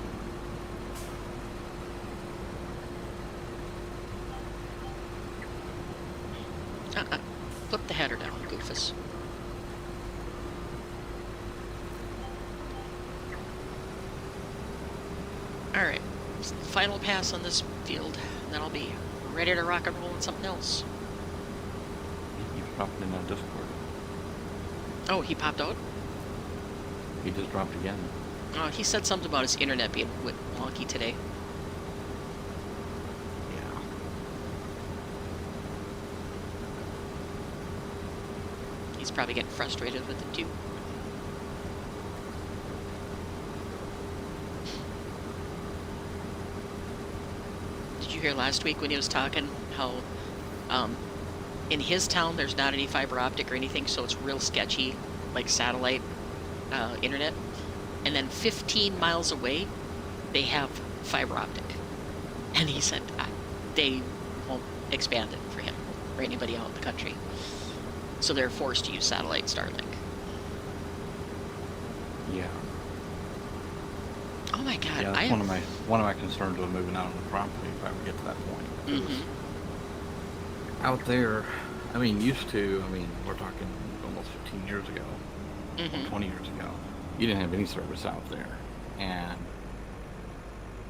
Put the header down, Goofus. Alright, final pass on this field, and then I'll be ready to rock and roll on something else. He's dropped in on Discord. Oh, he popped out? He just dropped again. Oh, he said something about his internet being wonky today. Yeah. He's probably getting frustrated with it too. Did you hear last week when he was talking how in his town there's not any fiber optic or anything, so it's real sketchy, like satellite internet, and then 15 miles away they have fiber optic, and he said they won't expand it for him or anybody out in the country, so they're forced to use satellite Starlink. Yeah. Oh my god. Yeah, that's one of my concerns with moving out on the property if I ever get to that point. Out there, I mean, we're talking almost 15 years ago, 20 years ago, you didn't have any service out there. And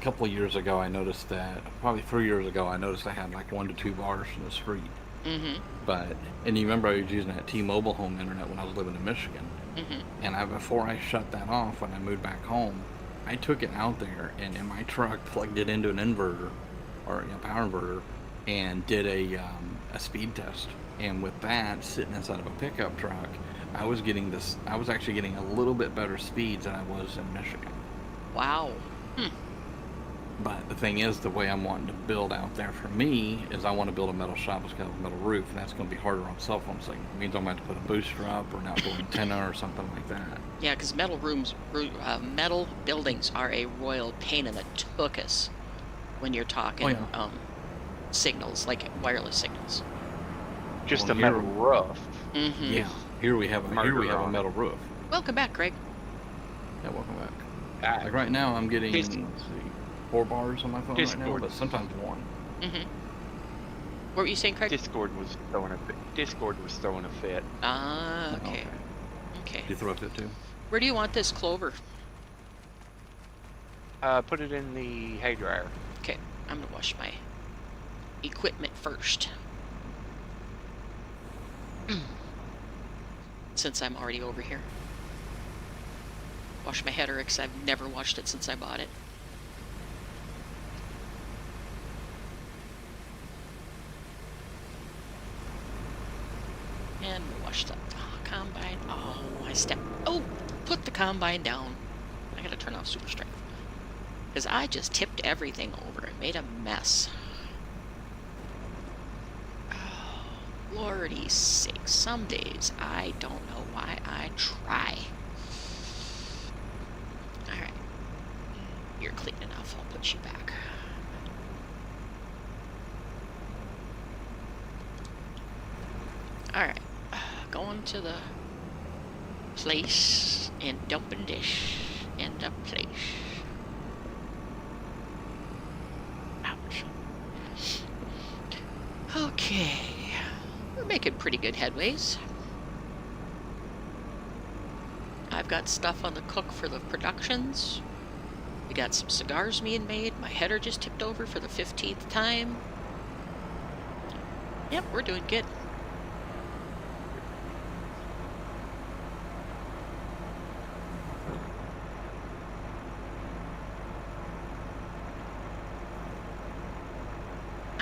a couple of years ago, I noticed that, probably 3 years ago, I noticed I had like 1 to 2 bars in the street. And you remember I was using that T-Mobile home internet when I was living in Michigan. And before I shut that off when I moved back home, I took it out there and in my truck plugged it into an inverter or a power inverter and did a speed test. And with that sitting inside of a pickup truck, I was actually getting a little bit better speeds than I was in Michigan. Wow. But the thing is, the way I'm wanting to build out there for me is I want to build a metal shop that's got a metal roof, and that's going to be harder on cell phone signal. It means I'm going to have to put a booster up or an outdoor antenna or something like that. Yeah, because metal buildings are a royal pain in the tuchus when you're talking signals, like wireless signals. Just Well, a metal roof. Mm-hmm. Yeah, here we have a metal roof. Welcome back, Greg. Yeah, welcome back. Like right now, I'm getting let's see, 4 bars on my phone right now, but sometimes 1. Mm-hmm. What were you saying, Craig? Discord was throwing a fit. Ah, okay. Okay. Do you throw a fit too? Where do you want this clover? Put it in the hay dryer. Okay, I'm gonna wash my equipment first. Since I'm already over here. Wash my header, because I've never washed it since I bought it. And we'll wash the combine. Oh, put the combine down. I gotta turn off super strength. Because I just tipped everything over and made a mess. Oh, Lordy sakes. Some days I don't know why I try. Alright. You're clean enough. I'll put you back. Alright. Going to the place and dumping dish in the place. Ouch. Okay. We're making pretty good headways. I've got stuff on the cook for the productions. We got some cigars being made. My header just tipped over for the 15th time. Yep, we're doing good.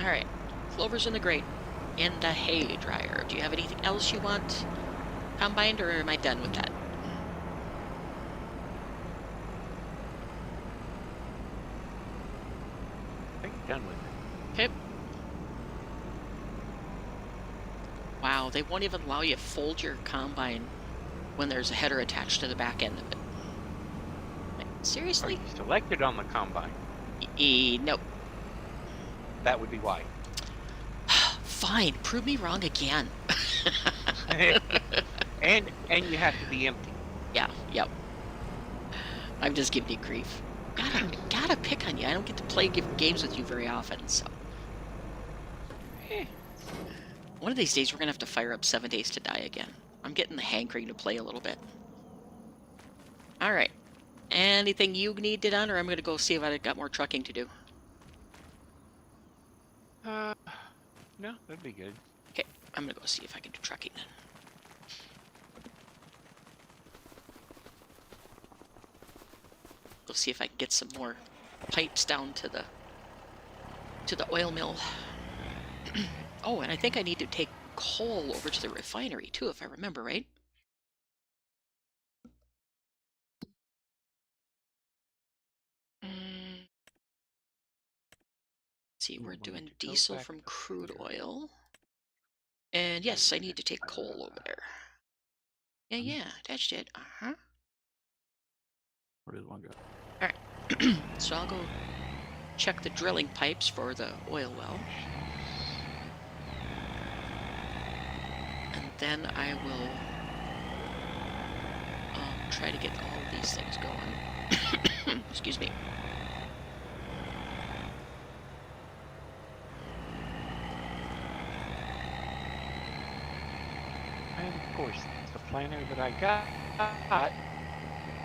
Alright, clover's in the grate. In the hay dryer. Do you have anything else you want combined, or am I done with that? I think you're done with it. Okay. Wow, they won't even allow you to fold your combine when there's a header attached to the back end of it. Like, seriously? Are you selected on the combine? Nope. That would be why. Fine, prove me wrong again. and you have to be empty. Yeah, yep. I'm just giving you grief. Gotta pick on you. I don't get to play games with you very often, so. One of these days we're gonna have to fire up 7 Days to Die again. I'm getting the hankering to play a little bit. Alright. Anything you need done, or I'm gonna go see if I got more trucking to do? No, that'd be good. Okay, I'm gonna go see if I can do trucking then. Go see if I can get some more pipes down to the oil mill. Oh, and I think I need to take coal over to the refinery too, if I remember right. See, we're doing diesel from crude oil. And yes, I need to take coal over there. Yeah, attached it. Uh-huh. Where did one go? Alright. So I'll go check the drilling pipes for the oil well. And then I will try to get all of these things going. Excuse me. And of course, the planner that I got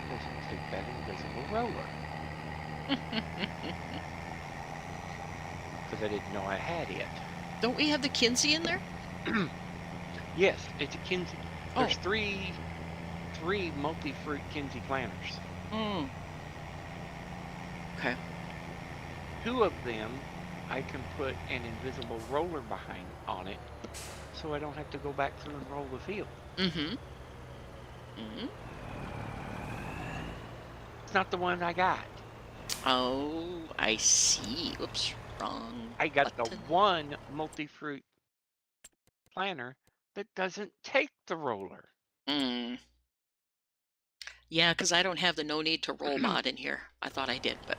doesn't do that invisible roller. Because I didn't know I had it. Don't we have the Kinsey in there? Yes, it's a Kinsey. Oh. There's three multi-fruit Kinsey planters. Mm. Okay. 2 of them I can put an invisible roller behind on it, so I don't have to go back through and roll the field. Mm-hmm. Mm-hmm. It's not the one I got. Oh, I see. Oops, wrong I got the button. one multi-fruit planter that doesn't take the roller. Mm. Yeah, because I don't have the no need to roll mod in here. I thought I did, but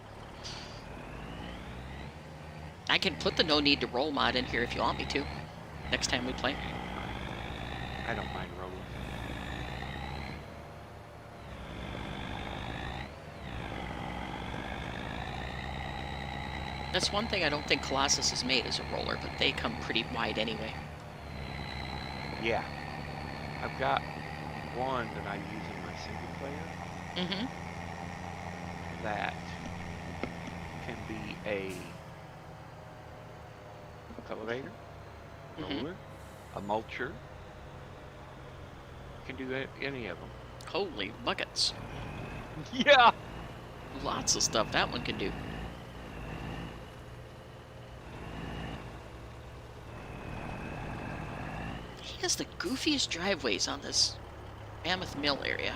I can put the no need to roll mod in here if you want me to. Next time we play. I don't mind rollers. That's one thing I don't think Colossus has made is a roller, but they come pretty wide anyway. Yeah. I've got one that I use in my single player Mm-hmm. that can be a cultivator, Mm-hmm. roller, a mulcher. Can do any of them. Holy buckets. Yeah. Lots of stuff that one can do. He has the goofiest driveways on this Mammoth Mill area.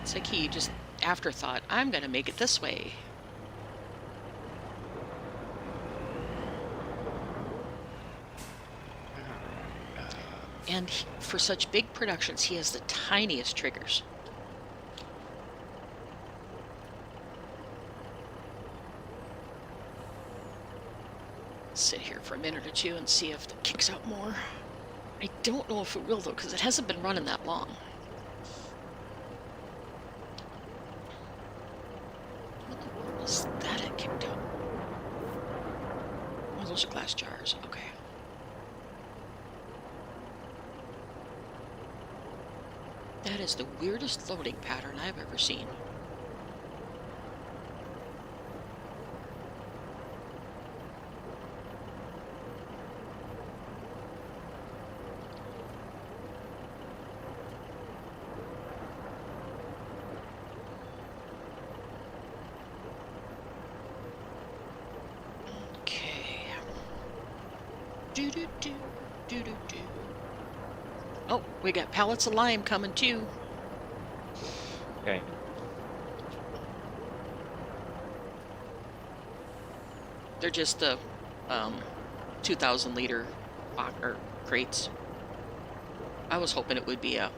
It's like he just afterthought, I'm gonna make it this way. And for such big productions, he has the tiniest triggers. Sit here for a minute or two and see if it kicks out more. I don't know if it will, though, because it hasn't been running that long. What was that it kicked out? Oh, those are glass jars. Okay. That is the weirdest loading pattern I've ever seen. Okay. Do-do-do, do-do-do. Oh, we got pallets of lime coming too. Okay. They're just the 2,000 liter or crates. I was hoping it would be a,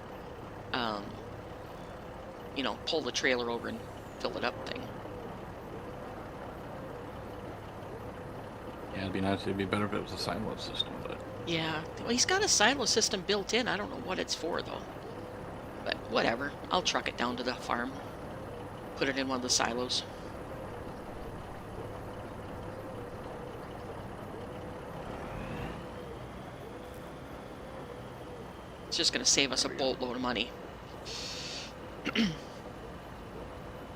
you know, pull the trailer over and fill it up thing. Yeah, it'd be nice. It'd be better if it was a silo system, but Yeah, well, he's got a silo system built in. I don't know what it's for though. But whatever. I'll truck it down to the farm. Put it in one of the silos. It's just going to save us a boatload of money. all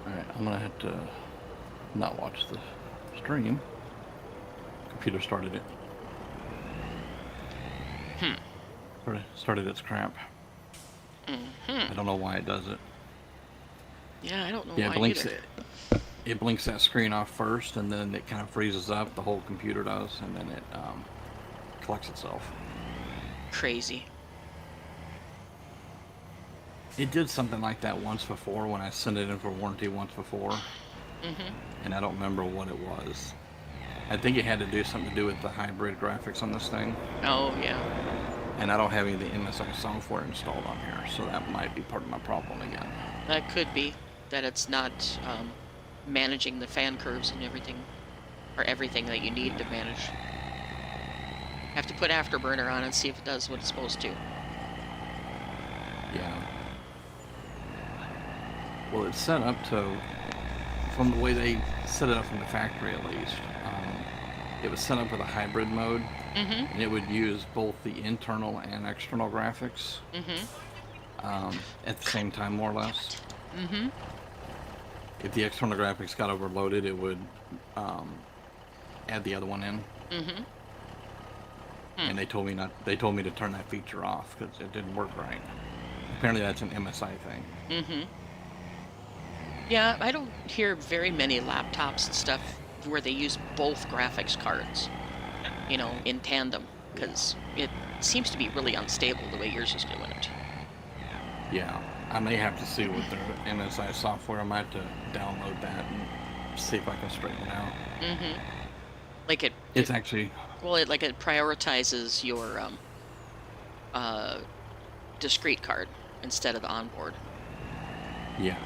right. I'm gonna have to not watch the stream. Computer started it. Started its crap. I don't know why it does it. Yeah, I don't know Yeah, why it blinks either. it blinks that screen off first, and then it kind of freezes up. The whole computer does, and then it collects itself. Crazy. It did something like that once before when I sent it in for warranty once before, and I don't remember what it was. I think it had to do something to do with the hybrid graphics on this thing, Oh, yeah. and I don't have any of the MSI software installed on here, so that might be part of my problem again. That could be that it's not managing the fan curves and everything, or everything that you need to manage. Have to put Afterburner on and see if it does what it's supposed to. Yeah. Well, it's set up to, from the way they set it up from the factory at least, it was set up with a hybrid mode, and it would use both the internal and external graphics at the same time, more or less. If the external graphics got overloaded, it would add the other one in. And they told me to turn that feature off because it didn't work right. Apparently, that's an MSI thing. Yeah, I don't hear very many laptops and stuff where they use both graphics cards, you know, in tandem, because it seems to be really unstable the way yours is doing it. Yeah, I may have to see what their MSI software. I might have to download that and see if I can straighten it out. Mm-hmm. Like It's actually, well, it prioritizes your uh discrete card instead of the onboard. yeah,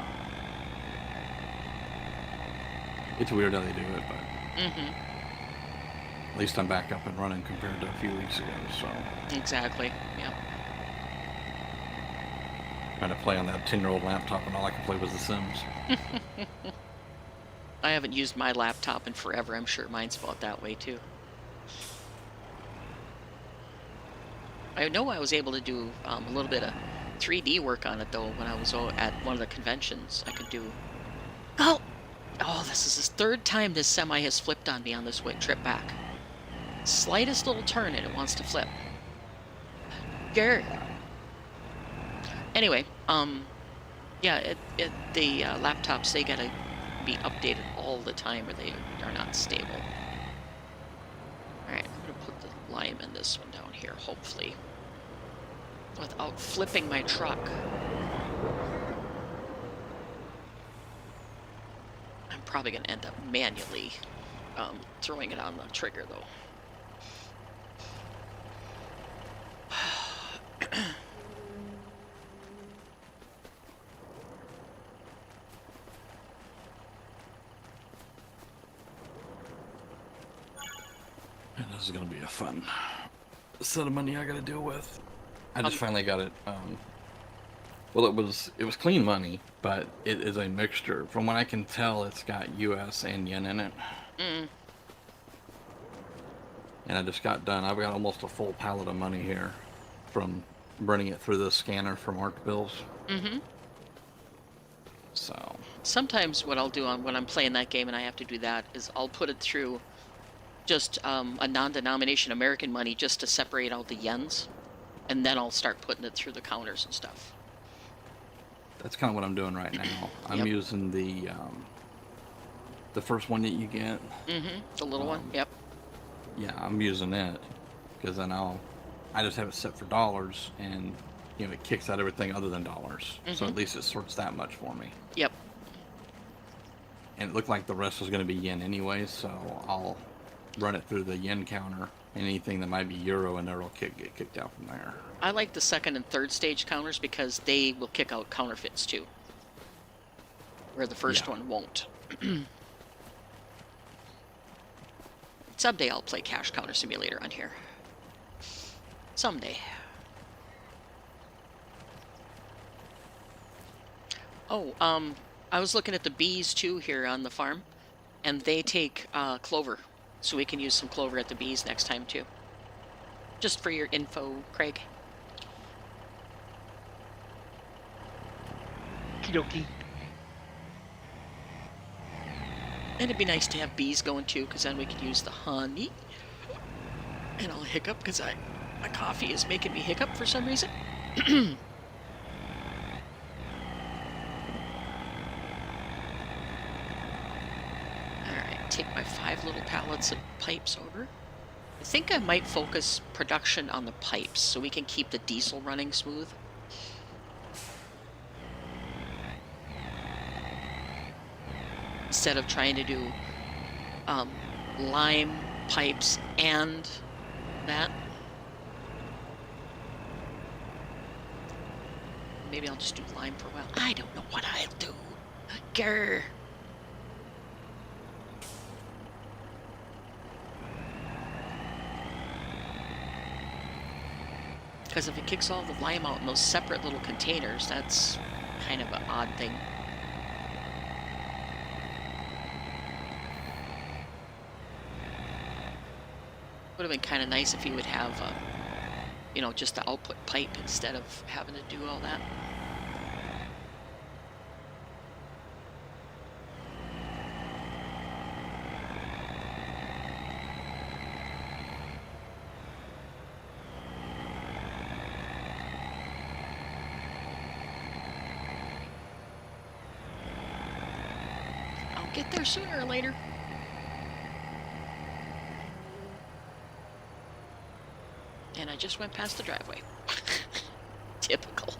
it's weird how they do it, but Mm-hmm. at least I'm back up and running compared to a few weeks ago. So Exactly. Yeah. trying to play on that 10-year-old laptop, and all I can play was The Sims. I haven't used my laptop in forever. I'm sure mine's about that way too. I know I was able to do a little bit of 3D work on it though when I was at one of the conventions. I could do. Oh, this is the third time this semi has flipped on me on this trip back. Slightest little turn and it wants to flip. Grr. Anyway, yeah, the laptops, they gotta be updated all the time or they are not stable. Alright, I'm gonna put the lime in this one down here, hopefully, without flipping my truck. I'm probably gonna end up manually throwing it on the trigger though. And this is gonna be a fun set of money I gotta deal with. I just finally got it. Well, it was clean money, but it is a mixture. From what I can tell, it's got U.S. and yen in it. Mm. And I just got done. I've got almost a full pallet of money here from running it through the scanner for marked bills. Mm-hmm. So Sometimes what I'll do when I'm playing that game and I have to do that is I'll put it through just a non-denomination American money just to separate out the yens, and then I'll start putting it through the counters and stuff. that's kind of what I'm doing right now. I'm Yep. using the first one that you get. Mm-hmm. The little one. Yep. Yeah, I'm using it because then I just have it set for dollars, and it kicks out everything other than dollars. So at least it sorts that much for me. Yep. And it looked like the rest was going to be yen anyway, so I'll run it through the yen counter. And anything that might be euro in there will get kicked out from there. I like the second and third stage counters because they will kick out counterfeits too, where the first one won't. Someday I'll play Cash Counter Simulator on here. Someday. Oh, I was looking at the bees too here on the farm, and they take clover, so we can use some clover at the bees next time too. Just for your info, Craig. Okie And it'd be nice to have bees going too, because then we could use the honey. And I'll hiccup because my coffee is making me hiccup for some reason. Alright, take my 5 little pallets of pipes over. I think I might focus production on the pipes so we can keep the diesel running smooth. Instead of trying to do lime pipes and that. Maybe I'll just do lime for a while. I don't know what I'll do. Grr. Because if it kicks all the lime out in those separate little containers, that's kind of an odd thing. Would have been kind of nice if you would have, just the output pipe instead of having to do all that. I'll get there sooner or later. And I just went past the driveway. Typical.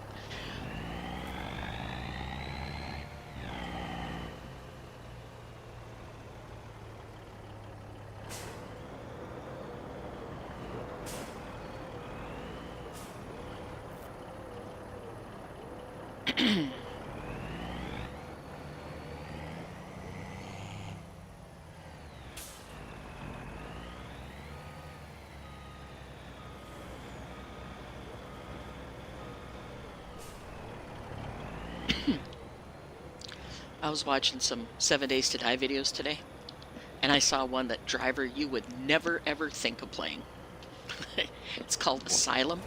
I was watching some 7 Days to Die videos today, and I saw one that driver you would never ever think of playing. It's called Asylum,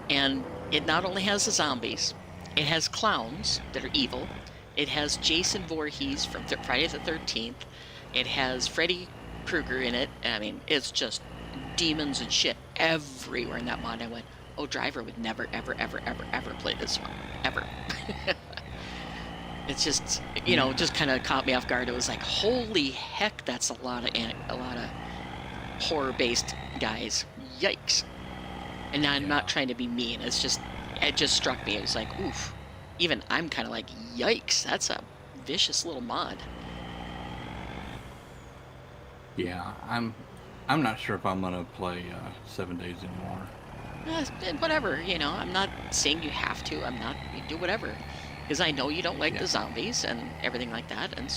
and it not only has the zombies, it has clowns that are evil, it has Jason Voorhees from Friday the 13th, it has Freddy Krueger in it. I mean, it's just demons and shit everywhere in that mod. I went, oh, driver would never ever ever ever ever play this one, ever. It's just, you know, just kind of caught me off guard. It was like, holy heck, that's a lot of horror-based guys. Yikes! And now I'm not trying to be mean. It's just, it just struck me. It was like, oof. Even I'm kind of like, yikes! That's a vicious little mod. Yeah, I'm not sure if I'm gonna play 7 Days anymore. Whatever, you know. I'm not saying you have to. I'm not. You do whatever. Because I know you don't like the zombies and everything like that, and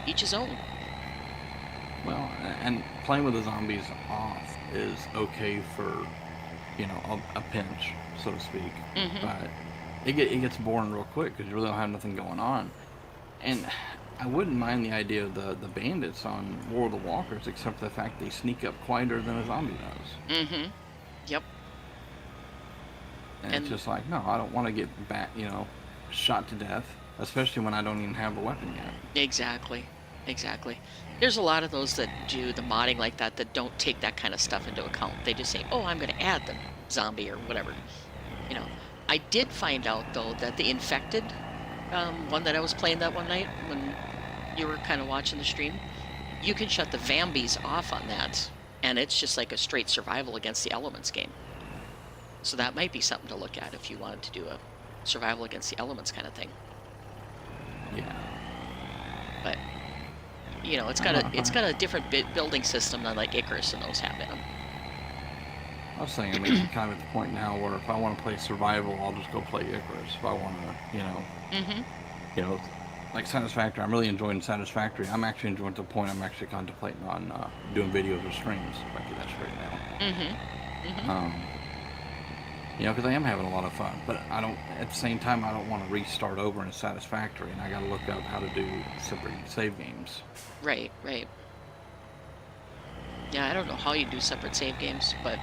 each his own. Well, and playing with the zombies off is okay for, you know, a pinch, so to speak. But it gets boring real quick because you really don't have nothing going on. And I wouldn't mind the idea of the bandits on War of the Walkers, except for the fact they sneak up quieter than a zombie does. Yep. And it's just like, no, I don't want to get back, you know, shot to death, especially when I don't even have a weapon yet. Exactly. There's a lot of those that do the modding like that don't take that kind of stuff into account. They just say, oh, I'm going to add the zombie or whatever. You know, I did find out, though, that the infected one that I was playing that one night when you were kind of watching the stream, you can shut the Vambies off on that, and it's just like a straight survival against the elements game. So that might be something to look at if you wanted to do a survival against the elements kind of thing. Yeah. But you know, it's got a different building system than like Icarus and those have in them. I was saying, I mean, it's kind of at the point now where if I want to play survival, I'll just go play Icarus. If I want to, you know, like Satisfactory, I'm really enjoying Satisfactory. I'm actually enjoying it to the point I'm actually contemplating on doing videos or streams, if I get that straight now. You know, because I am having a lot of fun, but I don't, at the same time, I don't want to restart over in Satisfactory, and I got to look up how to do separate save games. Right. Yeah, I don't know how you do separate save games, but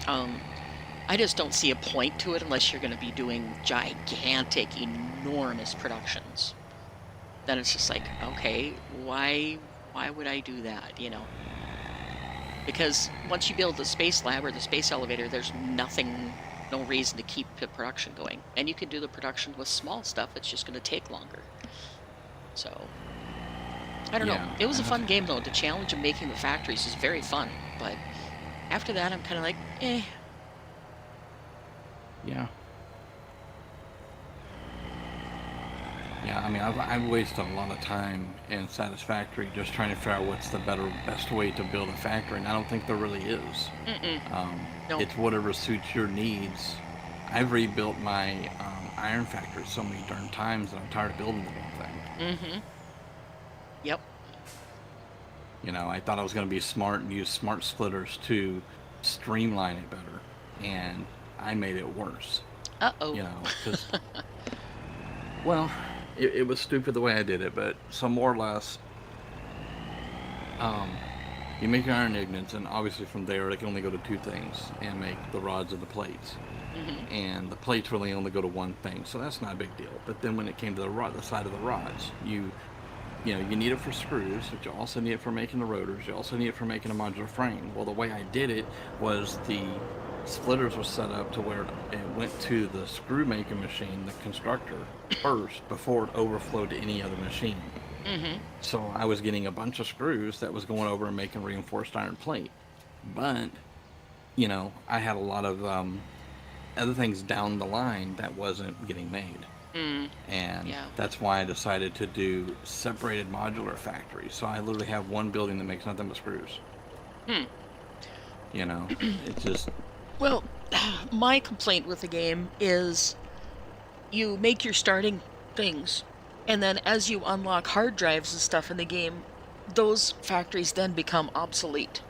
I just don't see a point to it unless you're going to be doing gigantic, enormous productions. Then it's just like, okay, why would I do that, you know? Because once you build the space lab or the space elevator, there's no reason to keep the production going. And you can do the production with small stuff, it's just going to take longer. So, I don't know. It was a fun game, though. The challenge of making the factories is very fun. But after that, I'm kind of like, eh. Yeah. Yeah, I mean, I've wasted a lot of time in Satisfactory just trying to figure out what's the best way to build a factory, and I don't think there really is. Nope. It's whatever suits your needs. I've rebuilt my iron factory so many darn times that I'm tired of building the damn thing. Yep. You know, I thought I was going to be smart and use smart splitters to streamline it better, and I made it worse. Uh-oh. You know, because, well, it was stupid the way I did it, but so more or less, you make your iron ingots, and obviously from there they can only go to two things, and make the rods and the plates. And the plates really only go to one thing, so that's not a big deal. But then when it came to the side of the rods, you need it for screws, but you also need it for making the rotors. You also need it for making a modular frame. Well, the way I did it was the splitters were set up to where it went to the screw making machine, the constructor, first before it overflowed to any other machine. So I was getting a bunch of screws that was going over and making reinforced iron plate. But, you know, I had a lot of other things down the line that wasn't getting made. And that's why I decided to do separated modular factories. So I literally have one building that makes nothing but screws. You know, it's just... Well, my complaint with the game is you make your starting things, and then as you unlock hard drives and stuff in the game, those factories then become obsolete.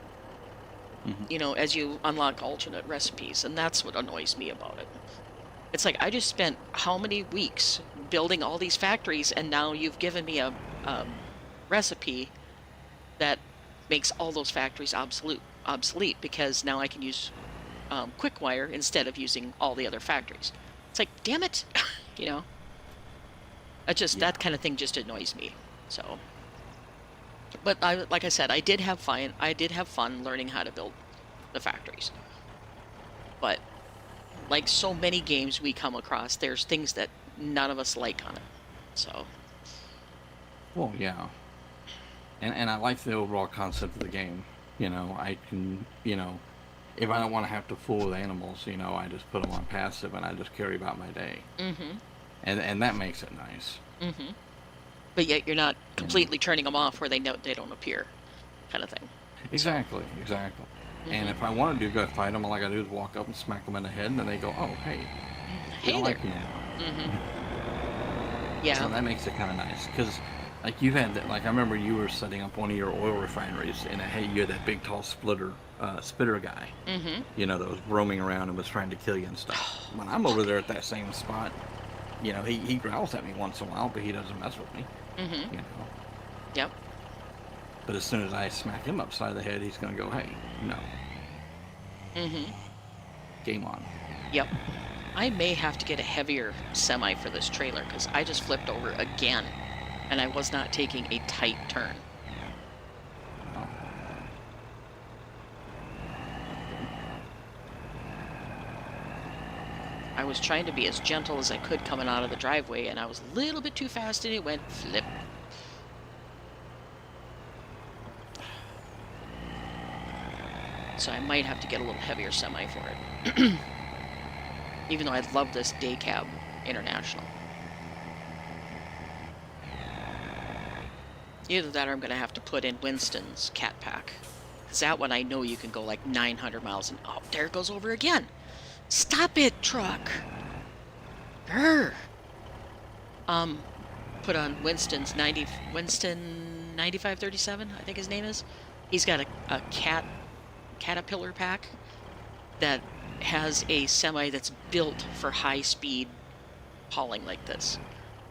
Mhm. You know, as you unlock alternate recipes, and that's what annoys me about it. It's like I just spent how many weeks building all these factories, and now you've given me a recipe that makes all those factories obsolete because now I can use quick-wire instead of using all the other factories. It's like, damn it, you know. That kind of thing just annoys me. So, but like I said, I did have fun. I did have fun learning how to build the factories. But like so many games we come across, there's things that none of us like on it. So, Well, yeah. And I like the overall concept of the game. You know, I can, if I don't want to have to fool with animals, I just put them on passive and I just carry about my day. mm-hmm. And that makes it nice. Mm-hmm. But yet you're not completely turning them off where they don't appear, kind of thing. Exactly. Mm-hmm. And if I want to go fight them, all I gotta do is walk up and smack them in the head, and then they go, "Oh, hey, we Hey don't there. like you anymore." Mm-hmm. Yeah. So that makes it kind of nice, because like you had that, like I remember you were setting up one of your oil refineries, and hey, you had that big tall spitter guy, Mm-hmm. that was roaming around and was trying to kill you and stuff. When I'm over there at that same spot, he growls at me once in a while, but he doesn't mess with me. Mm-hmm. Yep. But as soon as I smack him upside the head, he's gonna go, "Hey, no, Mm-hmm. game on." Yep. I may have to get a heavier semi for this trailer because I just flipped over again and I was not taking a tight turn. Oh. I was trying to be as gentle as I could coming out of the driveway and I was a little bit too fast and it went flip. So I might have to get a little heavier semi for it. Even though I love this day cab international. Either that or I'm going to have to put in Winston's cat pack. Because that one I know you can go like 900 miles and oh, there it goes over again. Stop it, truck. Grr. Put on Winston 9537, I think his name is. He's got a caterpillar pack that has a semi that's built for high-speed hauling like this.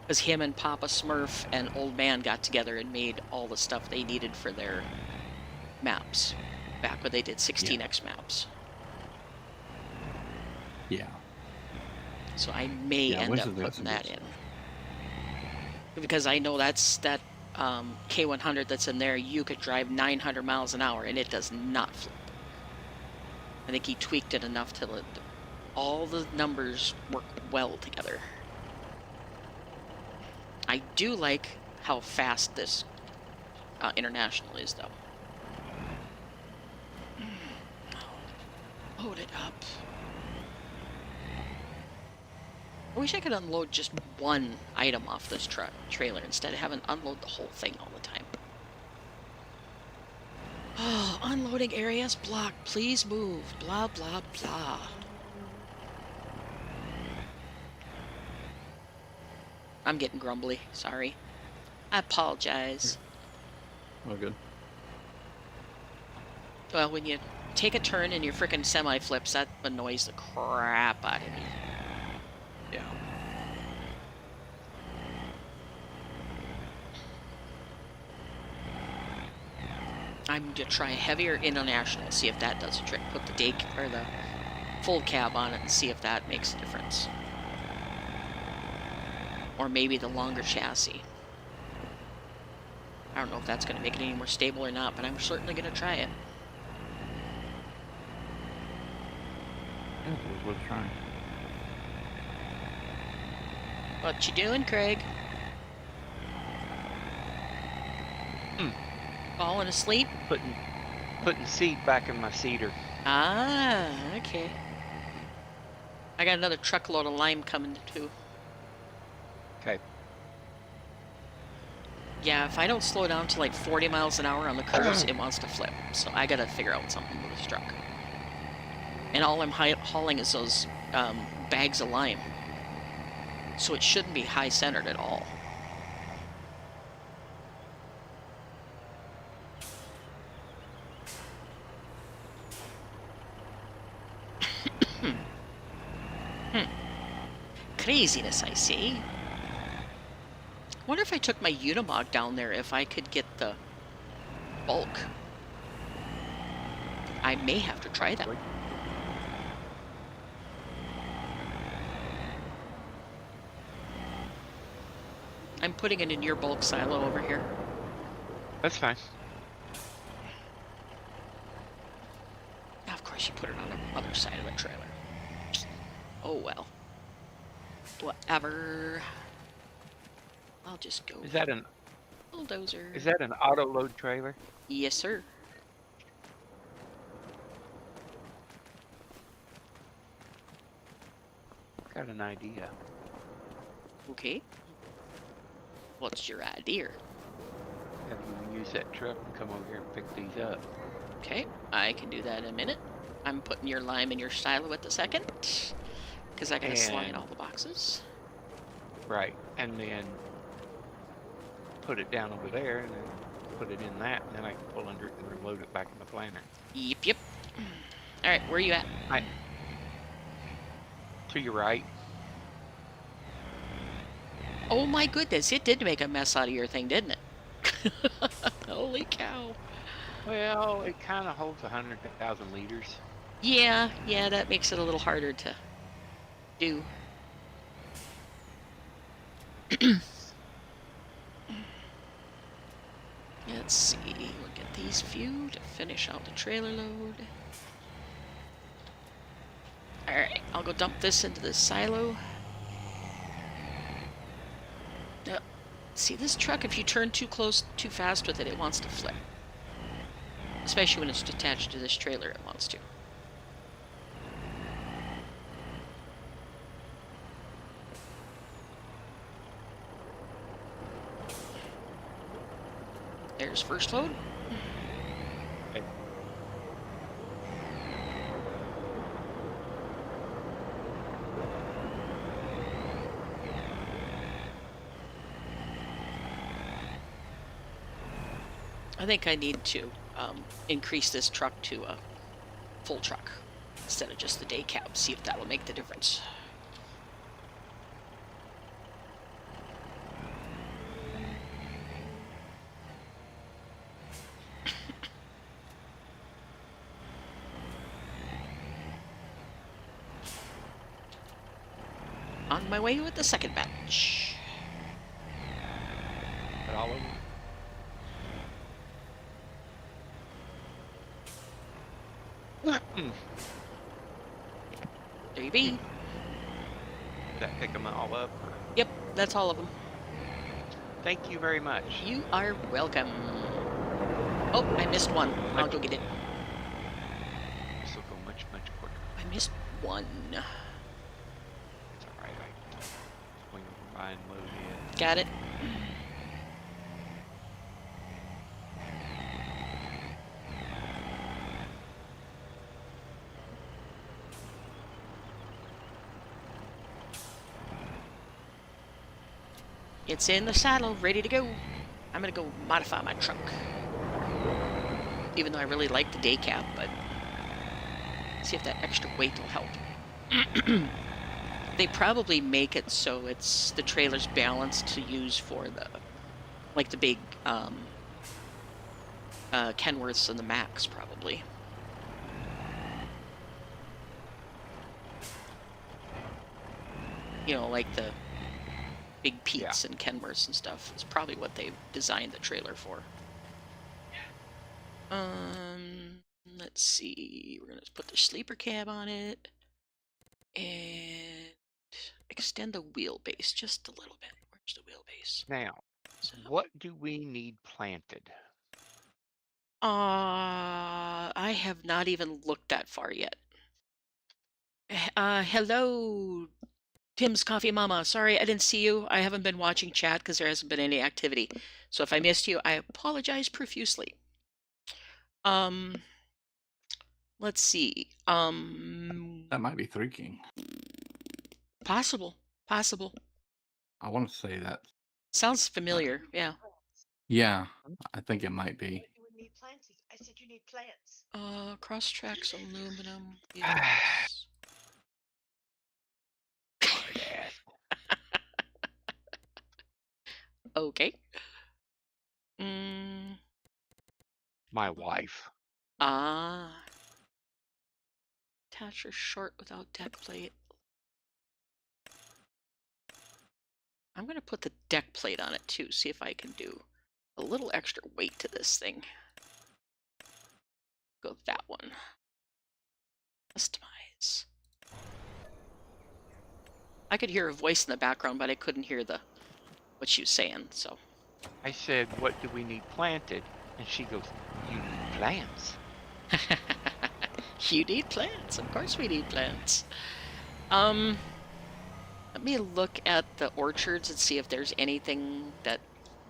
Because him and Papa Smurf and Old Man got together and made all the stuff they needed for their maps back when they did 16x maps. Yeah. So I may end up putting that in. Because I know that K100 that's in there, you could drive 900 miles an hour and it does not flip. I think he tweaked it enough to let all the numbers work well together. I do like how fast this international is, though. Load it up. I wish I could unload just one item off this trailer instead of having to unload the whole thing all the time. Oh, unloading areas blocked. Please move. Blah, blah, blah. I'm getting grumbly. Sorry. I apologize. Oh, good. Well, when you take a turn and your frickin' semi flips, that annoys the crap out of me. Yeah. I'm gonna try a heavier international, see if that does a trick. Put the the full cab on it and see if that makes a difference. Or maybe the longer chassis. I don't know if that's going to make it any more stable or not, but I'm certainly going to try it. Yeah, it was worth trying. What you doing, Craig? Falling asleep? Putting seed back in my cedar. Ah, okay. I got another truckload of lime coming too. Okay. Yeah, if I don't slow down to like 40 miles an hour on the curves, it wants to flip. So I gotta figure out something with this truck. And all I'm hauling is those bags of lime. So it shouldn't be high centered at all. Craziness, I see. Wonder if I took my Unimog down there, if I could get the bulk. I may have to try that. I'm putting it in your bulk silo over here. That's fine. Now, of course, you put it on the other side of the trailer. Oh well. Whatever. I'll just go. Is that an bulldozer? Is that an auto load trailer? Yes, sir. Got an idea. Okay. What's your idea? Have you use that truck and come over here and pick these up? Okay, I can do that in a minute. I'm putting your lime in your silo at the second, because I gotta slide all the boxes. Right, and then put it down over there, and then put it in that, and then I can pull under it and reload it back in the planter. Yep. All right, where are you at? To your right. Oh my goodness, it did make a mess out of your thing, didn't it? Holy cow. Well, it kind of holds 100,000 liters. Yeah, that makes it a little harder to do. Let's see, we'll get these few to finish out the trailer load. Alright, I'll go dump this into the silo. See, this truck, if you turn too close, too fast with it, it wants to flip. Especially when it's attached to this trailer, it wants to. There's first load. Okay. I think I need to increase this truck to a full truck instead of just the day cab. See if that will make the difference. On my way with the second batch. But all of them. There you be. Did that pick them all up? Yep, that's all of them. Thank you very much. You are welcome. Oh, I missed one. I'll go get it. This will go much, much quicker. I missed one. It's alright. I can swing over by and load in. Got it. It's in the saddle, ready to go. I'm gonna go modify my truck. Even though I really like the day cab, but see if that extra weight will help. They probably make it so it's the trailer's balanced to use for the, like the big Kenworths and the Max, probably. You know, like the big Pete's and Kenworths and stuff. It's probably what they designed the trailer for. Let's see. We're gonna put the sleeper cab on it and extend the wheelbase just a little bit. Where's the wheelbase? Now, what do we need planted? I have not even looked that far yet. Hello, Tim's Coffee Mama. Sorry I didn't see you. I haven't been watching chat because there hasn't been any activity. So if I missed you, I apologize profusely. Let's see. That might be Three King. Possible. I want to say that. Sounds familiar. Yeah. Yeah, I think it might be. You would need plants. I said you need plants. Cross tracks aluminum vehicles. Hard ass. Okay. Mm, My wife. attach or short without deck plate. I'm going to put the deck plate on it too, see if I can do a little extra weight to this thing. Go that one. Customize. I could hear a voice in the background, but I couldn't hear what she was saying, so. I said, what do we need planted? And she goes, you need plants. You need plants. Of course we need plants. Let me look at the orchards and see if there's anything that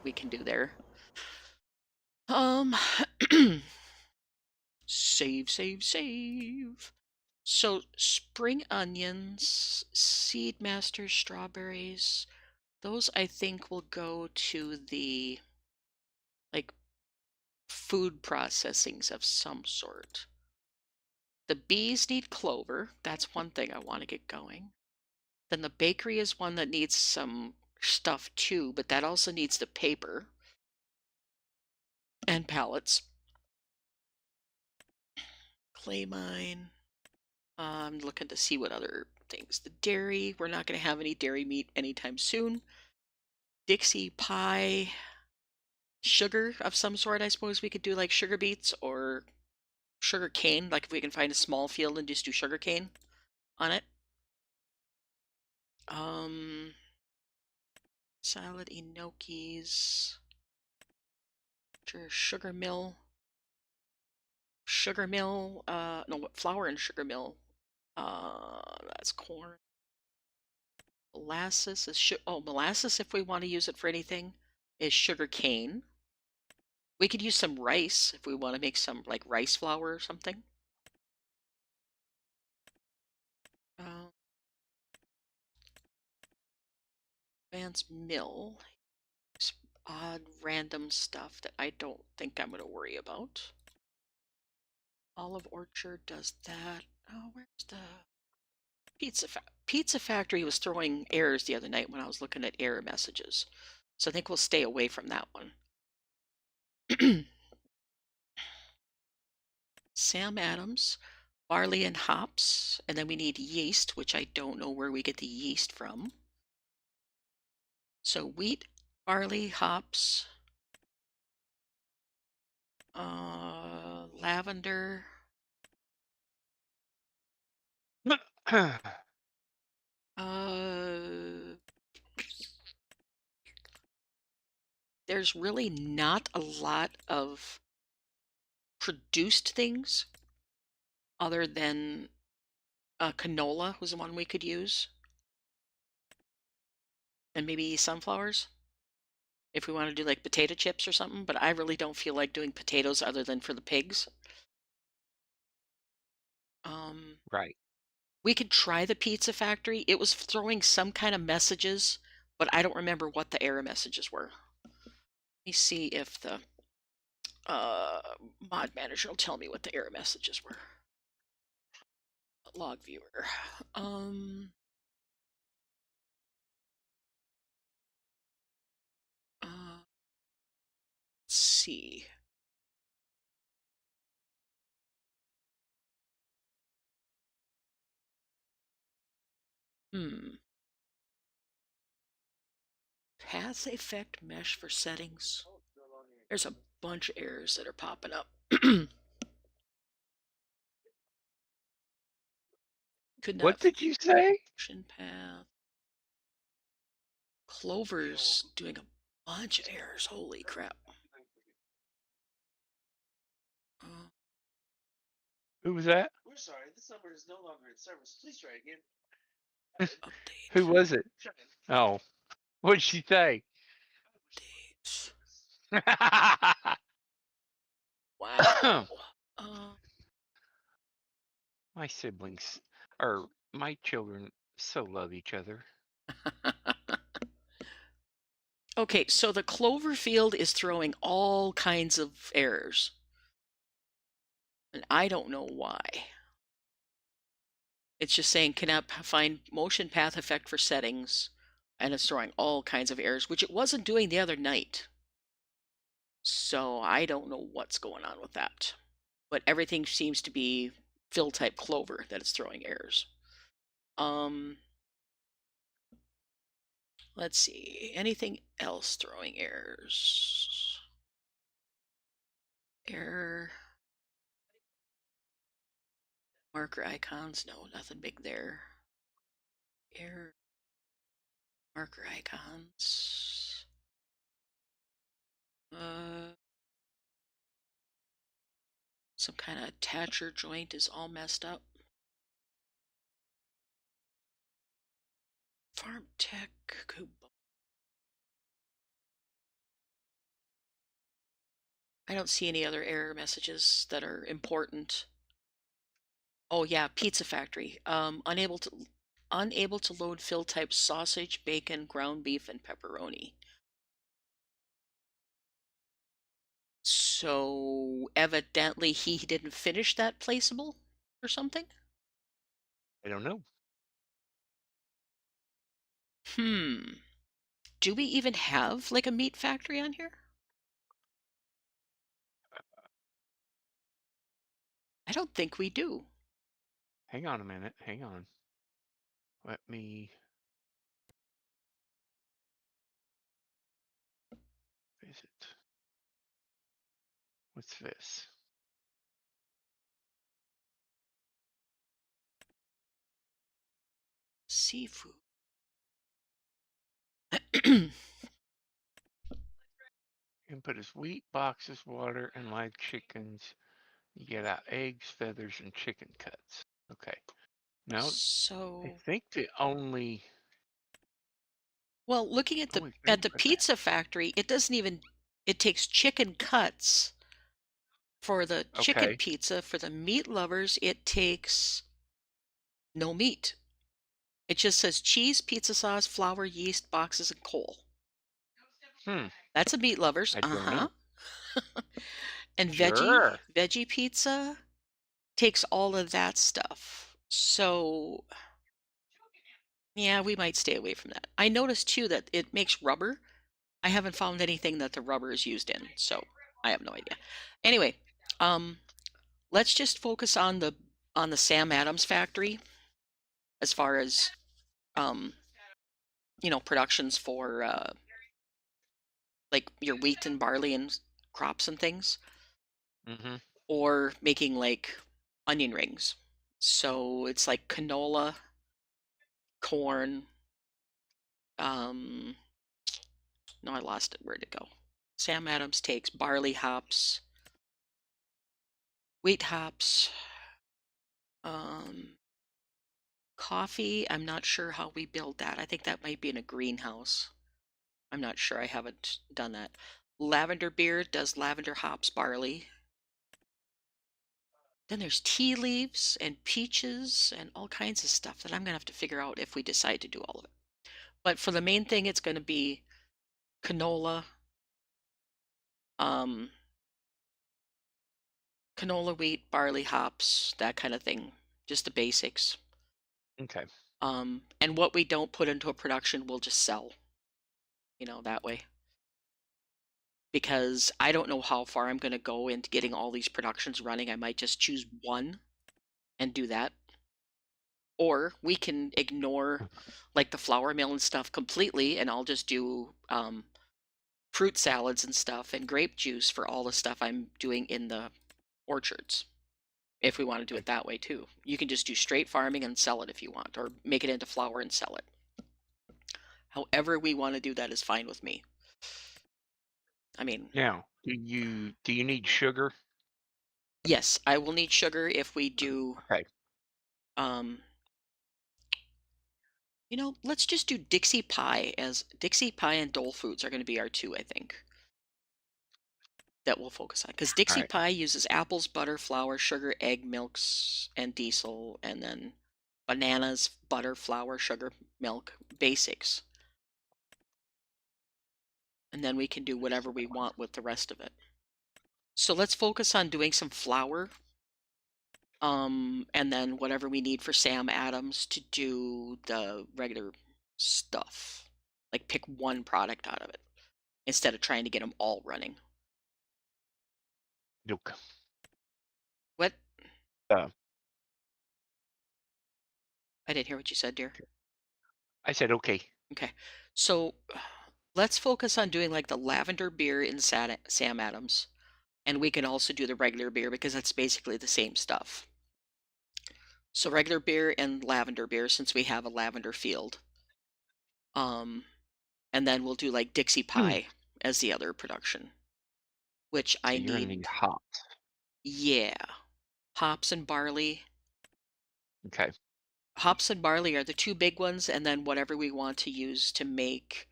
we can do there. Save. So spring onions, seed master strawberries, those I think will go to the like food processings of some sort. The bees need clover. That's one thing I want to get going. Then the bakery is one that needs some stuff too, but that also needs the paper and pallets. Clay mine. I'm looking to see what other things. The dairy, we're not going to have any dairy meat anytime soon. Dixie pie. Sugar of some sort, I suppose we could do like sugar beets or sugar cane, like if we can find a small field and just do sugar cane on it. Salad gnocchis. Sugar mill. No, flour and sugar mill. That's corn. Molasses is molasses, if we want to use it for anything, is sugar cane. We could use some rice if we want to make some like rice flour or something. Advanced mill. Odd random stuff that I don't think I'm going to worry about. Olive orchard does that. Oh, where's the pizza factory was throwing errors the other night when I was looking at error messages, so I think we'll stay away from that one. Sam Adams, barley and hops, and then we need yeast, which I don't know where we get the yeast from. So wheat, barley, hops, lavender. There's really not a lot of produced things other than canola was the one we could use, and maybe sunflowers if we want to do like potato chips or something, but I really don't feel like doing potatoes other than for the pigs. Right. We could try the pizza factory. It was throwing some kind of messages, but I don't remember what the error messages were. Let me see if the mod manager will tell me what the error messages were. Log viewer. Let's see. Path effect mesh for settings. There's a bunch of errors that are popping up. Could not. What did you say? Path. Clover's doing a bunch of errors. Holy crap. Who was that? We're sorry, this number is no longer in service. Please try again. Update. Who was it? Oh, what did she say? Updates. Wow. My siblings, or my children, so love each other. Okay, so the clover field is throwing all kinds of errors. And I don't know why. It's just saying cannot find motion path effect for settings, and it's throwing all kinds of errors, which it wasn't doing the other night. So I don't know what's going on with that. But everything seems to be fill type clover that it's throwing errors. Let's see, anything else throwing errors? Error. Marker icons, no, nothing big there. Error. Marker icons. Some kind of attacher joint is all messed up. Farm tech. I don't see any other error messages that are important. Oh yeah, Pizza Factory. Unable to load fill type sausage, bacon, ground beef, and pepperoni. So evidently he didn't finish that placeable or something? I don't know. Do we even have like a meat factory on here? I don't think we do. Hang on a minute. Hang on. Let me visit. What's this? Seafood. Input is wheat, boxes, water, and live chickens. You get out eggs, feathers, and chicken cuts. Okay. Now, I So, think the only well, looking at the thing for that. pizza factory, it doesn't even, it takes chicken cuts for the chicken Okay. pizza. For the meat lovers, it takes no meat. It just says cheese, pizza sauce, flour, yeast, boxes, and coal. That's a meat lovers. I don't know. And Sure. veggie pizza takes all of that stuff. So yeah, we might stay away from that. I noticed too that it makes rubber. I haven't found anything that the rubber is used in, so I have no idea. Anyway, let's just focus on the Sam Adams factory as far as productions for like your wheat and barley and crops and things, or making like onion rings. So it's like canola, corn. No, I lost it. Where'd it go? Sam Adams takes barley hops, wheat hops, coffee. I'm not sure how we build that. I think that might be in a greenhouse. I'm not sure. I haven't done that. Lavender beer does lavender hops, barley. Then there's tea leaves and peaches and all kinds of stuff that I'm going to have to figure out if we decide to do all of it. But for the main thing, it's going to be canola, canola, wheat, barley, hops, that kind of thing. Just the basics. Okay. And what we don't put into a production, we'll just sell, that way. Because I don't know how far I'm going to go into getting all these productions running. I might just choose one and do that. Or we can ignore like the flour mill and stuff completely, and I'll just do fruit salads and stuff and grape juice for all the stuff I'm doing in the orchards. If we want to do it that way too. You can just do straight farming and sell it if you want, or make it into flour and sell it. However we want to do that is fine with me. I mean, now, do you need sugar? Yes, I will need sugar if we do. Okay. Let's just do Dixie Pie and Dole Foods are going to be our two, I think, that we'll focus on. Because Dixie right. Pie uses apples, butter, flour, sugar, egg, milks, and diesel, and then bananas, butter, flour, sugar, milk, basics. and then we can do whatever we want with the rest of it. So let's focus on doing some flour, and then whatever we need for Sam Adams to do the regular stuff. Like pick one product out of it instead of trying to get them all running. Look. What? Uh, I didn't hear what you said, dear. I said okay. Okay. So let's focus on doing like the lavender beer in Sam Adams. And we can also do the regular beer because that's basically the same stuff. So regular beer and lavender beer since we have a lavender field. And then we'll do like Dixie Pie as the other production, which So I you're gonna need need. hops. Yeah. Hops and barley. Okay. Hops and barley are the two big ones, and then whatever we want to use to make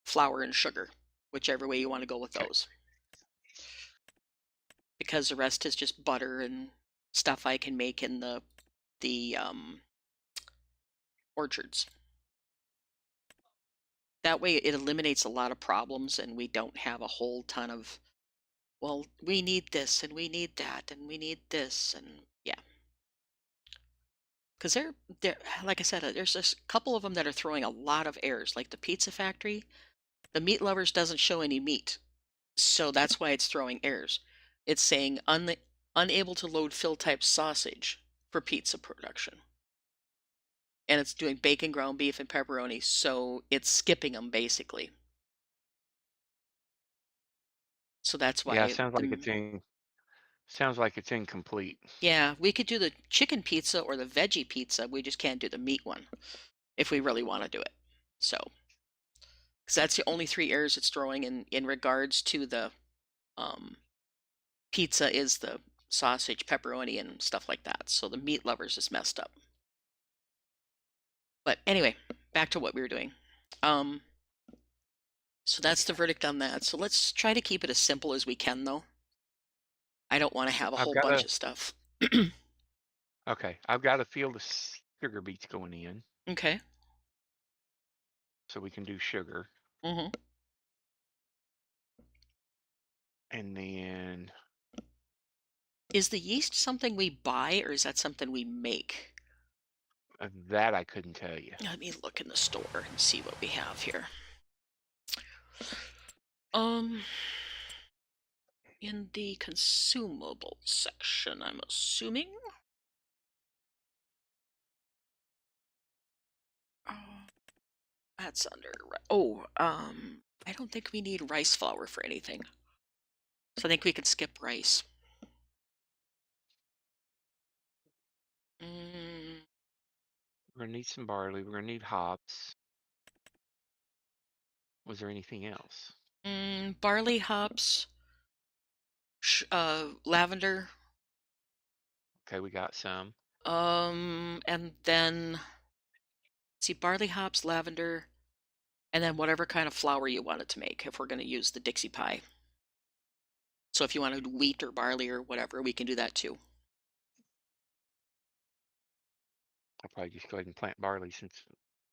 flour and sugar, whichever way you want to go with those. Because the rest is just butter and stuff I can make in the orchards. That way it eliminates a lot of problems and we don't have a whole ton of, well, we need this and we need that and we need this and yeah. Because they're, like I said, there's a couple of them that are throwing a lot of errors, like the pizza factory. The meat lovers doesn't show any meat, so that's why it's throwing errors. It's saying unable to load fill type sausage for pizza production. And it's doing bacon, ground beef, and pepperoni, so it's skipping them basically. So that's Yeah, why sounds like it's incomplete. yeah, we could do the chicken pizza or the veggie pizza. We just can't do the meat one if we really want to do it. So, because that's the only three errors it's throwing in regards to the pizza is the sausage, pepperoni, and stuff like that. So the meat lovers is messed up. But anyway, back to what we were doing. So that's the verdict on that. So let's try to keep it as simple as we can, though. I don't want to have a whole bunch of stuff. Okay, I've got a field of sugar beets going in, Okay. so we can do sugar. Mm-hmm. And then Is the yeast something we buy or is that something we make? that I couldn't tell you. Let me look in the store and see what we have here. In the consumable section, I'm assuming. That's under. I don't think we need rice flour for anything. So I think we could skip rice. We're gonna need some barley. We're gonna need hops. Was there anything else? Barley, hops, lavender. Okay, we got some. And then see barley, hops, lavender, and then whatever kind of flour you wanted to make. If we're going to use the Dixie Pie. So if you want to do wheat or barley or whatever, we can do that too. I'll probably just go ahead and plant barley since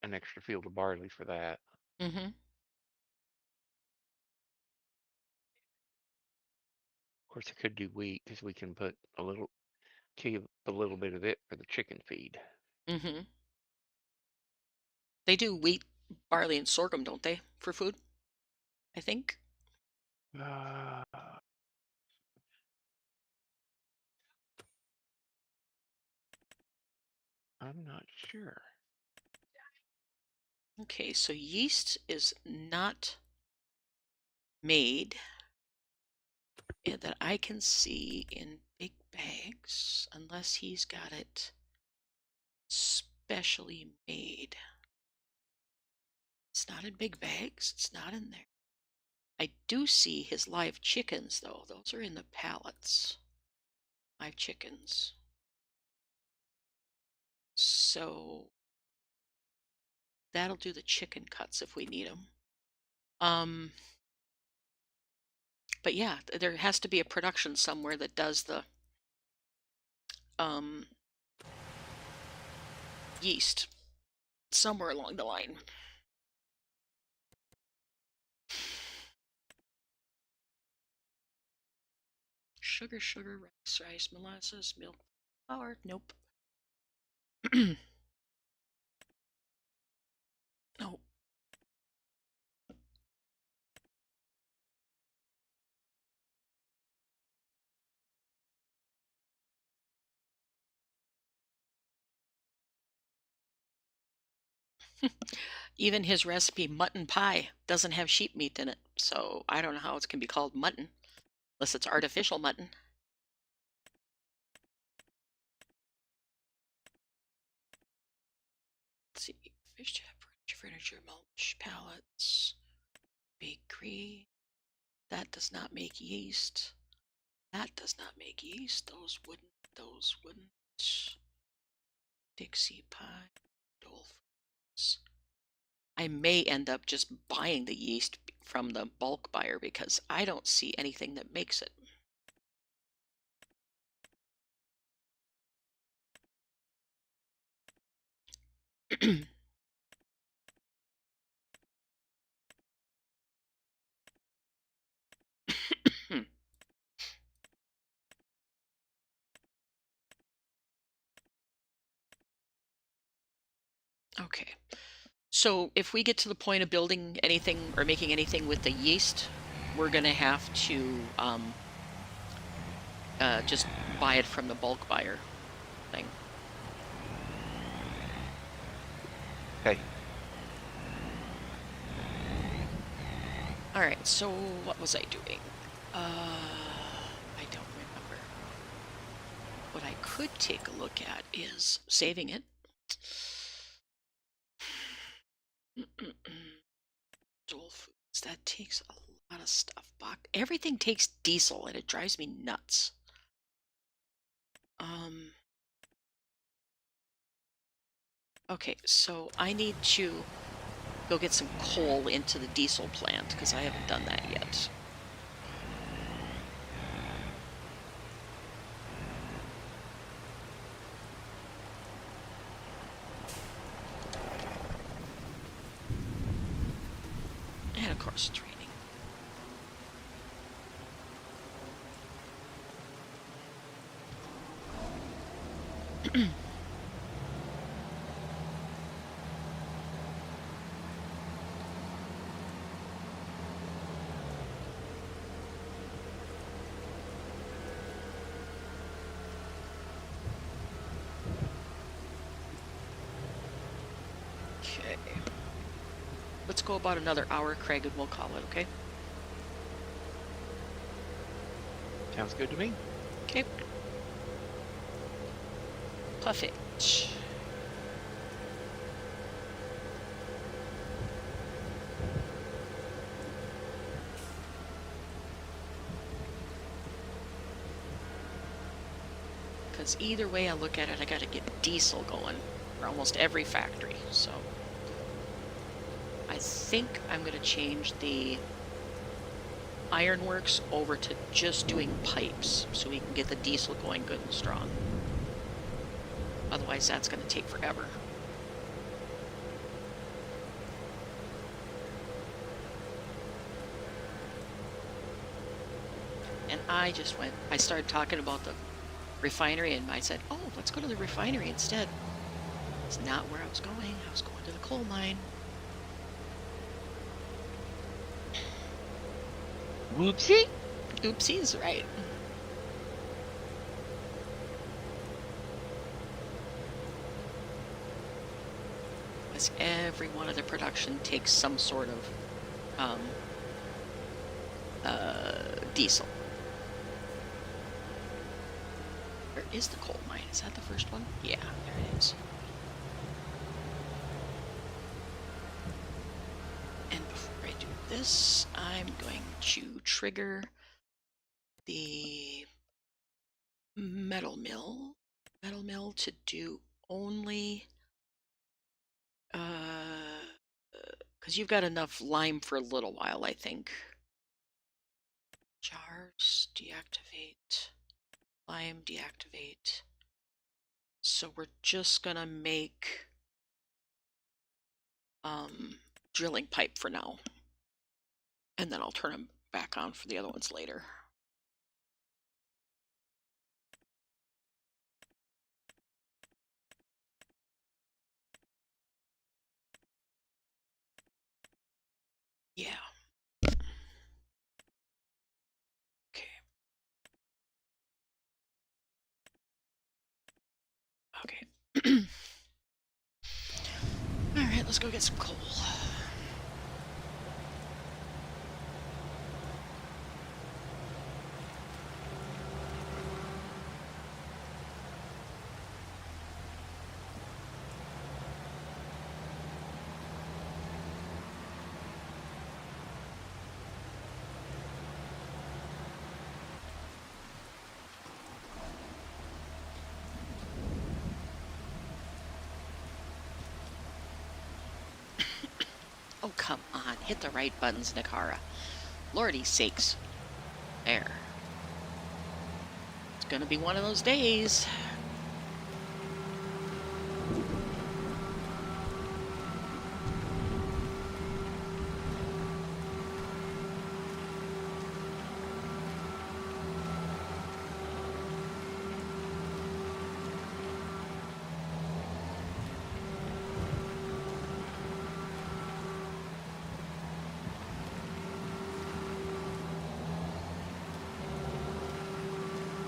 an extra field of barley for that. Mm-hmm. Of course, I could do wheat because we can put keep a little bit of it for the chicken feed. Mm-hmm. They do wheat, barley, and sorghum, don't they, for food? I think. I'm not sure. Okay, so yeast is not made that I can see in big bags unless he's got it specially made. It's not in big bags. It's not in there. I do see his live chickens, though. Those are in the pallets. Live chickens. So that'll do the chicken cuts if we need them. But yeah, there has to be a production somewhere that does the yeast somewhere along the line. sugar, rice, molasses, milk, flour. Nope. No. Even his recipe, mutton pie, doesn't have sheep meat in it. So I don't know how it can be called mutton, unless it's artificial mutton. Let's see. Fish chip, furniture, mulch, pallets, bakery. That does not make yeast. That does not make yeast. Those wouldn't. Dixie pie, Dole Foods. I may end up just buying the yeast from the bulk buyer because I don't see anything that makes it. Okay. So if we get to the point of building anything or making anything with the yeast, we're going to have to just buy it from the bulk buyer thing. Okay. All right, so what was I doing? I don't remember. What I could take a look at is saving it. Dole Foods, that takes a lot of stuff. Everything takes diesel and it drives me nuts. Okay, so I need to go get some coal into the diesel plant because I haven't done that yet. And of course it's raining. Okay. Let's go about another hour, Craig, and we'll call it, okay? Sounds good to me. Okay. Perfect. Because either way I look at it, I got to get diesel going for almost every factory. So I think I'm going to change the ironworks over to just doing pipes so we can get the diesel going good and strong. Otherwise, that's going to take forever. And I started talking about the refinery, and I said, oh, let's go to the refinery instead. It's not where I was going. I was going to the coal mine. Whoopsie. Oopsies, right. Because every one of the production takes some sort of diesel. Where is the coal mine? Is that the first one? Yeah, there it is. And before I do this, I'm going to trigger the metal mill to do only because you've got enough lime for a little while, I think. Jars, deactivate. Lime, deactivate. So we're just gonna make drilling pipe for now. And then I'll turn them back on for the other ones later. let's go get some coal. Oh, come on. Hit the right buttons, Nakara. Lordy sakes. There. It's gonna be one of those days.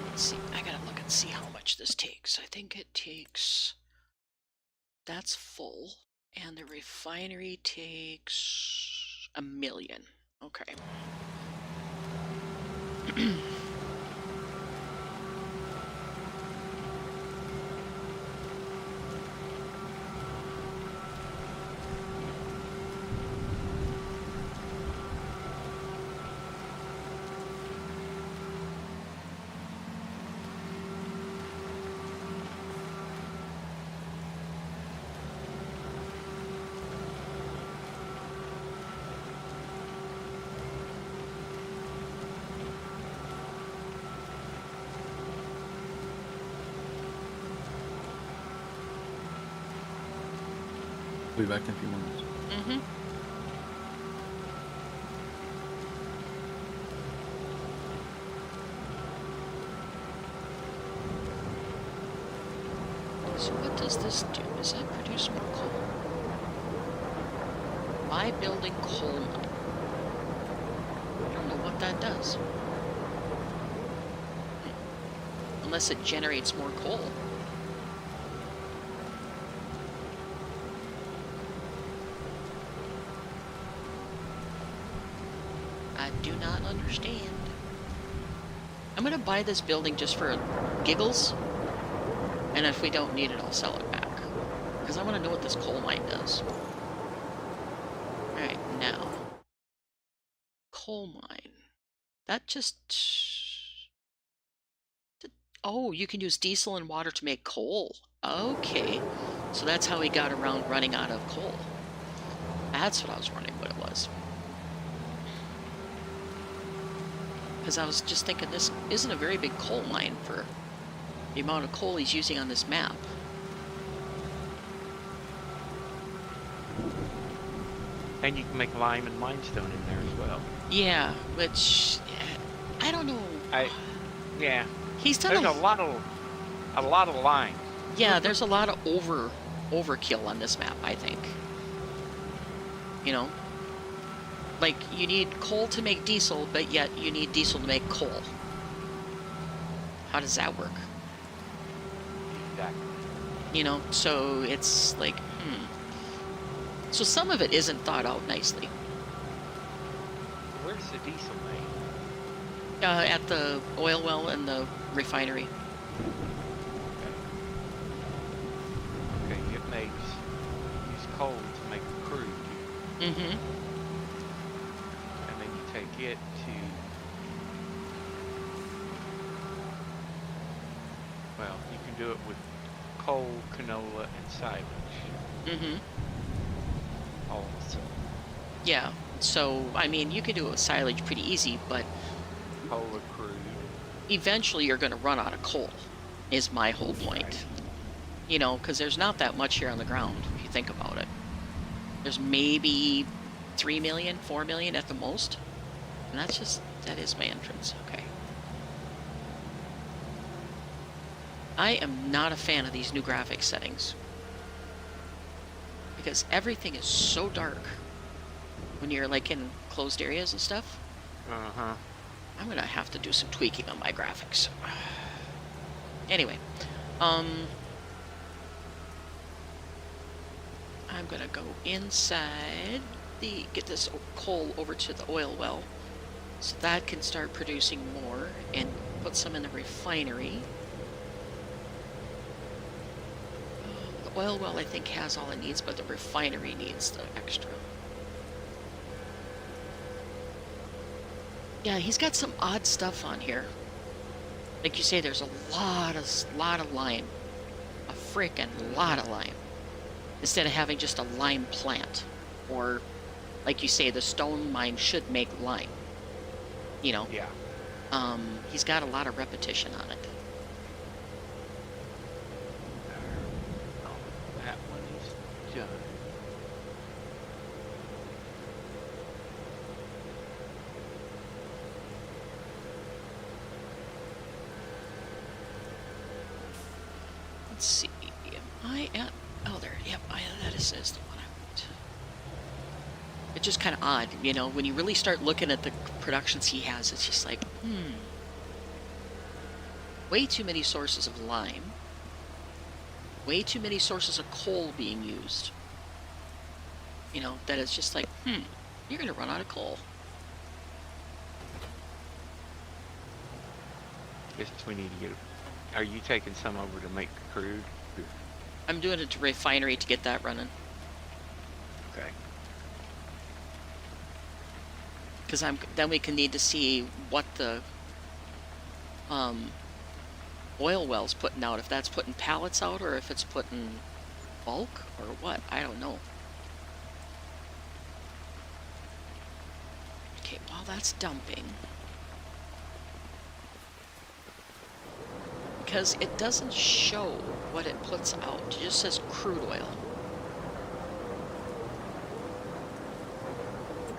Let's see. I gotta look and see how much this takes. I think it takes... That's full. And the refinery takes 1 million. Okay. We'll be back in a few minutes. Mm-hmm. So what does this do? Does that produce more coal? By building coal mine. I don't know what that does. Unless it generates more coal. I do not understand. I'm gonna buy this building just for giggles. And if we don't need it, I'll sell it back. Because I want to know what this coal mine does. Alright, now. Coal mine. That just... Oh, you can use diesel and water to make coal. Okay. So that's how we got around running out of coal. That's what I was wondering what it was. Because I was just thinking this isn't a very big coal mine for the amount of coal he's using on this map. And you can make lime and limestone in there as well. Yeah, which I don't know. Yeah. He's done There's a lot of lime. Yeah, there's a lot of overkill on this map, I think. You know? Like, you need coal to make diesel, but yet you need diesel to make coal. How does that work? Exactly. You know, so it's like, So some of it isn't thought out nicely. Where's the diesel made? At the oil well and the refinery. Okay, it use coal to make the crude. Mm-hmm. And then you take it to, well, you can do it with coal, canola, and silage. Mm-hmm. Also. Yeah, so, I mean, you can do it with silage pretty easy, but Coal or crude. eventually you're going to run out of coal, is my whole point. Right. You know, because there's not that much here on the ground, if you think about it. There's maybe 3 million, 4 million at the most. And that is my entrance, okay. I am not a fan of these new graphics settings. Because everything is so dark when you're like in closed areas and stuff. Uh-huh. I'm gonna have to do some tweaking on my graphics. Anyway, I'm I'm gonna go inside get this coal over to the oil well, so that can start producing more and put some in the refinery. The oil well, I think, has all it needs, but the refinery needs the extra. Yeah, he's got some odd stuff on here. Like you say, there's a lot of lime. A frickin' lot of lime. Instead of having just a lime plant. Or, like you say, the stone mine should make lime. You know? Yeah. He's got a lot of repetition on it. Oh, that one is done. Let's see. Am I at... Oh, there. Yep, that is the one I want. It's just kind of odd, you know, when you really start looking at the productions he has, it's just like, way too many sources of lime. Way too many sources of coal being used. You know, that it's just like, you're going to run out of coal. Guess we need to get. Are you taking some over to make crude? I'm doing it to refinery to get that running. Okay. Because then we can need to see what the oil well's putting out. If that's putting pallets out or if it's putting bulk or what. I don't know. Okay, while that's dumping. Because it doesn't show what it puts out. It just says crude oil.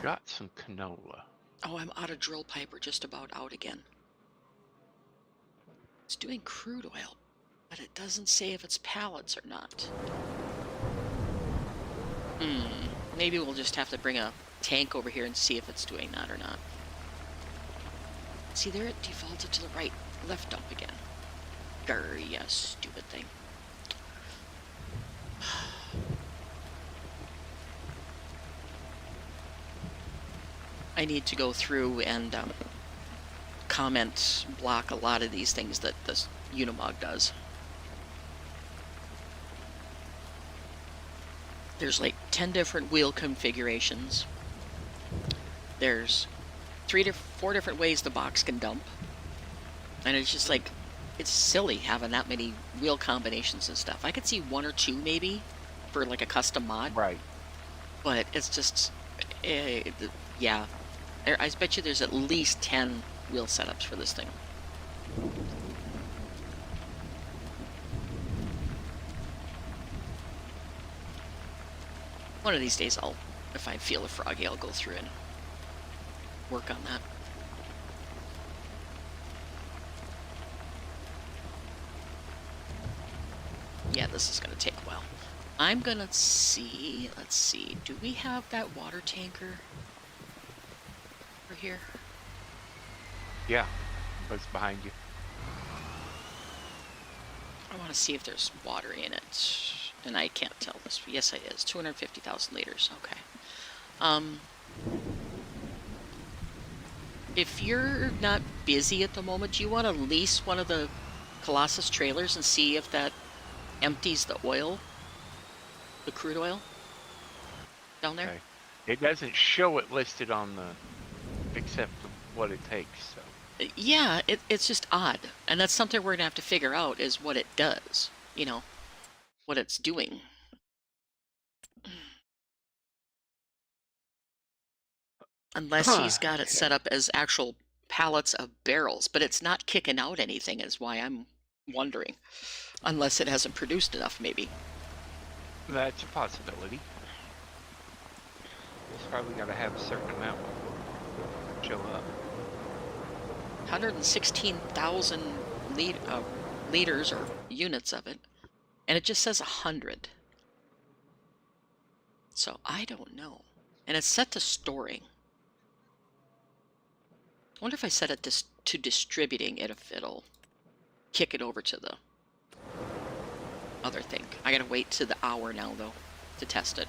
Got some canola. Oh, I'm out of drill pipe. We're just about out again. It's doing crude oil, but it doesn't say if it's pallets or not. Maybe we'll just have to bring a tank over here and see if it's doing that or not. See there, it defaulted to the left dump again. Grr, yeah, stupid thing. I need to go through and comment block a lot of these things that this Unimog does. There's like 10 different wheel configurations. There's 4 different ways the box can dump. And it's just like, it's silly having that many wheel combinations and stuff. I could see 1 or 2 maybe for like a custom mod. Right. But it's just, yeah. I bet you there's at least 10 wheel setups for this thing. One of these days if I feel a froggy, I'll go through and work on that. Yeah, this is going to take a while. I'm going to see, let's see, do we have that water tanker over here? Yeah. What's behind you? I want to see if there's water in it. And I can't tell this. Yes, it is. 250,000 liters. Okay. If you're not busy at the moment, do you want to lease one of the Colossus trailers and see if that empties the oil? The crude oil? Down there? Okay. It doesn't show it listed on the, except what it takes, so. Yeah, it's just odd. And that's something we're going to have to figure out is what it does. You know, what it's doing. Unless he's got it set up as actual pallets of barrels, but it's not kicking out anything is why I'm wondering. Unless it hasn't produced enough, maybe. That's a possibility. It's probably got to have a certain amount to show up. 116,000 liters or units of it. And it just says 100. So I don't know. And it's set to storing. I wonder if I set it to distributing it, if it'll kick it over to the other thing. I gotta wait to the hour now, though. to test it.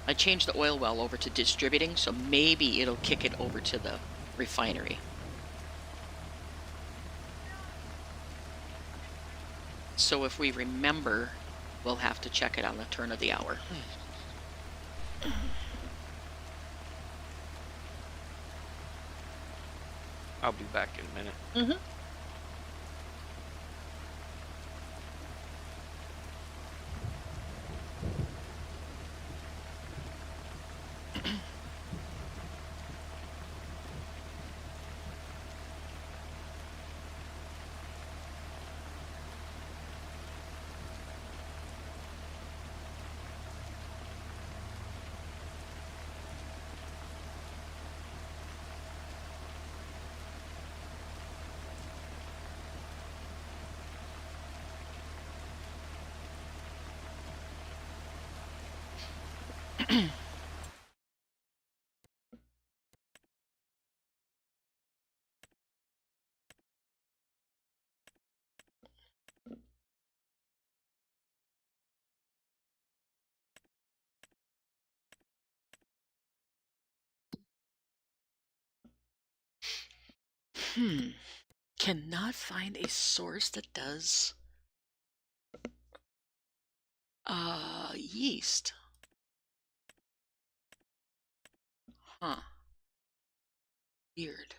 I changed the oil well over to distributing, so maybe it'll kick it over to the refinery. So if we remember, we'll have to check it on the turn of the hour. I'll be back in a minute. Mm-hmm. Cannot find a source that does yeast. Huh. Weird.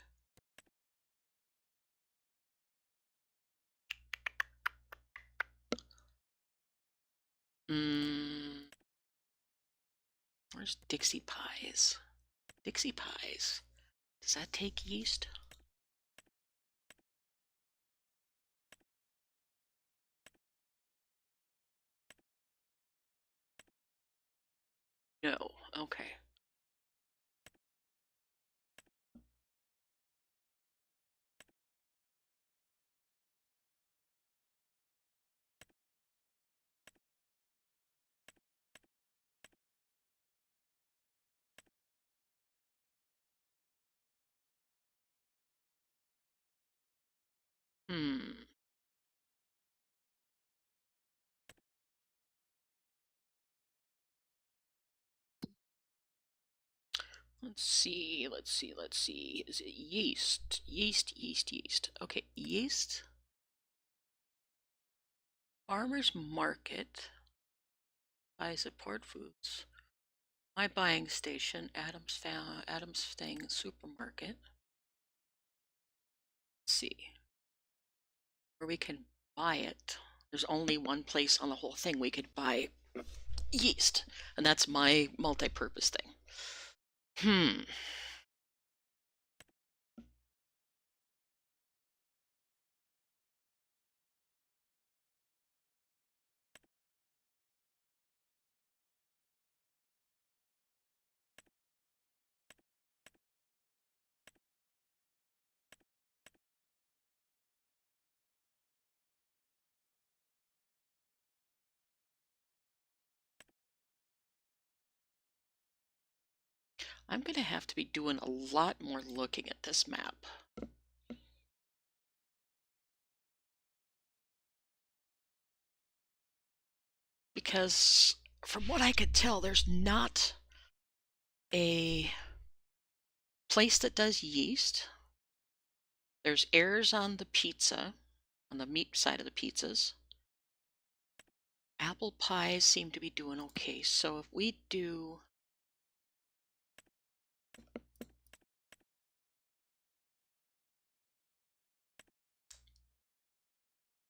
Where's Dixie Pies? Dixie Pies. Does that take yeast? No. Okay. Let's see. Is it yeast? Yeast. Okay, yeast. Farmer's Market. I support foods. My buying station, Adams Thing Supermarket. Let's see. Where we can buy it. There's only one place on the whole thing we could buy yeast, and that's my multi-purpose thing. I'm going to have to be doing a lot more looking at this map. Because from what I could tell, there's not a place that does yeast. There's errors on the pizza, on the meat side of the pizzas. Apple pies seem to be doing okay. So if we do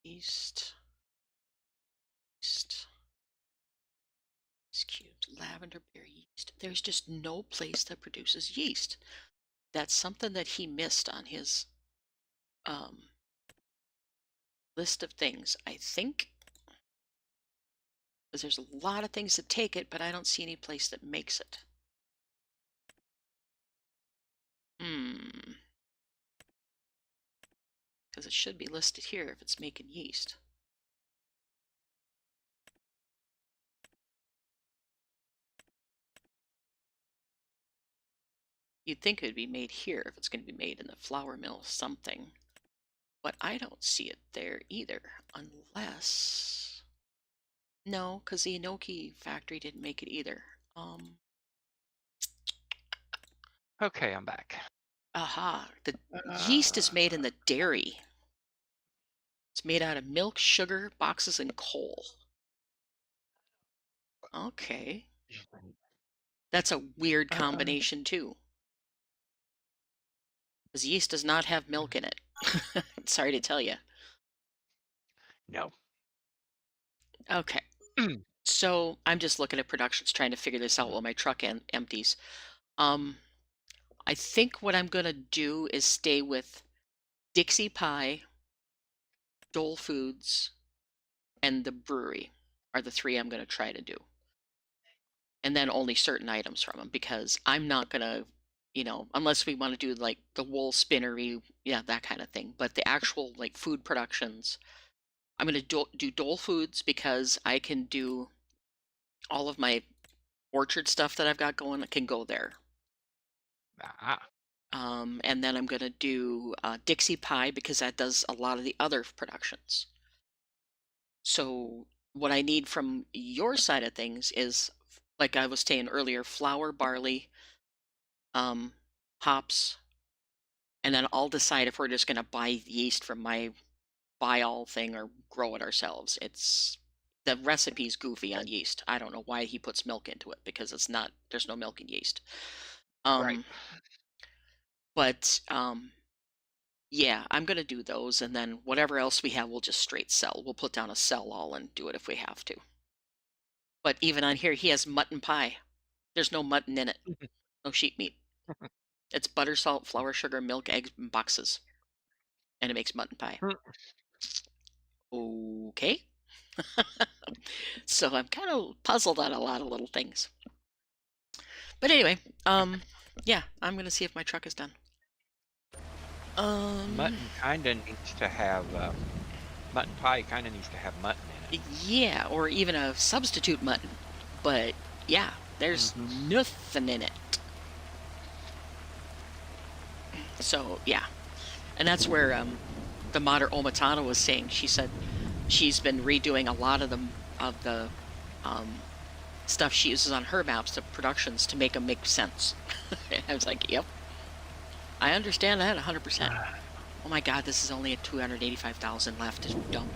yeast cubes, lavender berry yeast. There's just no place that produces yeast. That's something that he missed on his list of things, I think. Because there's a lot of things that take it, but I don't see any place that makes it. Because it should be listed here if it's making yeast. You'd think it would be made here if it's going to be made in the flour mill something. But I don't see it there either, unless No, because the Inoki factory didn't make it either. Okay, I'm back. Aha, the yeast is made in the dairy. It's made out of milk, sugar, boxes, and coal. Okay. That's a weird combination, too. Because yeast does not have milk in it. Sorry to tell you. No. Okay. So I'm just looking at productions, trying to figure this out while my truck empties. I think what I'm going to do is stay with Dixie Pie, Dole Foods, and the brewery are the 3 I'm going to try to do. And then only certain items from them, because I'm not going to, unless we want to do like the wool spinnery, yeah, that kind of thing. But the actual like food productions, I'm going to do Dole Foods because I can do all of my orchard stuff that I've got going. I can go there. And then I'm going to do Dixie Pie because that does a lot of the other productions. So what I need from your side of things is, like I was saying earlier, flour, barley, hops, and then I'll decide if we're just going to buy yeast from my buy all thing or grow it ourselves. The recipe's goofy on yeast. I don't know why he puts milk into it, because there's no milk in yeast. Right. But yeah, I'm going to do those, and then whatever else we have, we'll just straight sell. We'll put down a sell all and do it if we have to. But even on here, he has mutton pie. There's no mutton in it. No sheep meat. It's butter, salt, flour, sugar, milk, eggs, and boxes. And it makes mutton pie. Okay. So I'm kind of puzzled on a lot of little things. But anyway, yeah, I'm going to see if my truck is done. Mutton kind of needs to have, mutton pie kind of needs to have mutton in it. Yeah, or even a substitute mutton. But yeah, there's nothing in it. So yeah, and that's where the modder Omatana was saying. She said she's been redoing a lot of the stuff she uses on her maps, the productions, to make them make sense. I was like, yep, I understand that 100%. Oh my God, this is only at 285,000 left to dump.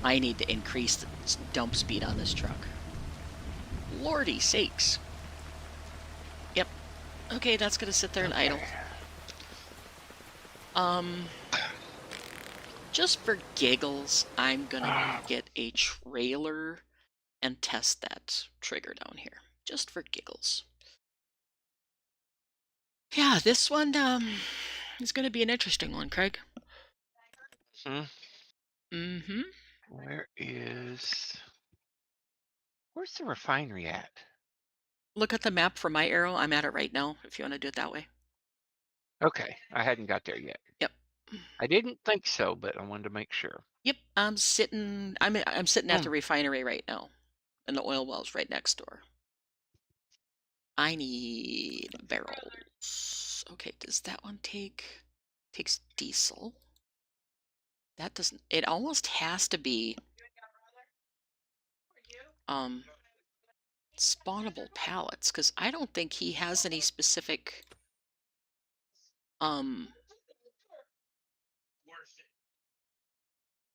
I need to increase the dump speed on this truck. Lordy sakes. Yep. Okay, that's gonna sit there and idle. Just for giggles, I'm gonna get a trailer and test that trigger down here. Just for giggles. Yeah, this one is gonna be an interesting one, Craig. Mm-hmm. Where's the refinery at? Look at the map for my arrow. I'm at it right now, if you want to do it that way. Okay, I hadn't got there yet. Yep. I didn't think so, but I wanted to make sure. Yep, I'm sitting at the refinery right now, and the oil well's right next door. I need barrels. Okay, does that one takes diesel? That doesn't, it almost has to be spawnable pallets, because I don't think he has any specific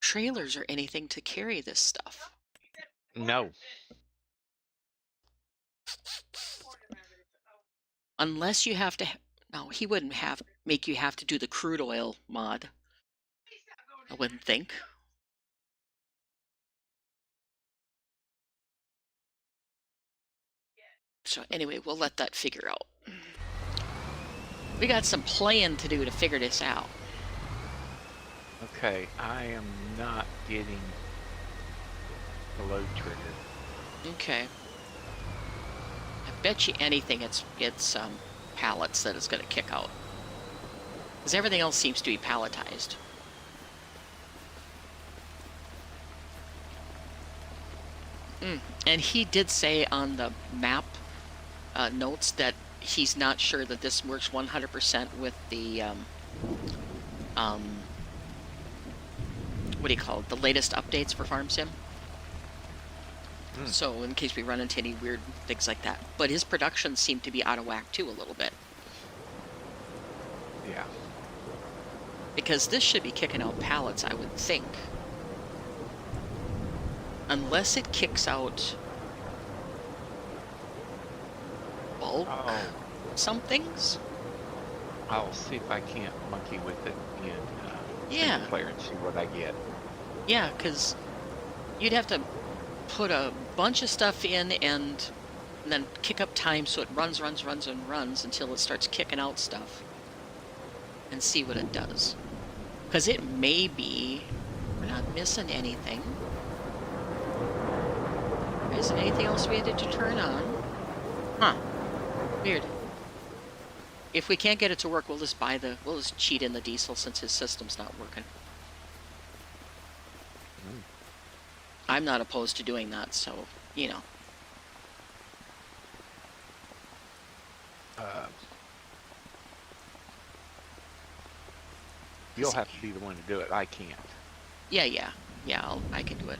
trailers or anything to carry this stuff. No. Unless you have to, no, he wouldn't make you have to do the crude oil mod. I wouldn't think. So anyway, we'll let that figure out. We got some playing to do to figure this out. Okay, I am not getting the load trigger. Okay. I bet you anything it's pallets that it's going to kick out. Because everything else seems to be palletized. And he did say on the map notes that he's not sure that this works 100% with the what do you call it? The latest updates for Farm Sim. So in case we run into any weird things like that. But his production seemed to be out of whack too a little bit. Yeah. Because this should be kicking out pallets, I would think. Unless it kicks out bulk some things. I'll see if I can't monkey with it in Yeah. single player and see what I get. Yeah, because you'd have to put a bunch of stuff in and then kick up time so it runs until it starts kicking out stuff. And see what it does. Because it may be... We're not missing anything. There isn't anything else we had to turn on. Huh. Weird. If we can't get it to work, we'll just we'll just cheat in the diesel since his system's not working. I'm not opposed to doing that, so, you know. You'll have to be the one to do it. I can't. Yeah, I can do it.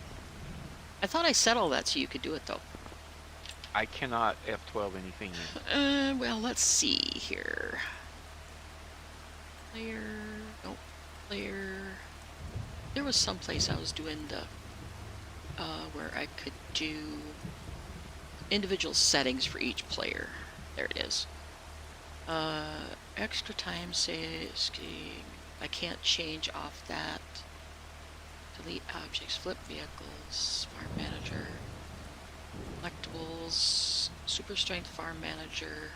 I thought I said all that so you could do it, though. I cannot F12 anything in. Well, let's see here. Player... Nope. Player... There was some place I was doing the... where I could do individual settings for each player. There it is. Extra time scheme. I can't change off that. Delete objects, flip vehicles, farm manager, collectibles, super strength farm manager,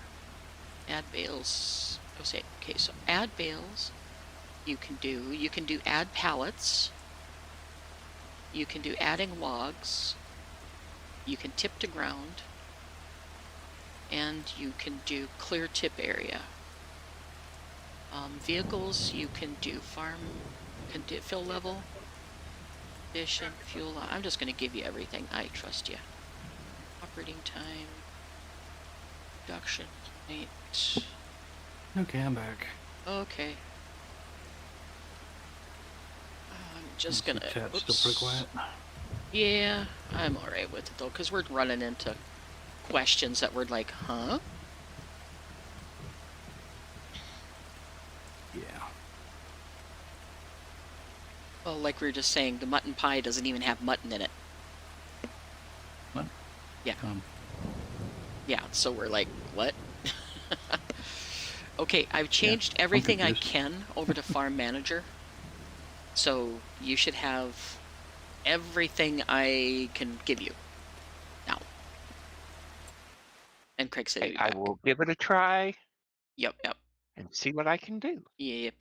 add bales. Okay, so add bales. You can do add pallets. You can do adding logs. You can tip to ground. And you can do clear tip area. Vehicles, you can do fill level, condition, fuel. I'm just going to give you everything. I trust you. Operating time, production point. Okay, I'm back. Okay. I'm just going to... Chat's still pretty quiet. Yeah, I'm alright with it though, because we're running into questions that we're like, huh? Yeah. Well, like we were just saying, the mutton pie doesn't even have mutton in it. What? Yeah. Yeah, so we're like, what? Okay, I've changed everything I can over to Farm Manager. So you should have everything I can give you now. And Craig said, I will give it a try. Yep. And see what I can do. Yep.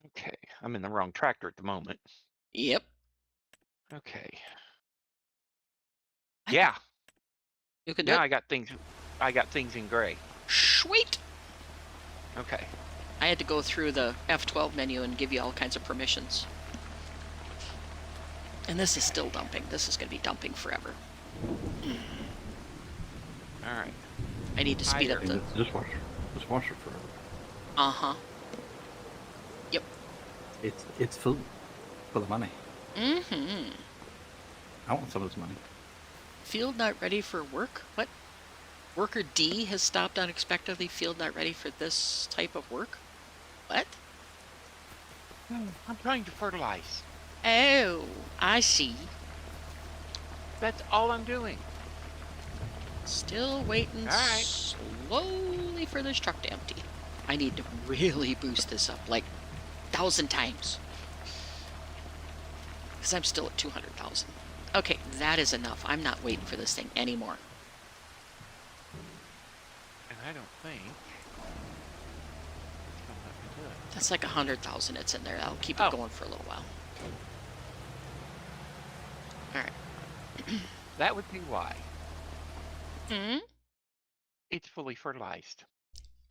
Okay, I'm in the wrong tractor at the moment. Yep. Okay. Yeah. You can do now it. I got things in gray. Sweet. Okay. I had to go through the F12 menu and give you all kinds of permissions. And this is still dumping. This is going to be dumping forever. All right. I need to speed up the... Dishwasher forever. Uh-huh. Yep. It's food for the money. Mm-hmm. I want some of this money. Field not ready for work? What? Worker D has stopped unexpectedly. Field not ready for this type of work? What? I'm trying to fertilize. Oh, I see. That's all I'm doing. Still waiting All right. slowly for this truck to empty. I need to really boost this up like 1,000 times. Because I'm still at 200,000. Okay, that is enough. I'm not waiting for this thing anymore. And I don't think it's gonna let me do it. That's like 100,000 it's in there. I'll keep it going for a little while. Alright. That would be why. Hmm? It's fully fertilized.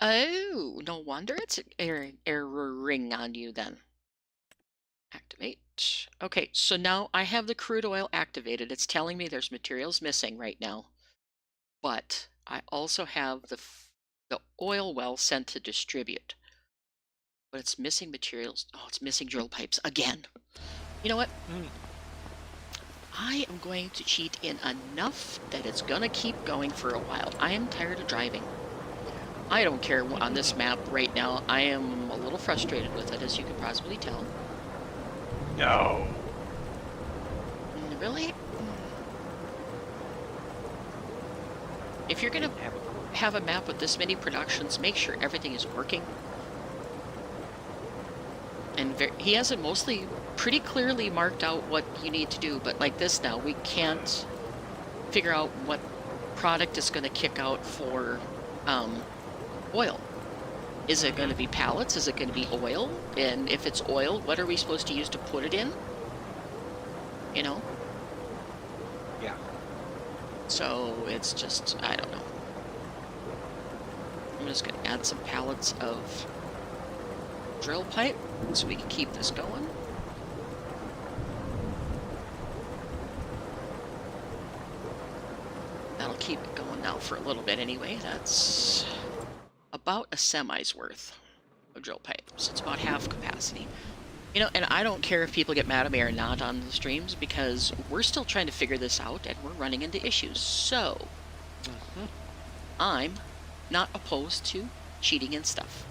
Oh, no wonder it's erroring on you then. Activate. Okay, so now I have the crude oil activated. It's telling me there's materials missing right now. But I also have the oil well sent to distribute. But it's missing materials. Oh, it's missing drill pipes again. You know what? I am going to cheat in enough that it's gonna keep going for a while. I am tired of driving. I don't care on this map right now. I am a little frustrated with it, as you can possibly tell. No. Really? If you're gonna Have a have a map with this many productions, make sure everything is working. And he has it mostly pretty clearly marked out what you need to do, but like this now, we can't figure out what product is going to kick out for oil. Is it going to be pallets? Is it going to be oil? And if it's oil, what are we supposed to use to put it in? You know? Yeah. So it's just, I don't know. I'm just going to add some pallets of drill pipe so we can keep this going. That'll keep it going now for a little bit anyway. That's about a semi's worth of drill pipe, so it's about half capacity. You know, and I don't care if people get mad at me or not on the streams, because we're still trying to figure this out and we're running into issues. So I'm not opposed to cheating and stuff.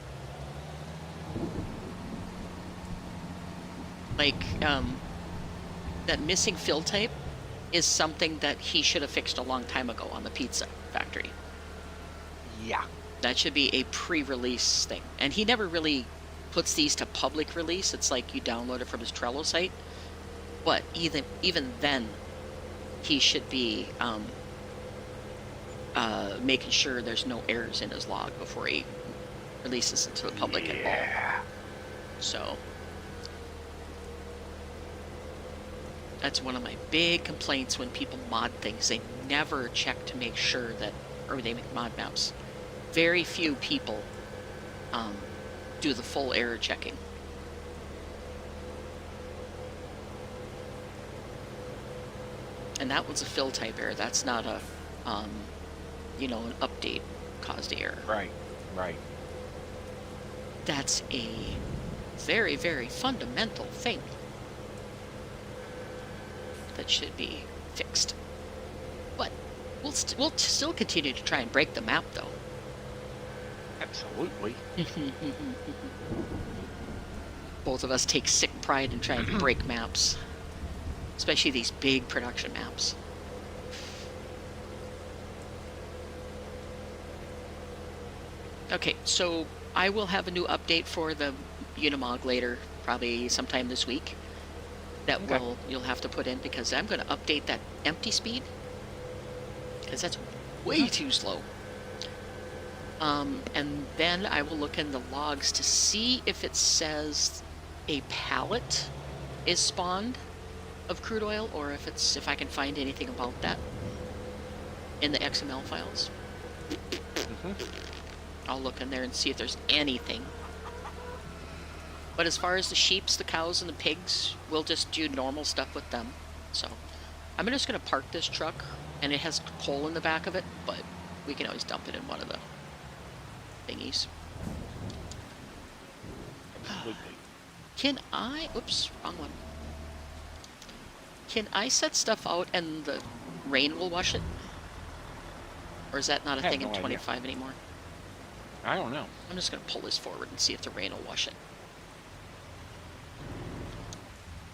Like, that missing fill tape is something that he should have fixed a long time ago on the pizza factory. Yeah. That should be a pre-release thing. And he never really puts these to public release. It's like you download it from his Trello site. But even then, he should be making sure there's no errors in his log before he releases it to the public at all. So that's one of my big complaints when people mod things. They never check to make sure that, or they make mod maps. Very few people do the full error checking. And that was a fill type error. That's not a, you know, an update caused error. Right. Right. That's a very, very fundamental thing that should be fixed. But we'll still continue to try and break the map, though. Absolutely. Both of us take sick pride in trying to break maps, especially these big production maps. Okay, so I will have a new update for the Unimog later, probably sometime this week. That you'll have to put in, because I'm going to update that empty speed, because that's way too slow. And then I will look in the logs to see if it says a pallet is spawned of crude oil, or if I can find anything about that in the XML files. I'll look in there and see if there's anything. But as far as the sheeps, the cows, and the pigs, we'll just do normal stuff with them. So I'm just going to park this truck, and it has coal in the back of it, but we can always dump it in one of the thingies. Absolutely. Can I... Oops, wrong one. Can I set stuff out and the rain will wash it? Or is that not a thing in 25 anymore? I don't know. I'm just going to pull this forward and see if the rain will wash it.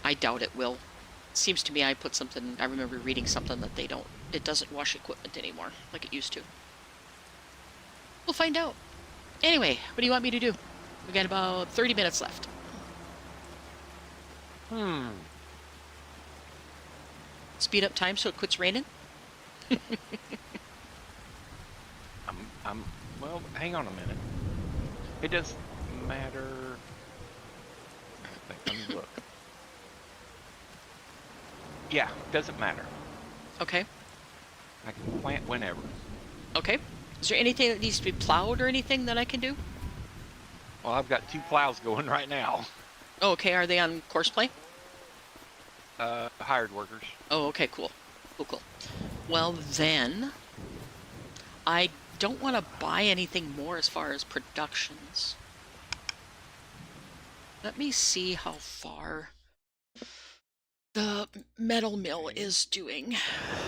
I doubt it will. It seems to me I put something... I remember reading something that it doesn't wash equipment anymore like it used to. We'll find out. Anyway, what do you want me to do? We got about 30 minutes left. Speed up time so it quits raining? Well, hang on a minute. It doesn't matter. Let me look. Yeah, doesn't matter. Okay. I can plant whenever. Okay. Is there anything that needs to be plowed or anything that I can do? Well, I've got 2 plows going right now. Oh, okay. Are they on course play? Hired workers. Oh, okay, cool. Cool. Well, then, I don't want to buy anything more as far as productions. Let me see how far The metal mill is doing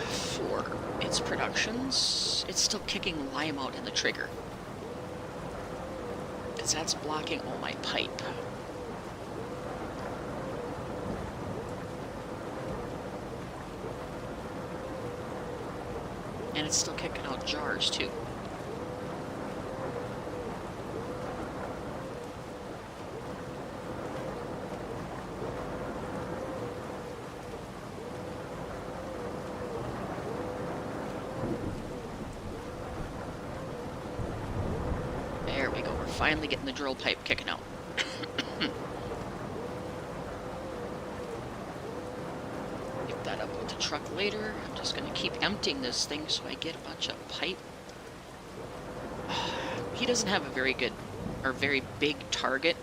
for its productions. It's still kicking lime out in the trigger. Because that's blocking all my pipe. And it's still kicking out jars too. There we go, we're finally getting the drill pipe kicking out. Pick that up with the truck later. I'm just gonna keep emptying this thing so I get a bunch of pipe. He doesn't have a very good or very big target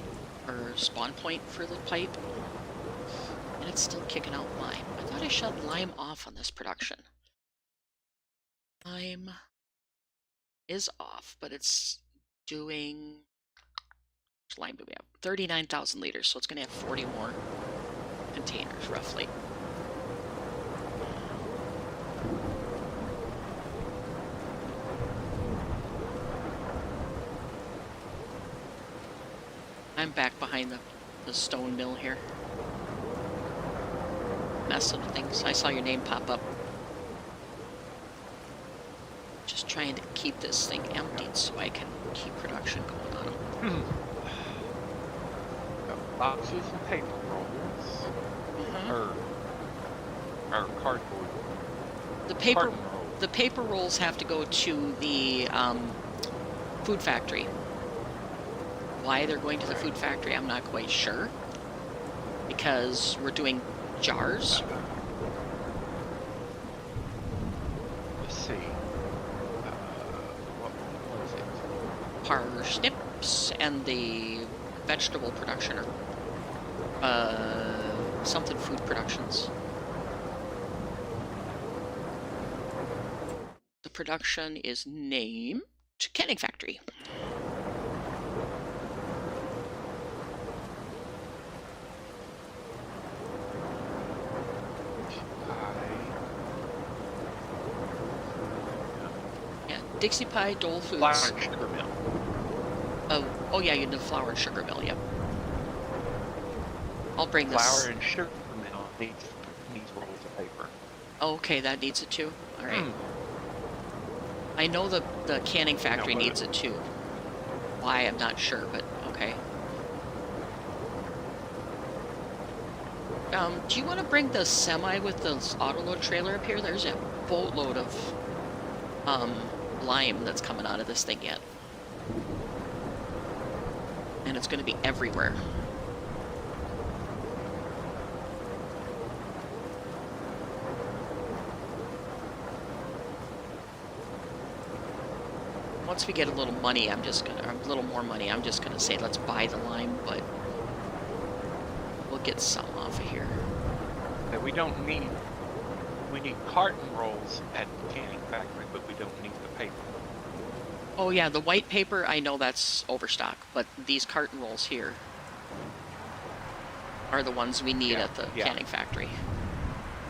or spawn point for the pipe. And it's still kicking out lime. I thought I shut lime off on this production. Lime is off, but it's doing... How much lime do we have? 39,000 liters, so it's going to have 40 more containers, roughly. I'm back behind the stone mill here. Messing with things. I saw your name pop up. Just trying to keep this thing emptied so I can keep production going on them. Got boxes and paper rolls. Or cardboard. The paper rolls have to go to the food factory. Why they're going to the food factory, I'm not quite sure. Because we're doing jars. Let's see. What is it? Parsnips and the vegetable production, or something food productions. The production is named Canning Factory. Yeah, Dixie Pie, Dole Foods. Flour and sugar mill. Oh yeah, you did the flour and sugar mill, yep. I'll bring this. Flour and sugar mill needs rolls of paper. Okay, that needs it too. All right. I know the canning factory needs it too. Why, I'm not sure, but okay. Do you want to bring the semi with the autoload trailer up here? There's a boatload of lime that's coming out of this thing yet. And it's going to be everywhere. Once we get a little money, a little more money, I'm just gonna say let's buy the lime, but we'll get some off of here. That we need carton rolls at the canning factory, but we don't need the paper. Oh yeah, the white paper, I know that's overstock, but these carton rolls here are the ones we need at the canning factory.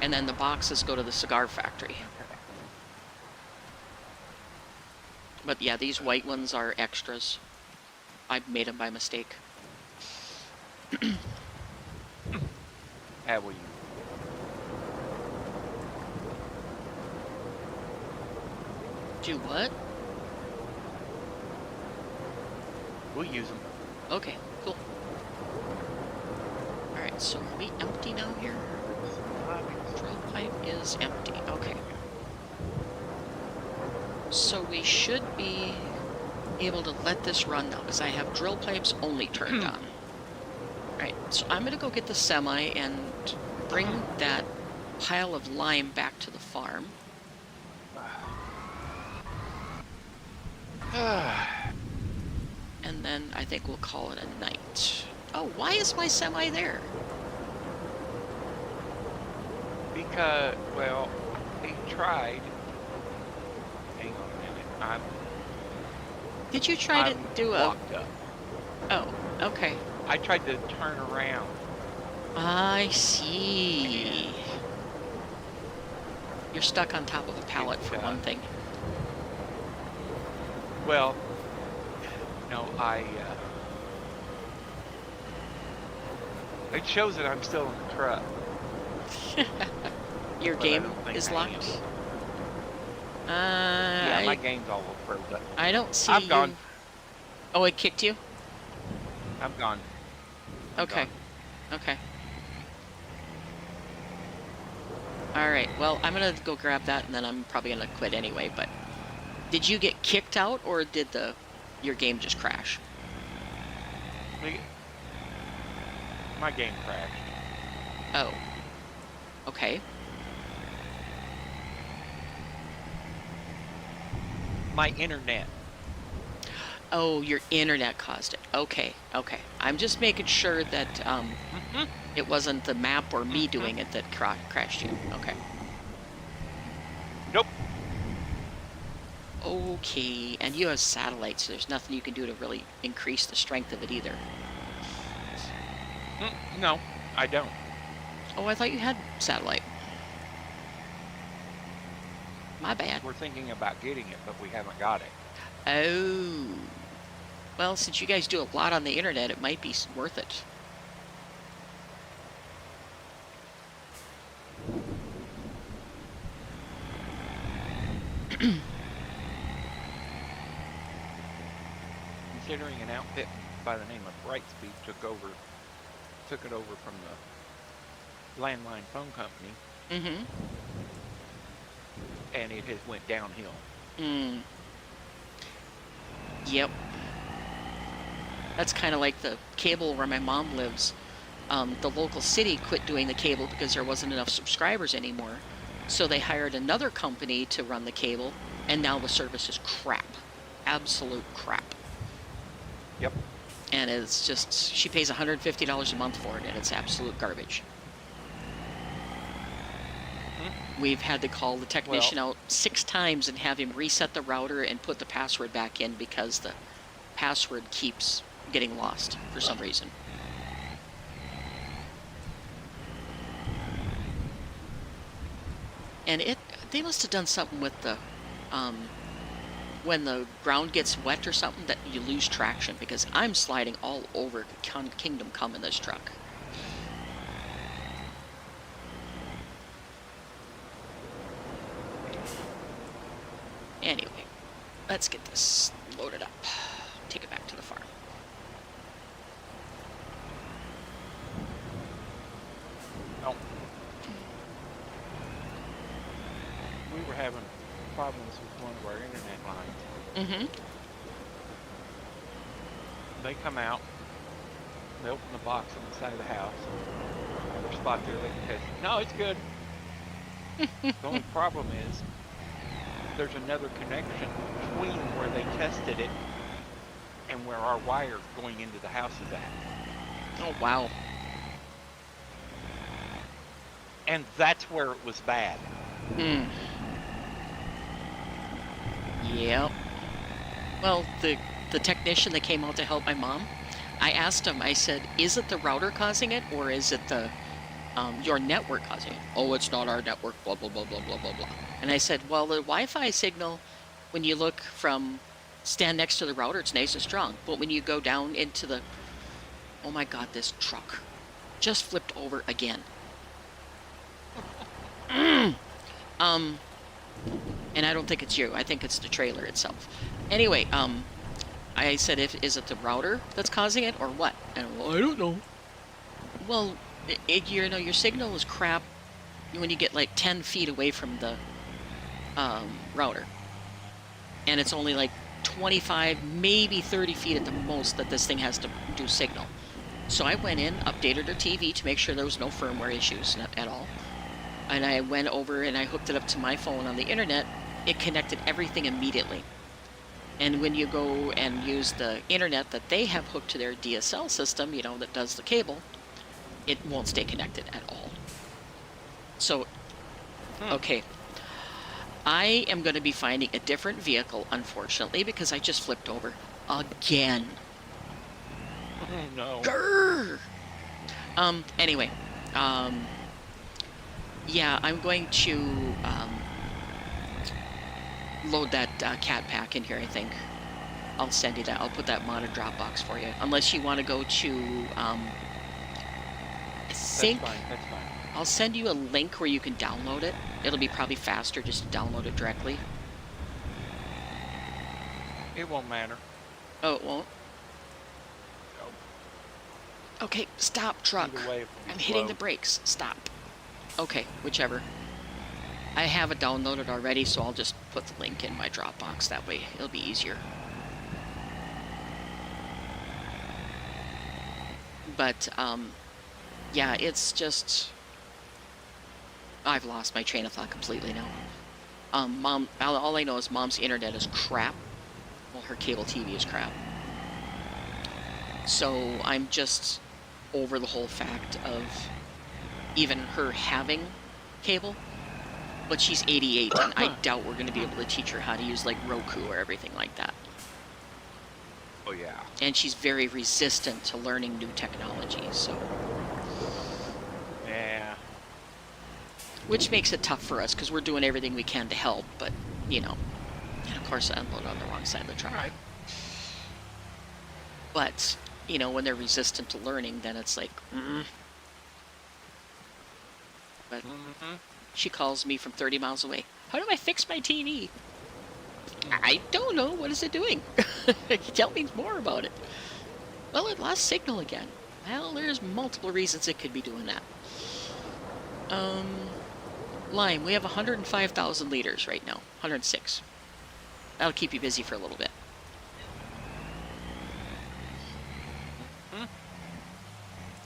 And then the boxes go to the cigar factory. But yeah, these white ones are extras. I made them by mistake. How will you? Do what? We'll use them. Okay, cool. Alright, so are we empty now here? Drill pipe is empty. Okay. So we should be able to let this run now, because I have drill pipes only turned on. Alright, so I'm going to go get the semi and bring that pile of lime back to the farm. And then I think we'll call it a night. Oh, why is my semi there? Because, well, he tried. Hang on a minute. Did you try to do a... Walked up. Oh, okay. I tried to turn around I see. And You're stuck on top of a pallet for one thing. well, no, it shows that I'm still in the truck. Your But I game don't think is I am. locked? Yeah, my game's all froze up. I don't see I'm you. gone. Oh, it kicked you? I'm gone. I'm Okay. gone. Okay. All right. Well, I'm gonna go grab that, and then I'm probably gonna quit anyway. But did you get kicked out, or did your game just crash? My game crashed. Oh. Okay. My internet. Oh, your internet caused it. Okay. Okay. I'm just making sure that Mhm. it wasn't the map or me Mhm. doing it that crashed you. Okay. Nope. Okay. And you have satellite, so there's nothing you can do to really increase the strength of it either. No, I don't. Oh, I thought you had satellite. My bad. We're thinking about getting it, but we haven't got it. Oh. Well, since you guys do a lot on the internet, it might be worth it. Considering an outfit by the name of Brightspeed took it over from the landline phone company, Mm-hmm. and it has went downhill. Mm. Yep. That's kind of like the cable where my mom lives. The local city quit doing the cable because there wasn't enough subscribers anymore. So they hired another company to run the cable, and now the service is crap. Absolute crap. Yep. And it's just, she pays $150 a month for it, and it's absolute garbage. We've had to call the technician out 6 times and have him reset the router and put the password back in because the password keeps getting lost for some reason. And they must have done something with the, when the ground gets wet or something, that you lose traction, because I'm sliding all over Kingdom Come in this truck. Anyway, let's get this loaded up. Take it back to the farm. Oh. We were having problems with one of our internet lines. Mm-hmm. They come out, they open the box on the side of the house, there's a spot there they can test it. No, it's good. The only problem is there's another connection between where they tested it and where our wire going into the house is at. Oh, wow. And that's where it was bad. Hmm. Yep. Well, the technician that came out to help my mom, I asked him, I said, is it the router causing it, or is it the your network causing it? Oh, it's not our network, blah, blah, blah, blah, blah, blah, blah. And I said, well, the Wi-Fi signal, when you stand next to the router, it's nice and strong. But when you go down into the, oh my God, this truck just flipped over again. And I don't think it's you. I think it's the trailer itself. Anyway, I said, is it the router that's causing it or what? And well, I don't know. Well, your signal is crap when you get like 10 feet away from the router, and it's only like 25, maybe 30 feet at the most that this thing has to do signal. So I went in, updated her TV to make sure there was no firmware issues at all. And I went over and I hooked it up to my phone on the internet. It connected everything immediately. And when you go and use the internet that they have hooked to their DSL system, that does the cable, it won't stay connected at all. So, okay. I am going to be finding a different vehicle, unfortunately, because I just flipped over again. Oh, no. Grrr! Anyway, Yeah, I'm going to load that cat pack in here, I think. I'll send you that. I'll put that modded Dropbox for you. Unless you want to go to, I think That's fine. That's fine. I'll send you a link where you can download it. It'll be probably faster just to download it directly. It won't matter. Oh, it won't? Nope. Okay, stop, truck. Either way, it'll be I'm hitting the slow. brakes. Stop. Okay, whichever. I have it downloaded already, so I'll just put the link in my Dropbox. That way it'll be easier. But, yeah, it's just... I've lost my train of thought completely now. Mom, all I know is Mom's internet is crap. Well, her cable TV is crap. So I'm just over the whole fact of even her having cable. But she's 88, and I doubt we're going to be able to teach her how to use, like, Roku or everything like that. Oh, yeah. And she's very resistant to learning new technology, so... Yeah. Which makes it tough for us, because we're doing everything we can to help, but, you know... And of course, I unloaded on the wrong side of the truck. Right. But, you know, when they're resistant to learning, then it's like, But she calls me from 30 miles away. How do I fix my TV? I don't know. What is it doing? Tell me more about it. Well, it lost signal again. Well, there's multiple reasons it could be doing that. Lime, we have 105,000 liters right now. 106. That'll keep you busy for a little bit.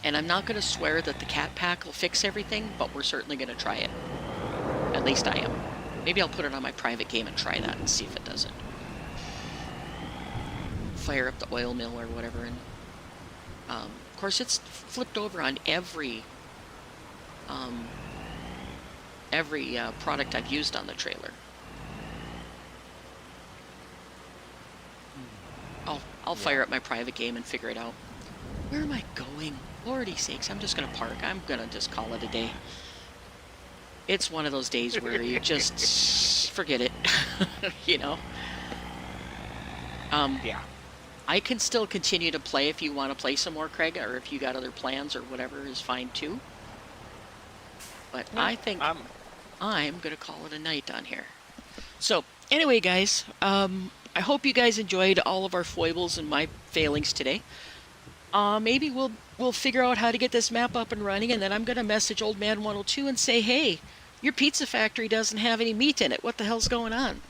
And I'm not going to swear that the cat pack will fix everything, but we're certainly going to try it. At least I am. Maybe I'll put it on my private game and try that and see if it does it. Fire up the oil mill or whatever. And of course, it's flipped over on every product I've used on the trailer. I'll fire up my private game and figure it out. Where am I going? Lordy sakes, I'm just going to park. I'm going to just call it a day. It's one of those days where you just forget it, you know? Yeah. I can still continue to play if you want to play some more, Craig, or if you got other plans or whatever is fine too. But I think I'm going to call it a night on here. So, anyway, guys, I hope you guys enjoyed all of our foibles and my failings today. Maybe we'll figure out how to get this map up and running, and then I'm going to message Old Man 102 and say, hey, your pizza factory doesn't have any meat in it. What the hell's going on?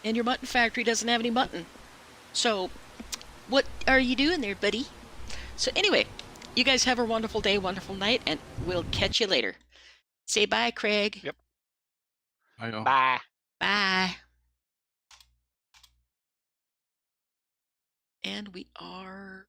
And your mutton factory doesn't have any mutton. So, what are you doing there, buddy? So anyway, you guys have a wonderful day, wonderful night, and we'll catch you later. Say bye, Craig. Yep. Bye. Bye. And we are...